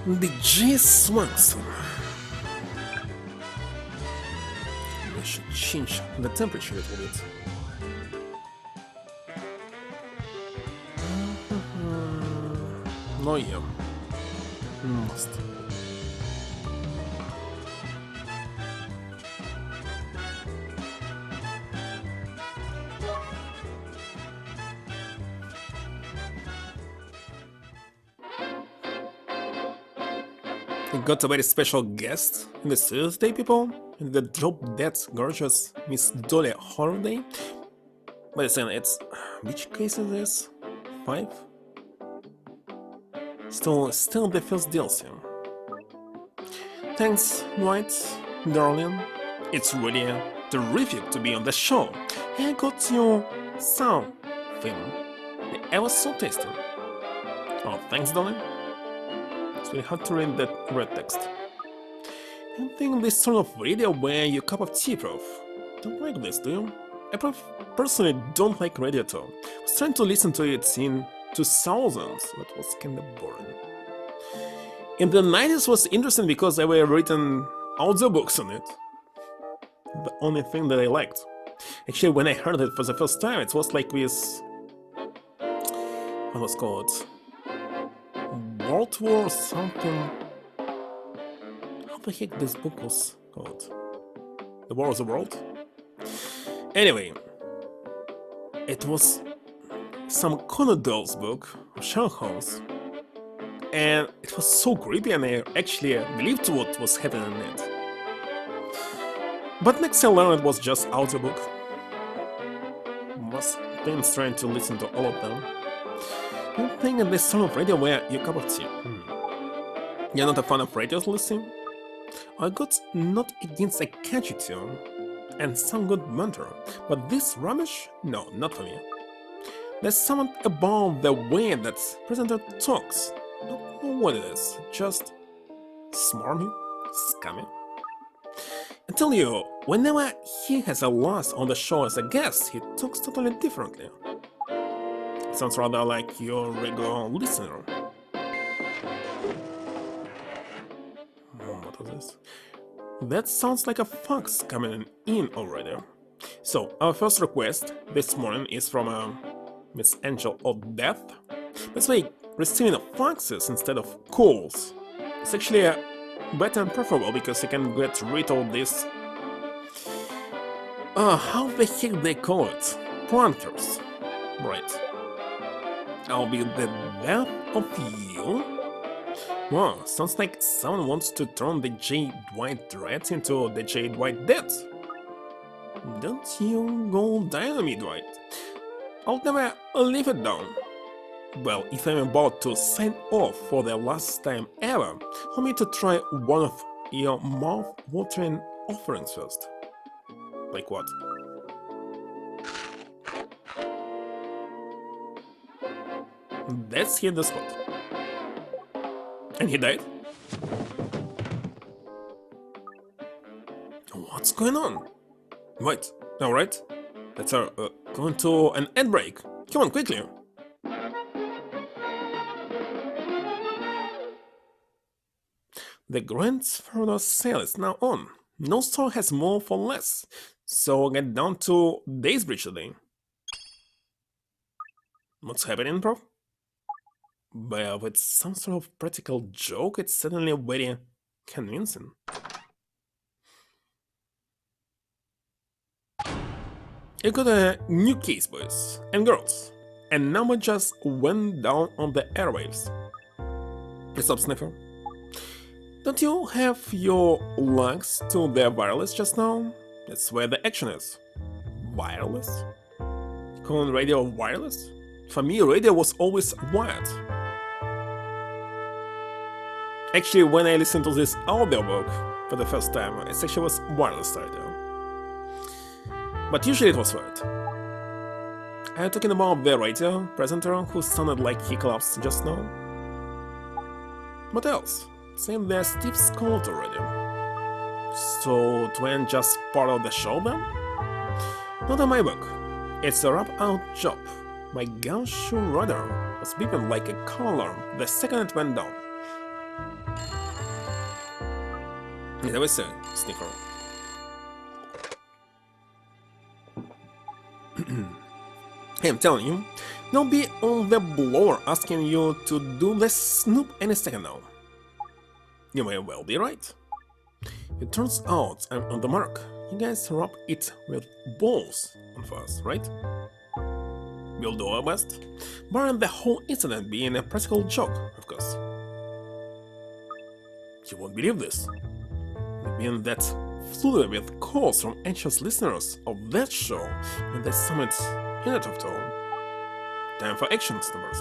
A: The G Swanson. I should change the temperature a little bit. Oh yeah, must. We got a very special guest in the studio today, people. The drop-dead gorgeous Miss Dolly Holiday. Wait a second, it's... which case is this? 5? Still the first DLC. Thanks, Dwight, darling. It's really terrific to be on the show. I got your sound film. It was so tasty. Oh, thanks, darling. It's really hard to read that red text. I think this sort of radio where your cup of tea, prof. Don't like this, do you? I personally don't like radio at all. I was trying to listen to it in 2000s, but it was kinda boring. In the 90s was interesting because there were written audiobooks on it. The only thing that I liked. Actually, when I heard it for the first time, it was like this... what was it called? World War something... how the heck this book was called? The War of the World? Anyway, it was some Conan Doyle's book of Sherlock Holmes, and it was so creepy and I actually believed what was happening in it. But next I learned it was just audiobook. Was things trying to listen to all of them. You think in this sort of radio where your cup of tea? You're not a fan of radio listening? I got not against a catchy tune and some good banter, but this rubbish? No, not for me. There's something about the way that presenter talks. Don't know what it is, just smarmy, scummy. I tell you, whenever he has a loss on the show as a guest, he talks totally differently. Sounds rather like your regular listener. What was this? That sounds like a fox coming in already. So, our first request this morning is from Miss Angel of Death. That's why receiving foxes instead of calls. It's actually better and preferable because you can get rid of this... how the heck they call it? Planters. Right. I'll be the death of you? Wow, sounds like someone wants to turn the J. Dwight Dread into the J. Dwight Dead. Don't you go down on me, Dwight. I'll never leave it down. Well, if I'm about to sign off for the last time ever, allow me to try one of your mouth-watering offerings first. Like what? That's hit the spot. And he died? What's going on? Wait, alright. Let's go into an ad break. Come on, quickly. The grandfather sale is now on. No store has more for less. So get down to Daysbridge today. What's happening, bro? Well, with some sort of practical joke, it's suddenly very convincing. You got a new case, boys and girls. And number just went down on the airwaves. What's up, Sniffer? Don't you have your lungs to the wireless just now? That's where the action is. Wireless? Calling radio wireless? For me, radio was always wired. Actually, when I listened to this audiobook for the first time, it actually was wireless radio. But usually it was wired. Are you talking about the radio presenter who sounded like he collapsed just now? What else? Same there Steve Scott already. So Twain just part of the show then? Not on my book. It's a wrap-out job. My gumshoe radar was beeping like a car alarm the second it went down. Never say, Sniffer. I'm telling you, they'll be on the blower asking you to do the snoop any second now. You may well be right. It turns out I'm on the mark. You guys rub it with balls on first, right? We'll do our best, barring the whole incident being a practical joke, of course. You won't believe this. We've been that flooded with calls from anxious listeners of that show when they summit in out of town. Time for action, Snippers.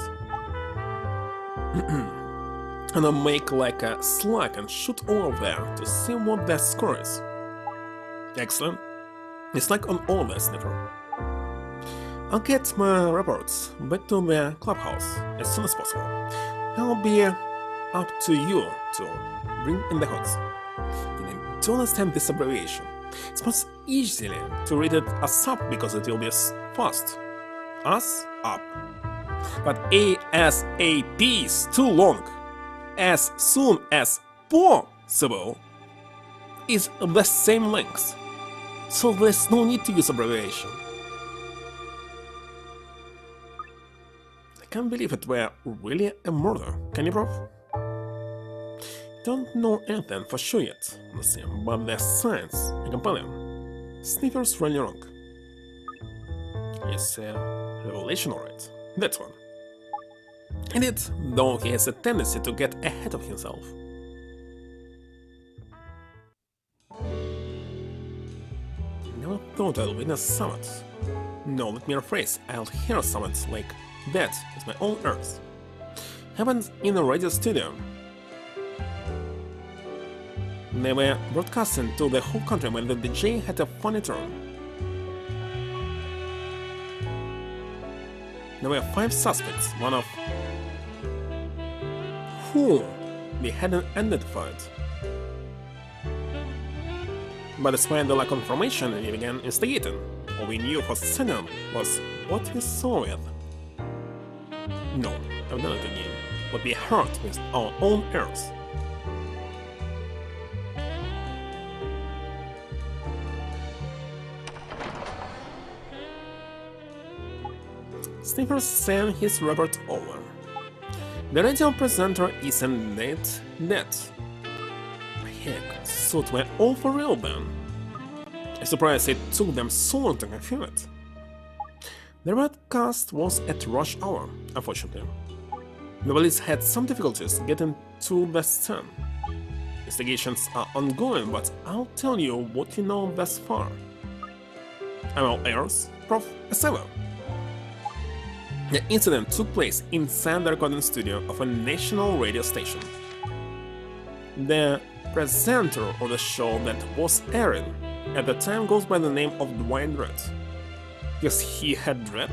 A: And I'll make like a slug and shoot over there to see what that score is. Excellent. It's like on all that, Sniffer. I'll get my reports back to the clubhouse as soon as possible. I'll be up to you to bring in the hoods. You need to understand this abbreviation. It's much easier to read it as up because it will be fast. As up. But ASAP is too long. As soon as possible is the same length. So there's no need to use abbreviation. I can't believe it were really a murder, can you, Prof? Don't know anything for sure yet, but the signs are compelling. Sniffer's really wrong. It's a revelation, alright. That's one. Indeed, though he has a tendency to get ahead of himself. Never thought I'll win a summit. No, let me rephrase, I'll hear a summit like that with my own ears. Happened in a radio studio. They were broadcasting to the whole country when the DJ had a funny turn. There were 5 suspects, one of whom we hadn't identified. But despite the lack of information, we began investigating. All we knew for certain was what we saw with. No, I've done it again. What we heard with our own ears. Sniffer sent his report over. The radio presenter isn't dead. Heck, so it were all for real then. I'm surprised it took them so long to confirm it. The broadcast was at rush hour, unfortunately. The police had some difficulties getting to the scene. Investigations are ongoing, but I'll tell you what you know thus far. I'm all ears, Prof. as ever. The incident took place inside the recording studio of a national radio station. The presenter of the show that was airing at the time goes by the name of Dwight Dredd. Yes, he had dread.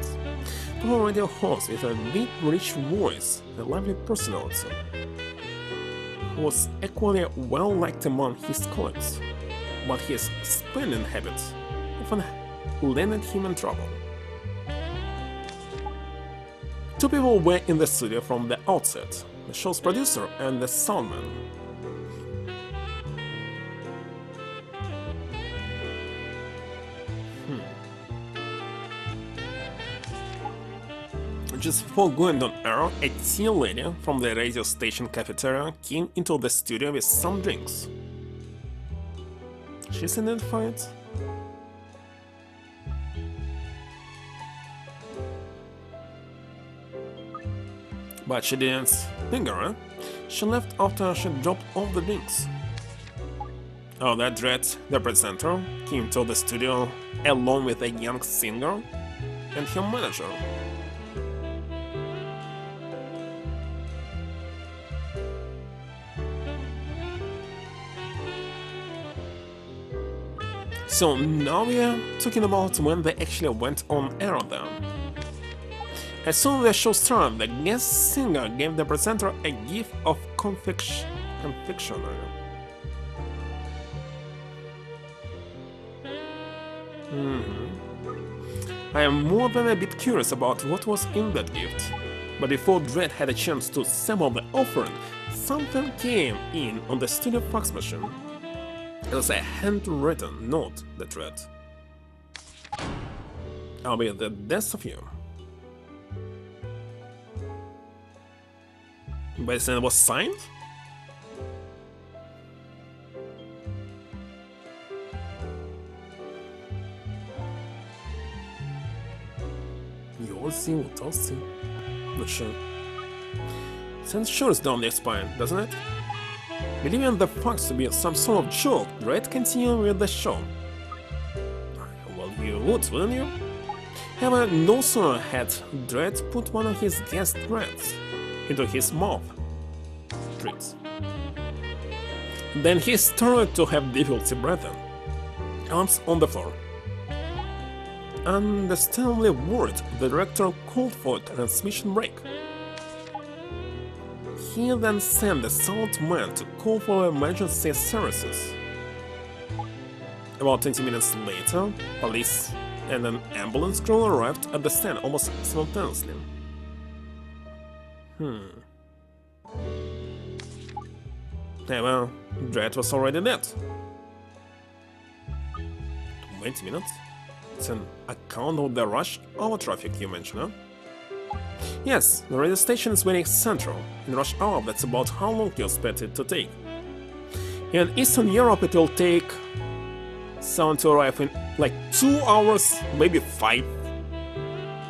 A: A radio host with a deep, rich voice, a lively personality, who was equally well liked among his colleagues, but his spending habits often landed him in trouble. 2 people were in the studio from the outset, the show's producer and the soundman. Just before going on air, a tea lady from the radio station cafeteria came into the studio with some drinks. She's identified. But she didn't linger, She left after she dropped off the drinks. Oh, that Dredd, the presenter, came to the studio along with a young singer and her manager. So now we're talking about when they actually went on air then. As soon as the show started, the guest singer gave the presenter a gift of confectionery. I am more than a bit curious about what was in that gift. But before Dredd had a chance to sample the offering, something came in on the studio fax machine. It was a handwritten note that read, "I'll be the death of you." But then it was signed? You'll see what I'll see. Not sure. Sends shores down their spine, doesn't it? Believing the facts to be some sort of joke, Dredd continued with the show. Well, you would, wouldn't you? However, no sooner had Dredd put one of his guest Dredds into his mouth, treats, then he started to have difficulty breathing, arms on the floor. Understandably worried, the director called for a transmission break. He then sent the salt man to call for emergency services. About 20 minutes later, police and an ambulance crew arrived at the stand almost simultaneously. Yeah, well, Dredd was already dead. 20 minutes? It's an account of the rush hour traffic you mentioned, huh? Yes, the radio station is very central. In rush hour, that's about how long you expect it to take. In Eastern Europe, it will take someone to arrive in like 2 hours, maybe 5.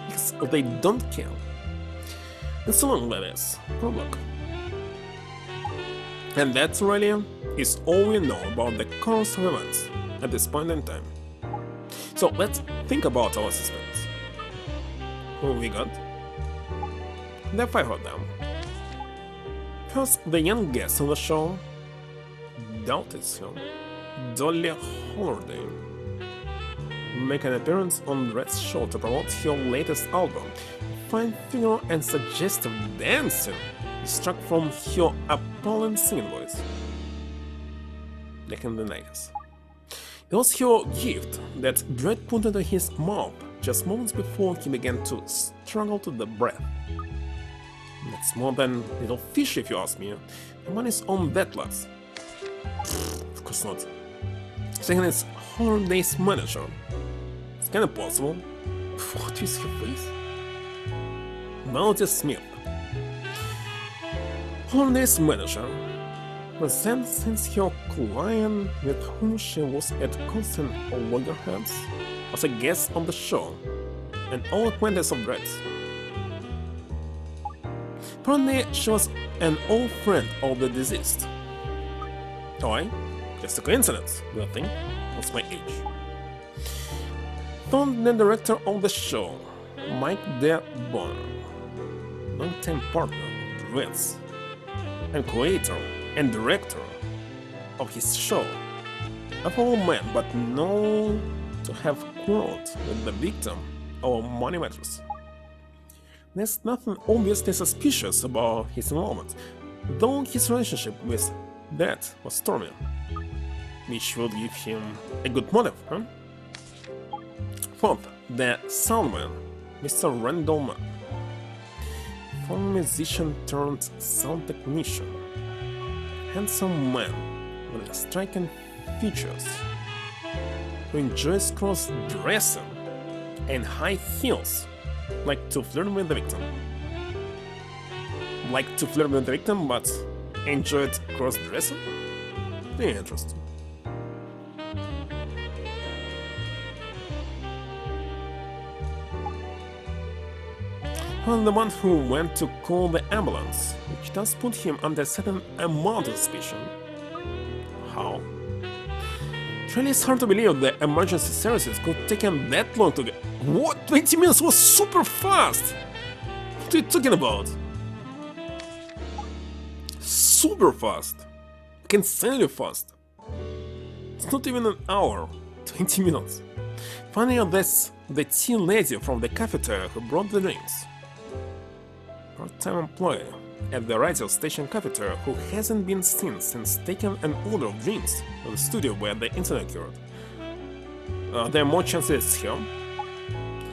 A: Because they don't care. And so long, that is. Good luck. And that really is all we know about the course of events at this point in time. So let's think about our suspects. Who we got? There are 5 of them. First, the young guest on the show, doubted him, Dolly Holiday, make an appearance on Dredd's show to promote her latest album. Fine figure and suggestive dancing struck from her appalling singing voice, like in the 90s. It was her gift that Dredd put into his mouth just moments before he began to struggle to the breath. That's more than little fish if you ask me. The money's on that loss. Of course not. Second is Holiday's manager. It's kinda possible. What is her face? Melody Smith. Holiday's manager presents since her client with whom she was at constant loggerheads was a guest on the show, an old acquaintance of Dredd's. Apparently, she was an old friend of the deceased. Why? Just a coincidence, do you think? What's my age? Found the director of the show, Mike DeBonner, long-time partner of Dredd's, and creator and director of his show. A fellow man, but known to have quarreled with the victim of money matters. There's nothing obviously suspicious about his involvement, though his relationship with Dredd was stormy, which would give him a good motive, huh? Fourth, the soundman, Mr. Randall Mann, former musician turned sound technician, handsome man with striking features, who enjoys cross-dressing and high heels. Like to flirt with the victim. Like to flirt with the victim, but enjoyed cross-dressing? Interesting. And the one who went to call the ambulance, which does put him under a certain amount of suspicion. How? It really is hard to believe the emergency services could take him that long to get. What? 20 minutes was super fast! What are you talking about? Super fast! Like insanely fast! It's not even an hour. 20 minutes. Finally, that's the tea lady from the cafeteria who brought the drinks. Part-time employee at the radio station cafeteria who hasn't been seen since taking an order of drinks to the studio where the incident occurred. There are more chances here.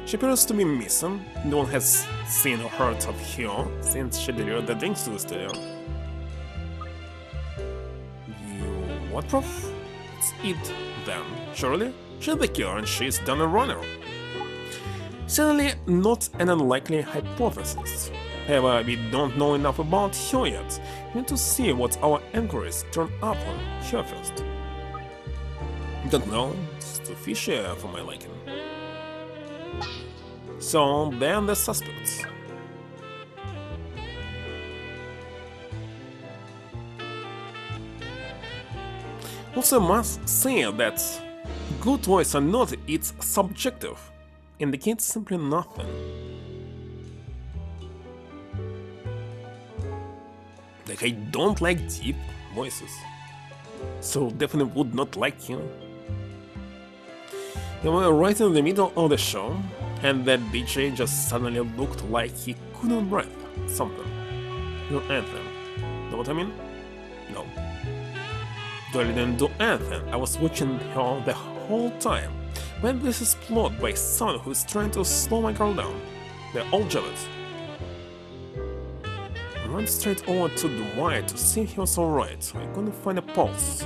A: She appears to be missing. No one has seen or heard of her since she delivered the drinks to the studio. You what proof? It's it then, surely? She's the killer and she's done a runner. Certainly not an unlikely hypothesis. However, we don't know enough about her yet. We need to see what our inquiries turn up on her first. Don't know, it's too fishy for my liking. So, then the suspects. Also, must say that good toys or not, it's subjective, indicates simply nothing. Like, I don't like deep voices, so definitely would not like him. We were right in the middle of the show, and that DJ just suddenly looked like he couldn't breathe something. No anything. Know what I mean? No. Dolly didn't do anything. I was watching her the whole time. When this is plot by someone who is trying to slow my girl down. They're all jealous. I went straight over to Dwight to see if he was alright. I couldn't find a pulse.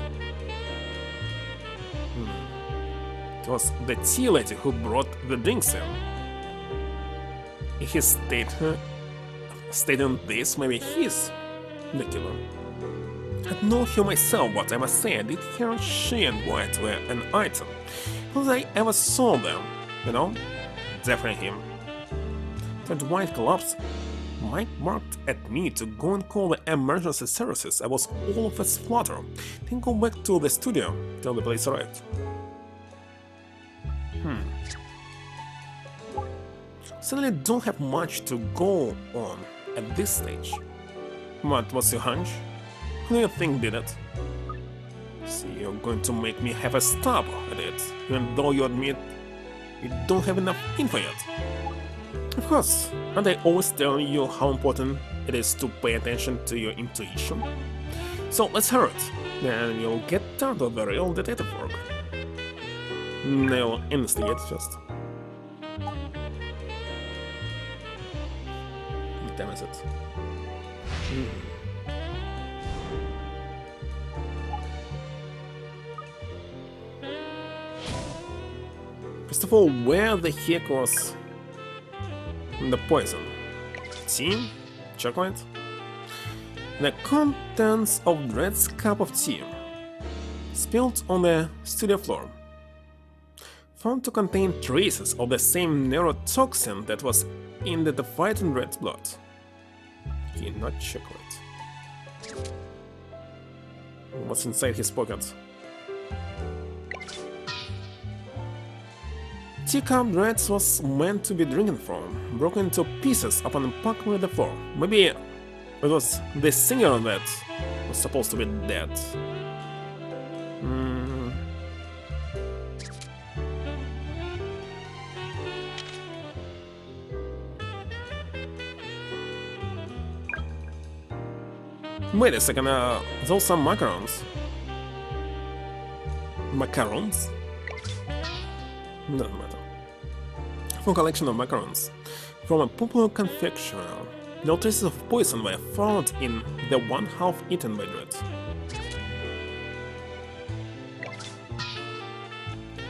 A: It was the tea lady who brought the drinks in. If he stating this, maybe he's the killer. I don't know him myself, but I must say I did hear she and White were an item. Not that I ever saw them, you know? Definitely him. That White collapsed. Mike barked at me to go and call the emergency services. I was all of a flutter. Then go back to the studio till the police arrived. Suddenly don't have much to go on at this stage. What was your hunch? Who do you think did it? So you're going to make me have a stab at it, even though you admit you don't have enough info yet. Of course, aren't I always telling you how important it is to pay attention to your intuition? So let's hear it, then you'll get down to the real detective work. No, investigate just. Damn is it. First of all, where the heck was the poison? Tea? Chocolate? The contents of Dred's cup of tea, spilled on the studio floor, found to contain traces of the same neurotoxin that was in the fighting Dred's blood. Okay, not chocolate. What's inside his pocket? Teacup Dred was meant to be drinking from, broken into pieces upon impact with the floor. Maybe it was the singer that was supposed to be dead. Wait a second, those are macarons. Macarons? Doesn't matter. From a collection of macarons from a popular confectioner. No traces of poison were found in the one half eaten by Dred.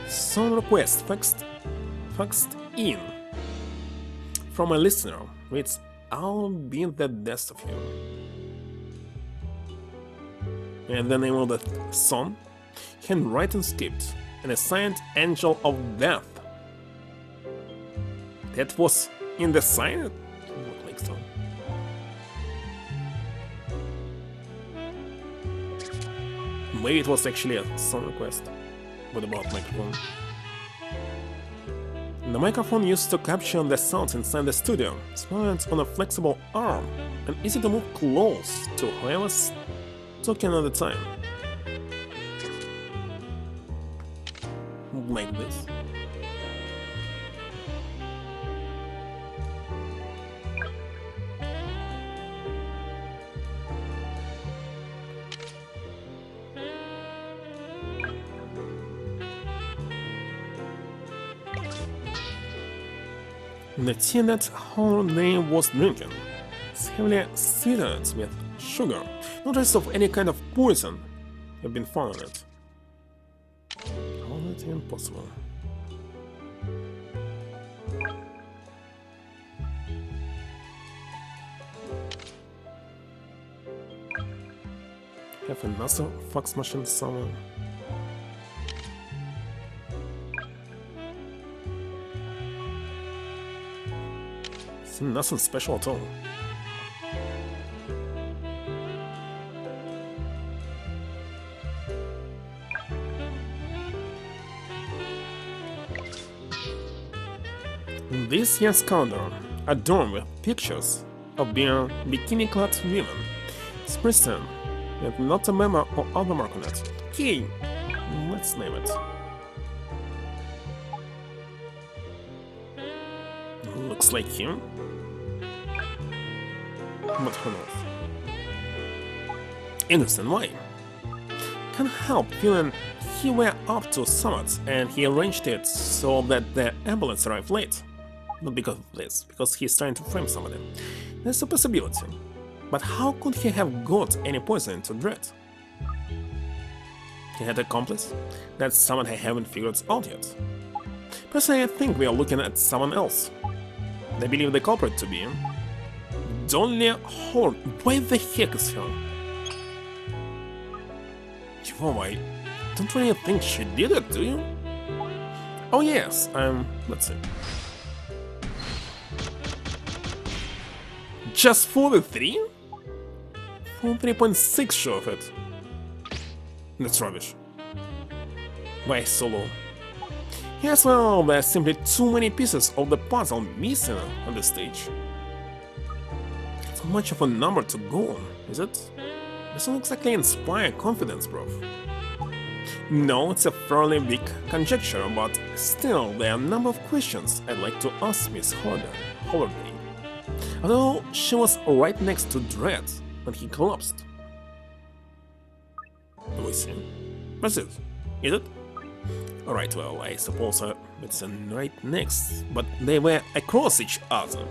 A: Song request faxed in from a listener reads, "I'll be the best of you." And the name of the song, handwritten script, and a signed Angel of Death. That was in the sign? It looked like so. Maybe it was actually a song request. What about microphone? The microphone used to capture the sounds inside the studio, mounted on a flexible arm, and easy to move close to whoever's talking at the time. Like this. The tea that Holiday was drinking is heavily sweetened with sugar. No trace of any kind of poison have been found in it. How is that even possible? Have another fax machine somewhere. It's nothing special at all. This year's calendar, adorned with pictures of bare bikini-clad women, is pristine, with not a memo or other mark on it. Okay, let's name it. Looks like him. But who knows? Interesting, why? Can't help feeling he were up to summit and he arranged it so that the ambulance arrived late. Not because of this, because he's trying to frame somebody. There's a possibility. But how could he have got any poison into Dread? He had an accomplice? That's someone I haven't figured out yet. Personally, I think we are looking at someone else. I believe the culprit to be Dolly Horn. Where the heck is her? Oh, I don't really think she did it, do you? Oh yes, let's see. Just 43? 43.6 show of it. That's rubbish. Why so low? Yes, well, there's simply too many pieces of the puzzle missing on the stage. It's much of a number to go on, is it? Doesn't exactly inspire confidence, bro. No, it's a fairly big conjecture, but still, there are a number of questions I'd like to ask Miss Holiday. Although she was right next to Dread when he collapsed. We see. What's it? Is it? Alright, well, I suppose it's right next, but they were across each other.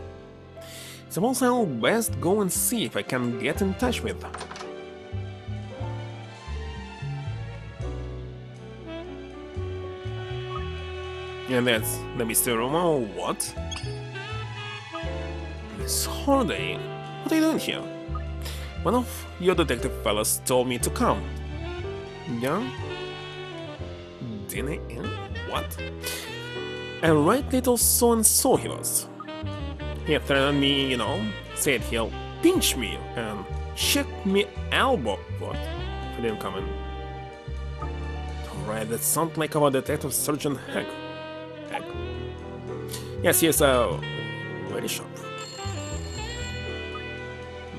A: Suppose I'll best go and see if I can get in touch with them. And that's the mystery room, or what? Miss Holiday, what are you doing here? One of your detective fellas told me to come. Yeah? Dinner in? What? A right little so-and-so he was. He threatened me, you know, said he'll pinch me and check me elbow. What? I didn't come in. Alright, that sounds like our detective Sergeant Heck. Yes, he is very sharp.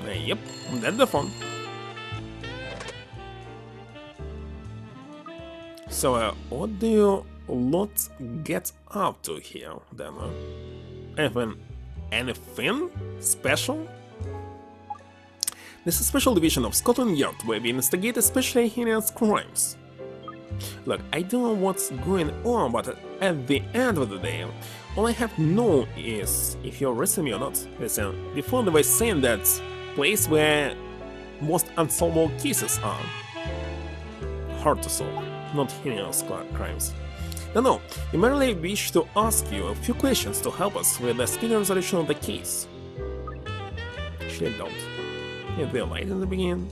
A: Yep, that's the phone. So, what do you lot get up to here, then? Anything special? This is a special division of Scotland Yard where we investigate especially heinous crimes. Look, I don't know what's going on, but at the end of the day, all I have to know is if you're arresting me or not. Listen, before they were saying that place where most unsolvable cases are. Hard to solve, not heinous crimes. No, we merely wish to ask you a few questions to help us with the speedy resolution of the case. Actually, I don't. Yeah, they're light in the beginning.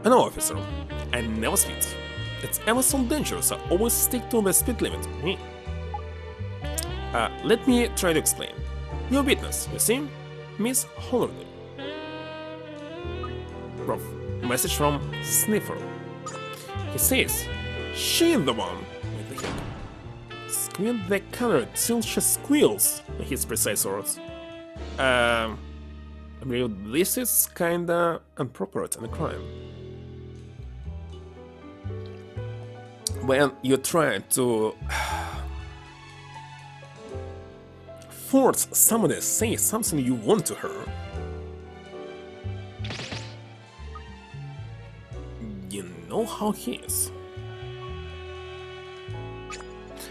A: I know, officer, I never speed. It's ever so dangerous, I always stick to the speed limit. Let me try to explain. Your witness, you see? Miss Holiday. Prof, message from Sniffer. He says, she's the one with the hip. Squint the color till she squeals, his precise words. I believe this is kinda inappropriate in a crime. When you try to force somebody to say something you want to her, you know how he is.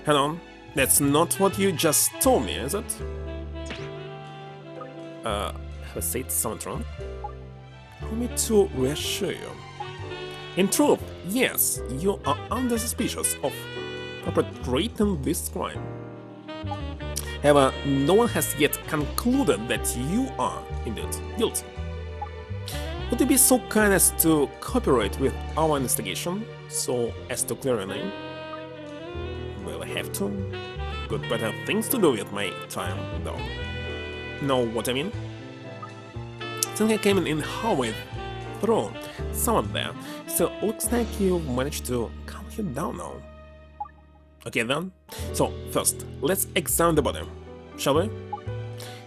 A: Hang on, that's not what you just told me, is it? Have I said something wrong? Allow me to reassure you. In truth, yes, you are under suspicious of perpetrating this crime. However, no one has yet concluded that you are indeed guilty. Would you be so kind as to cooperate with our investigation, so as to clear your name? Well, I have to. Got better things to do with my time, though. Know what I mean? Since I came in halfway through someone there, so looks like you've managed to calm him down now. Okay then, so first, let's examine the body. shall we?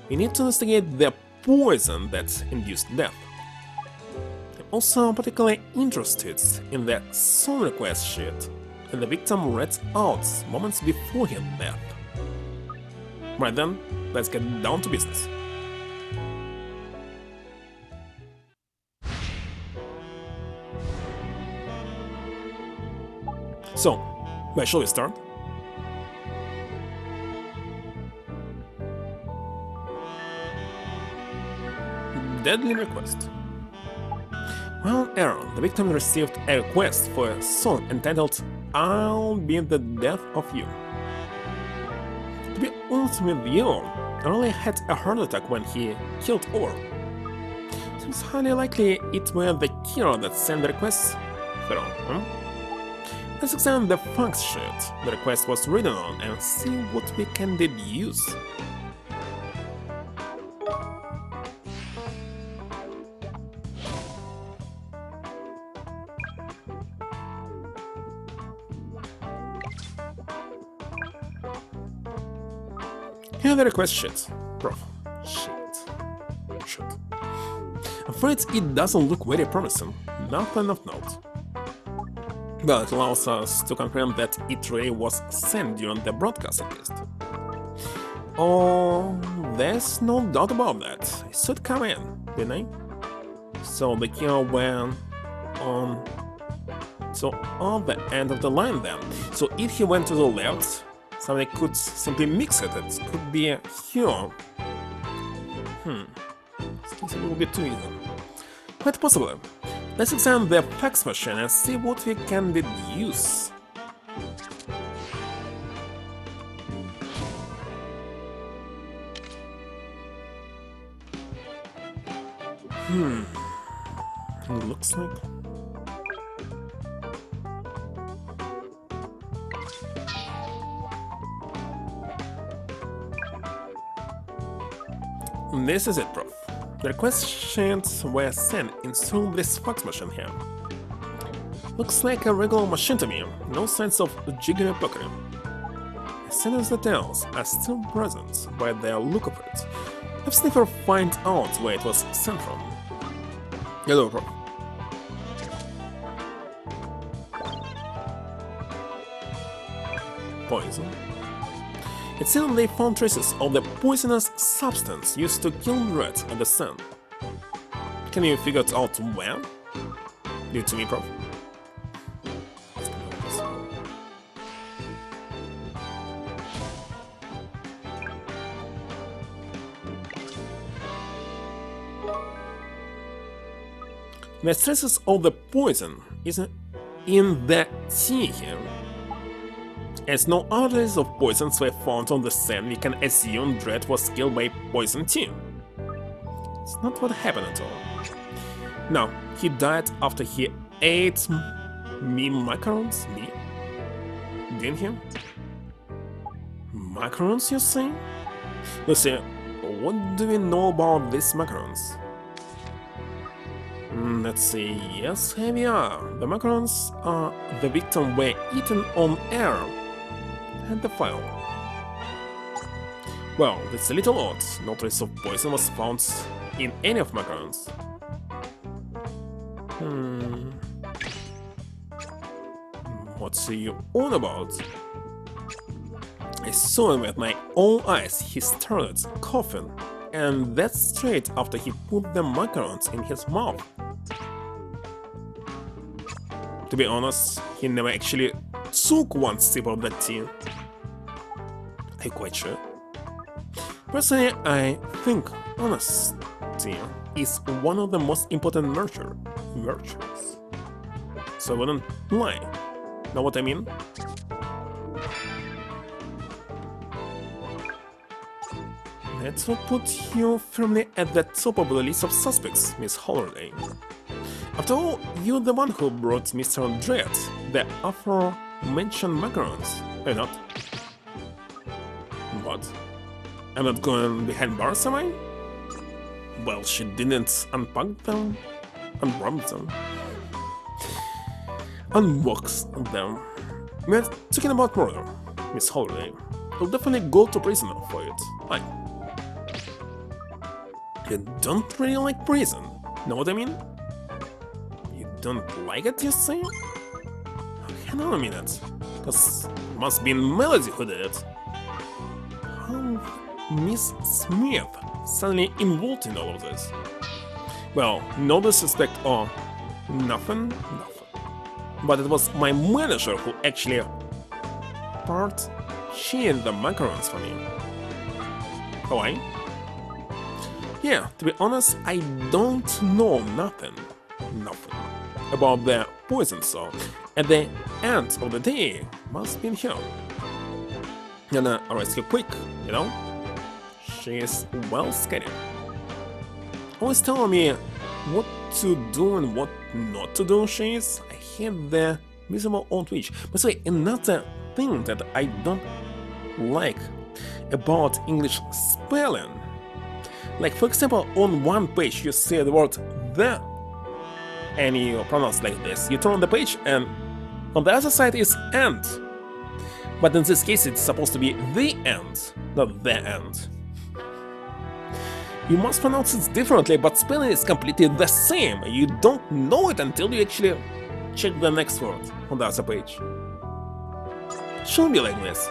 A: We need to investigate the poison that induced death. I'm also particularly interested in the song request sheet and the victim read out moments before his death. Right then, let's get down to business. So, where shall we start? Deadly request. While Aaron, the victim received a request for a song entitled I'll Be the Death of You. To be honest with you, I really had a heart attack when he killed Orr. Seems highly likely it were the killer that sent the request through, Let's examine the facts sheet the request was written on and see what we can deduce. Here the request sheet. Prof. Shit. I'm afraid it doesn't look very promising, nothing of note. But it allows us to confirm that it really was sent during the broadcast at least. Oh, there's no doubt about that. It should come in, didn't it? So the killer went on... So on the end of the line then. So if he went to the left, somebody could simply mix it. It could be here. Seems a little bit too easy. Quite possibly. Let's examine the fax machine and see what we can deduce. Looks like... This is it, Prof. The request sheets were sent inside this fax machine here. Looks like a regular machine to me, no signs of jiggery pokery. The sender's details are still present by the look of it. Let's never find out where it was sent from. Hello, Prof. Poison. It seems they found traces of the poisonous substance used to kill rats at the sun. Can you figure it out where? Give it to me, Prof. The traces of the poison is in the tea here. As no others of poisons were found on the scene, we can assume Dredd was killed by poison tea. It's not what happened at all. No, he died after he ate macarons? Me? Didn't he? Macarons, you say? Lucy, what do we know about these macarons? Let's see, yes, here we are. The macarons the victim were eaten on air. And the file. Well, that's a little odd. No trace of poison was found in any of macarons. What's he on about? I saw him with my own eyes. He started coughing, and that's straight after he put the macarons in his mouth. To be honest, he never actually took one sip of that tea. Are you quite sure? Personally, I think honesty is one of the most important virtues. So I wouldn't lie. Know what I mean? That will put you firmly at the top of the list of suspects, Miss Holliday. After all, you're the one who brought Mr. Dredd the aforementioned macarons, are you not? What? I'm not going behind bars, am I? Well, she didn't unpack them, unwrap them, unbox them. We're talking about murder, Miss Holliday. I'll definitely go to prison for it. Like, you don't really like prison, know what I mean? You don't like it, you say? Hang on a minute, cause it must be Melody who did it. How Miss Smith suddenly involved in all of this? Well, no disrespect or nothing. But it was my manager who actually changed the macarons for me. Why? Yeah, to be honest, I don't know nothing about the poison, so at the end of the day, must be in here. Gonna arrest you quick, you know? She is well scared. Always telling me what to do and what not to do, she is. I hate the miserable old witch. By the way, another thing that I don't like about English spelling. Like, for example, on one page you see the word the, and you pronounce like this. You turn the page and on the other side is and. But in this case it's supposed to be the end, not the end. You must pronounce it differently, but spelling is completely the same. You don't know it until you actually check the next word on the other page. Shouldn't be like this.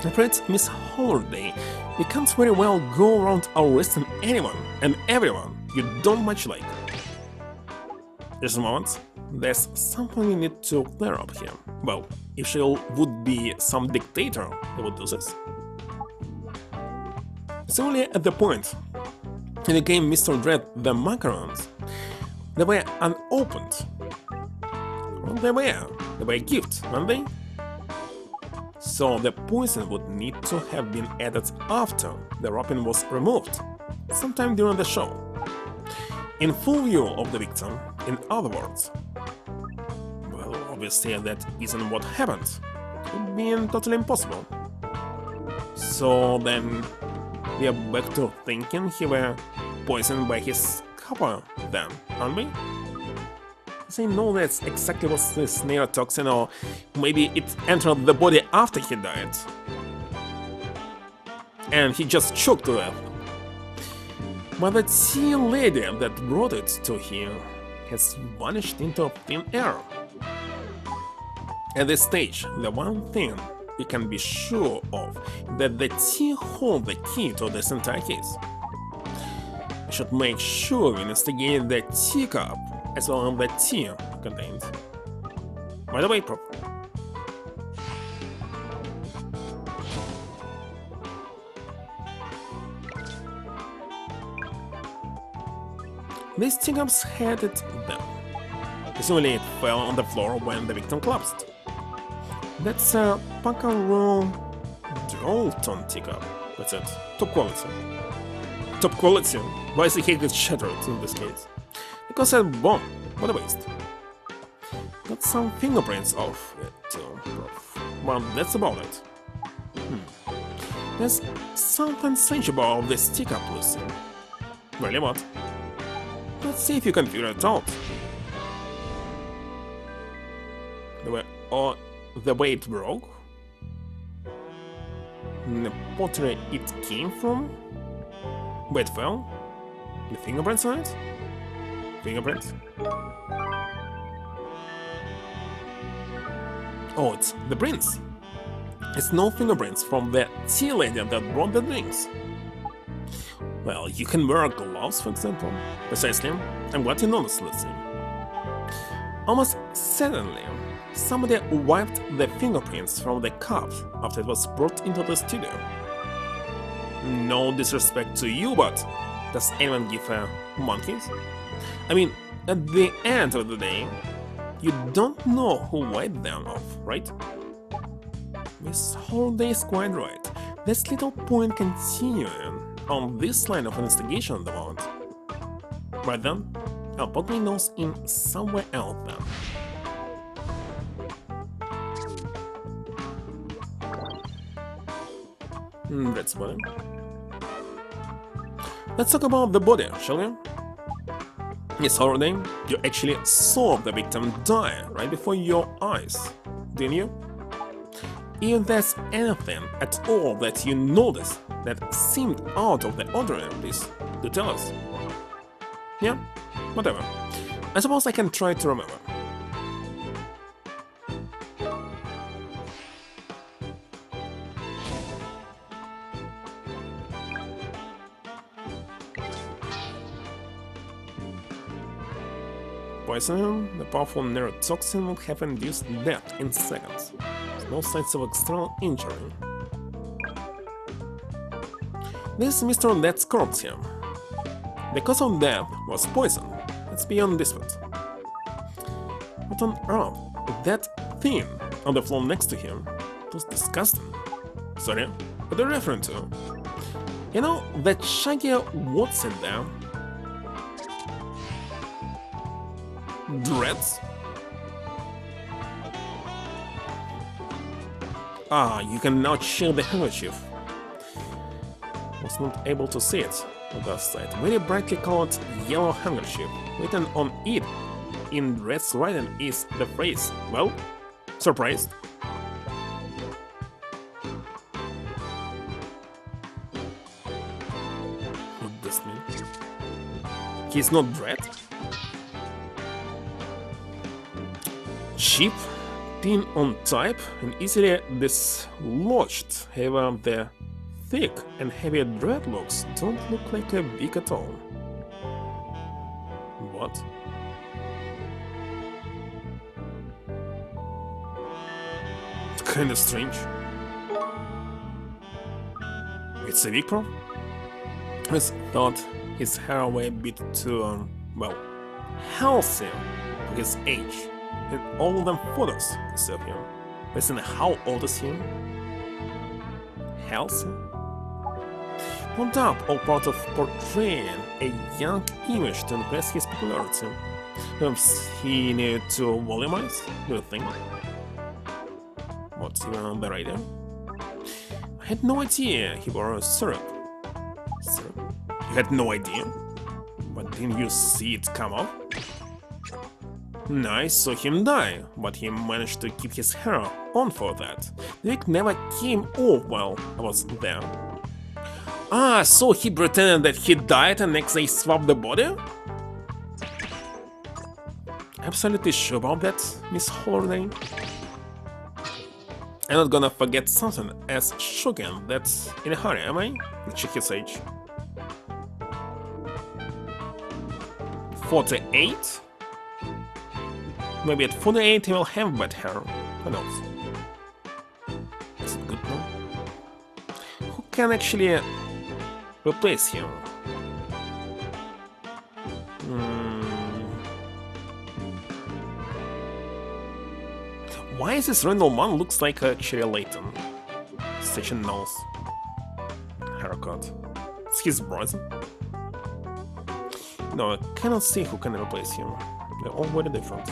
A: I'm afraid, Miss Holiday, you can't very well go around arresting anyone and everyone you don't much like. Just a moment, there's something we need to clear up here. Well, if she would be some dictator, they would do this. It's only at the point when you gave Mr. Dread the macarons, they were unopened. Well, they were a gift, weren't they? So the poison would need to have been added after the wrapping was removed, sometime during the show. In full view of the victim, in other words. Well, obviously that isn't what happened. It would be totally impossible. So then we are back to thinking he were poisoned by his copper then, aren't we? I know that's exactly what this neurotoxin, or maybe it entered the body after he died. And he just choked to death. But the tea lady that brought it to him has vanished into thin air. At this stage, the one thing we can be sure of is that the tea holds the key to this entire case. We should make sure we investigate the teacup as well as the tea contained. By the way, Prof. These teacups had it then. Presumably it fell on the floor when the victim collapsed. That's a Pacaron Drolton teacup. That's it. Top quality. Top quality? Why is the cake get shattered in this case? Because a bomb. What a waste. Got some fingerprints of it too. Well, that's about it. There's something strange about this teacup, Lucy. Really, what? Let's see if you can figure it out. The way it broke? The pottery it came from? Where it fell? The fingerprints on it? Fingerprints? Oh, it's the prints. It's no fingerprints from the tea lady that brought the drinks. Well, you can wear gloves, for example. Precisely. I'm glad you noticed, Lucy. Almost certainly, somebody wiped the fingerprints from the cup after it was brought into the studio. No disrespect to you, but does anyone give a monkeys? I mean, at the end of the day, you don't know who wiped them off, right? Miss Holiday is quite right. There's little point continuing on this line of investigation at the moment. Right then, I'll put my nose in somewhere else then. That's body. Let's talk about the body, shall we? Miss Holiday, you actually saw the victim die right before your eyes, didn't you? If there's anything at all that you notice that seemed out of the ordinary, please do tell us. Yeah, whatever. I suppose I can try to remember. Poison, the powerful neurotoxin, will have induced death in seconds. There's no signs of external injury. This is Mr. Death's corpse here. The cause of death was poison. It's beyond dispute. What on earth? That thing on the floor next to him? It was disgusting. Sorry, what are you referring to? You know, that shaggy what's in there? Dreads? Ah, you can now share the handkerchief. Was not able to see it on the side. Very brightly colored yellow handkerchief. Written on it in red writing is the phrase, well, surprised. What does this mean? He's not Dread? Cheap, thin on type, and easily dislodged. However, the thick and heavy dreadlocks don't look like a wig at all. What? Kinda strange. It's a wig, bro? I thought his hair were a bit too, well, healthy for his age. And all them photos of him. Listen, how old is he? Healthy? No doubt, all part of portraying a young image to impress his popularity. Perhaps he needed to volumize, do you think? What's even on the radar? I had no idea he wore syrup. Syrup? You had no idea? But didn't you see it come off? I saw him die, but he managed to keep his hair on for that. The wig never came off while I was there. Ah, so he pretended that he died and next they swapped the body? Absolutely sure about that, Miss Holiday? I'm not gonna forget something as shocking that's in a hurry, am I? Let's check his age. 48? Maybe at 48 he will have bad hair. Who knows? Is it good now? Who can actually replace him? Why is this random man looks like actually Layton? Such a nose. Haircut. It's his brother? No, I cannot see who can replace him. They're all very different.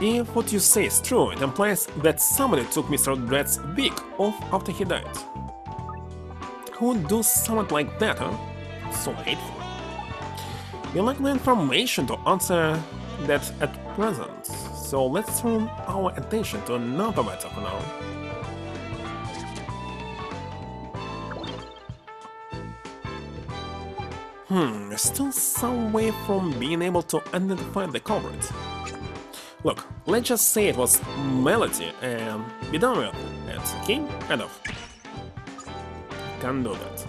A: If what you say is true, it implies that somebody took Mr. Dread's wig off after he died. Who would do something like that, huh? So hateful. We lack the information to answer that at present, so let's turn our attention to another matter for now. Still some way from being able to identify the culprit. Look, let's just say it was Melody and be done with it, okay? Kind of. Can't do that.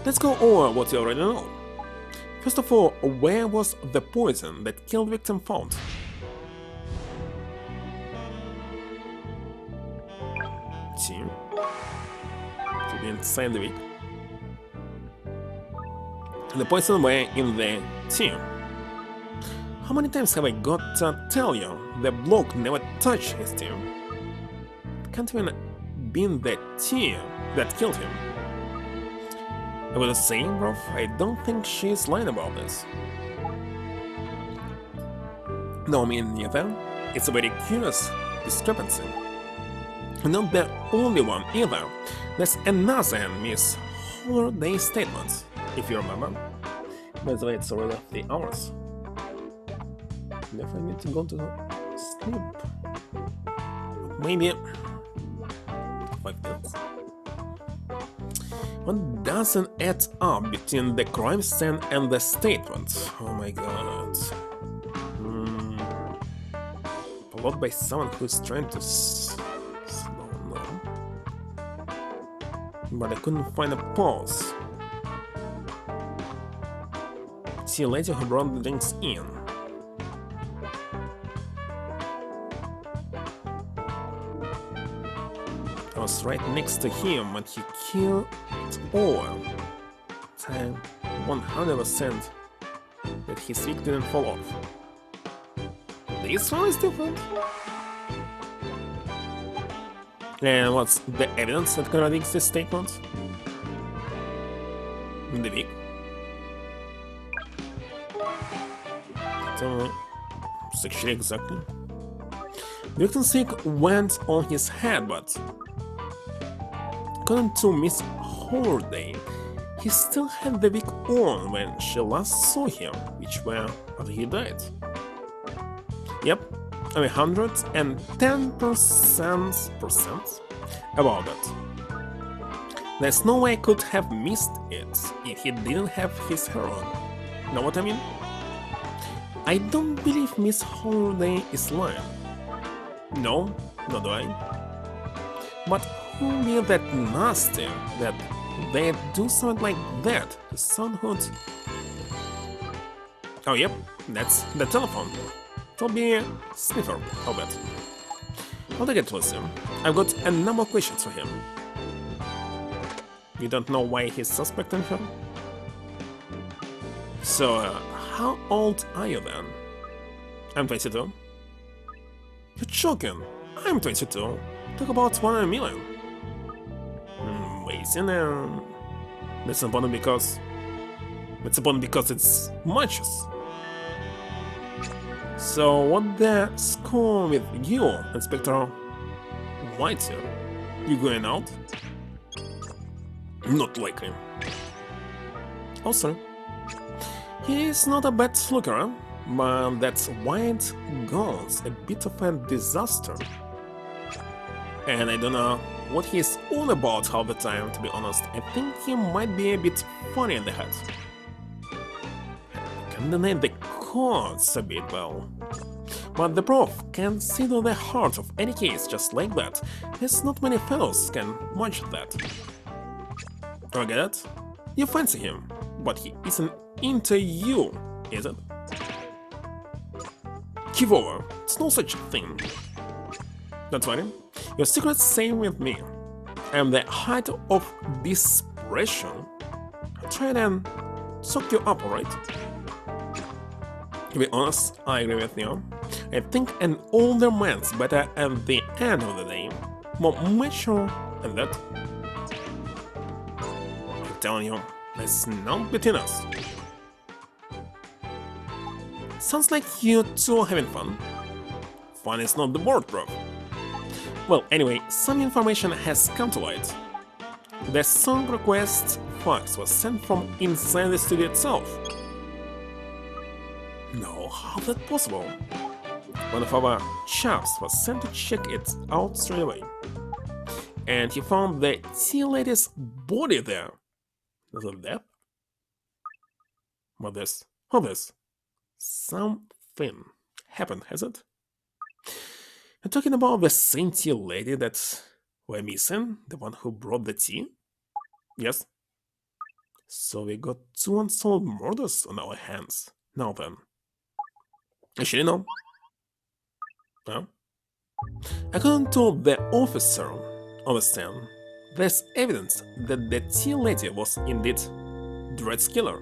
A: Let's go over what you already know. First of all, where was the poison that killed victim found? See? To be inside the wig. The poison were in the tea. How many times have I got to tell you the bloke never touched his tea? It can't even been the tea that killed him. I was saying, bro, I don't think she's lying about this. No, me neither. It's a very curious discrepancy. Not the only one either. There's another in Miss Holiday's statement. if you remember. By the way, it's already 3 hours. If I need to go to sleep, maybe 5 minutes. What doesn't add up between the crime scene and the statement? Oh my god. Followed by someone who's trying to slow down. But I couldn't find a pause. See a lady who brought the drinks in. I was right next to him and he killed it over. Time 100% that his wig didn't fall off. This one is different. And what's the evidence that contradicts this statement? The wig. Tell me, actually exactly. The victim's wig went on his head, but according to Miss Holiday, he still had the wig on when she last saw him, which were after he died. Yep, I'm 110% about that. There's no way I could have missed it if he didn't have his hair on. Know what I mean? I don't believe Miss Holiday is lying. No, nor do I. But who knew that nasty that they'd do something like that to someone? Oh yep, that's the telephone. It'll be a sniffer, I'll bet. I'll take it with him. I've got a number of questions for him. You don't know why he's suspecting her? So, how old are you then? I'm 22. You're joking. I'm 22. Talk about 1 in a million. Waiting, that's important because... It's important because it's matches. So, what the score with you, Inspector Whitey? You going out? Not likely. Also, he's not a bad looker, but that white girl's a bit of a disaster. And I don't know what he's all about all the time, to be honest. I think he might be a bit funny in the head. I can deny the courts a bit well. But the prof can see to the heart of any case just like that. There's not many fellows can match that. I get it? You fancy him, but he isn't into you, is it? Give over, it's no such thing. Don't worry, your secret's same with me. I'm the height of desperation. Try and suck you up, alright? To be honest, I agree with you. I think an older man's better at the end of the day. More mature than that. I'm telling you, there's not between us. Sounds like you two are having fun. Fun is not the word, bro. Well, anyway, some information has come to light. The song request fax was sent from inside the studio itself. No, how's that possible? One of our chaps was sent to check it out straight away. And he found the tea lady's body there. Is it that? What this? What this? Something happened, has it? You're talking about the same tea lady that we're missing? The one who brought the tea? Yes. So we got 2 unsolved murders on our hands. Now then. Actually, no. No? According to the officer on the stand, there's evidence that the tea lady was indeed Dread's killer.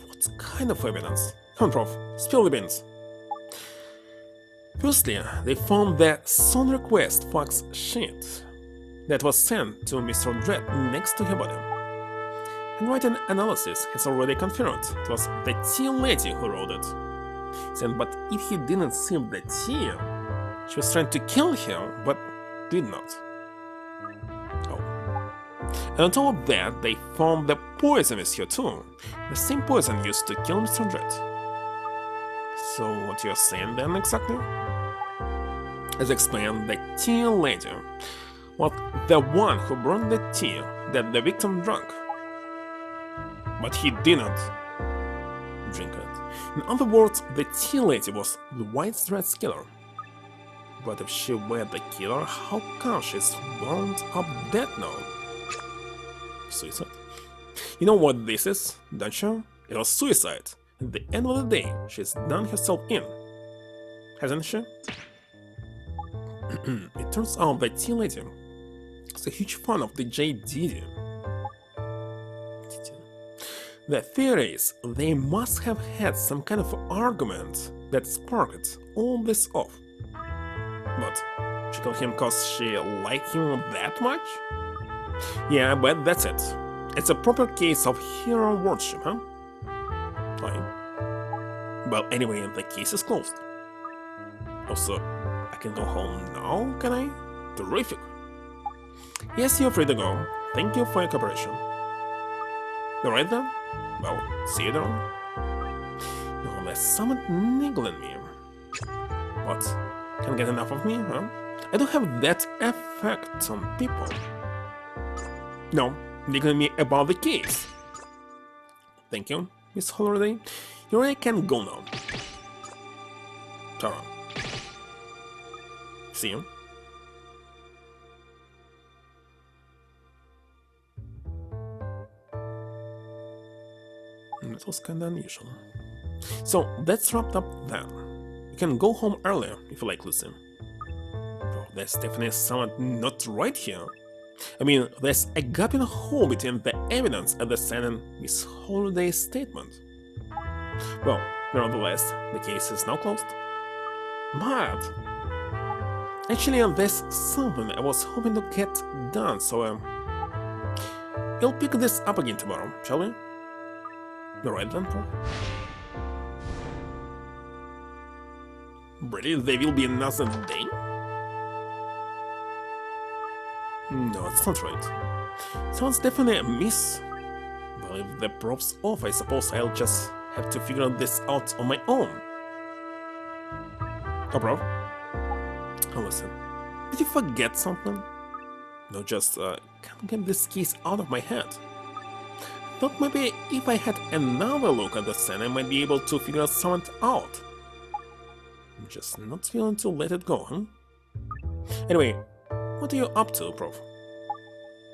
A: What kind of evidence? Come on, Prof, spill the beans. Firstly, they found the song request fax sheet that was sent to Mr. Dread next to her body. Handwriting analysis has already confirmed it was the tea lady who wrote it. Saying, but if he didn't sip the tea, she was trying to kill him, but did not. Oh. And on top of that, they found the poison is here too. The same poison used to kill Mr. Dread. So what you're saying then exactly? As explained, the tea lady was the one who brought the tea that the victim drank. But he didn't drink it. In other words, the tea lady was the White Dread's killer. But if she were the killer, how come she's wound up dead now? Suicide? You know what this is, don't you? It was suicide. At the end of the day, she's done herself in. Hasn't she? It turns out that tea lady is a huge fan of the JDD. The theory is they must have had some kind of argument that sparked all this off. But she killed him cause she liked him that much? Yeah, but that's it. It's a proper case of hero worship, huh? Fine. Well, anyway, the case is closed. Also, I can go home now, can I? Terrific. Yes, you're free to go. Thank you for your cooperation. Alright then? Well, see you then. No, there's someone niggling me. What? Can't get enough of me, huh? I don't have that effect on people. No, niggling me about the case. Thank you, Miss Holiday. You really can go now. Ta-ra. See you. That was kinda unusual. So that's wrapped up then. You can go home earlier if you like, Lucy. Oh, there's definitely something not right here. I mean, there's a gaping hole between the evidence at the scene and Miss Holiday's statement. Well, nevertheless, the case is now closed. But actually, there's something I was hoping to get done, so we'll pick this up again tomorrow, shall we? Alright then, Prof. Really? There will be another day? No, it's not right. Sounds definitely amiss. Well, if the Prof's off, I suppose I'll just have to figure this out on my own. Oh, Prof? Oh, listen. Did you forget something? No, just can't get this case out of my head. Thought maybe if I had another look at the scene, I might be able to figure something out. I'm just not feeling to let it go, huh? Anyway, what are you up to, Prof?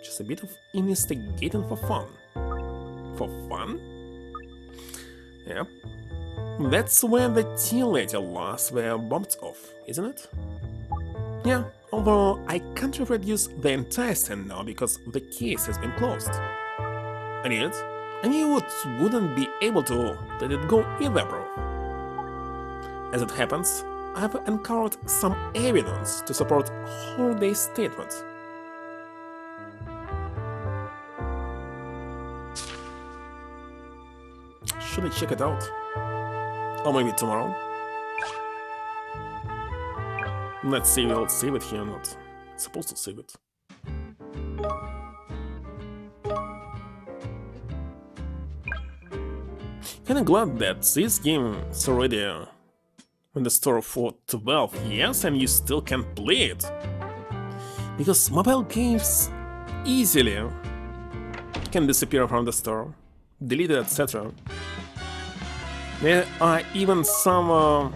A: Just a bit of investigating for fun. For fun? Yep. That's where the tea lady laws were bumped off, isn't it? Yeah, although I can't reproduce the entire scene now because the case has been closed. And yet, I knew it wouldn't be able to let it go either, bro. As it happens, I've uncovered some evidence to support Holiday's statement. Should I check it out? Or maybe tomorrow? Let's see if I'll save it here or not. I'm supposed to save it. Kinda glad that this game is already in the store for 12 years and you still can play it. Because mobile games easily can disappear from the store, deleted, etc. There are even some... oh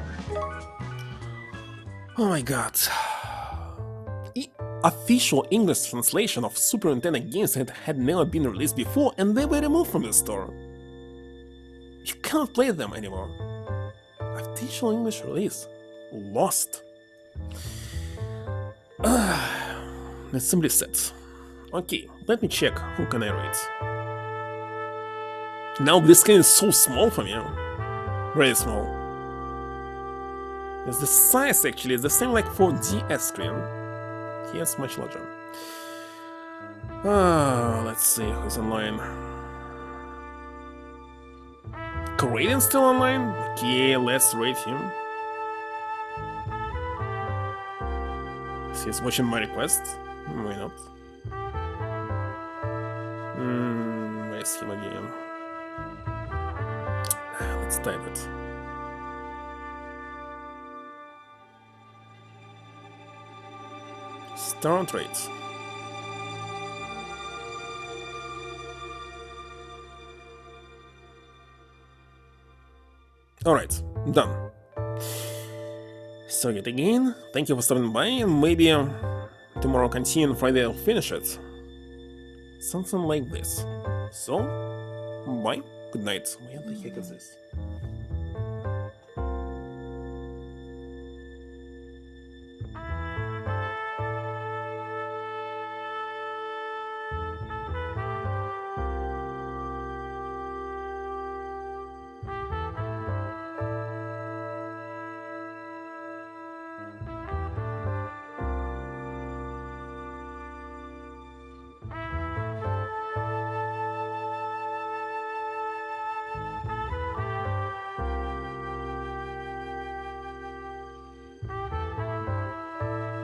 A: my god. Official English translation of Super Nintendo games that had never been released before and they were removed from the store. You can't play them anymore. Official English release. Lost. That's simply said. Okay, let me check who can I read. Now this screen is so small for me. Really small. It's the size actually, it's the same like for DS screen. Here's much larger. Let's see who's online. Korean still online? Okay, let's rate him. He's watching my request. Why not? miss him again. Let's type it. Start rate. Alright, done. So yet again, thank you for stopping by, and maybe tomorrow continue and Friday I'll finish it. Something like this. So, bye, good night. Where the heck is this?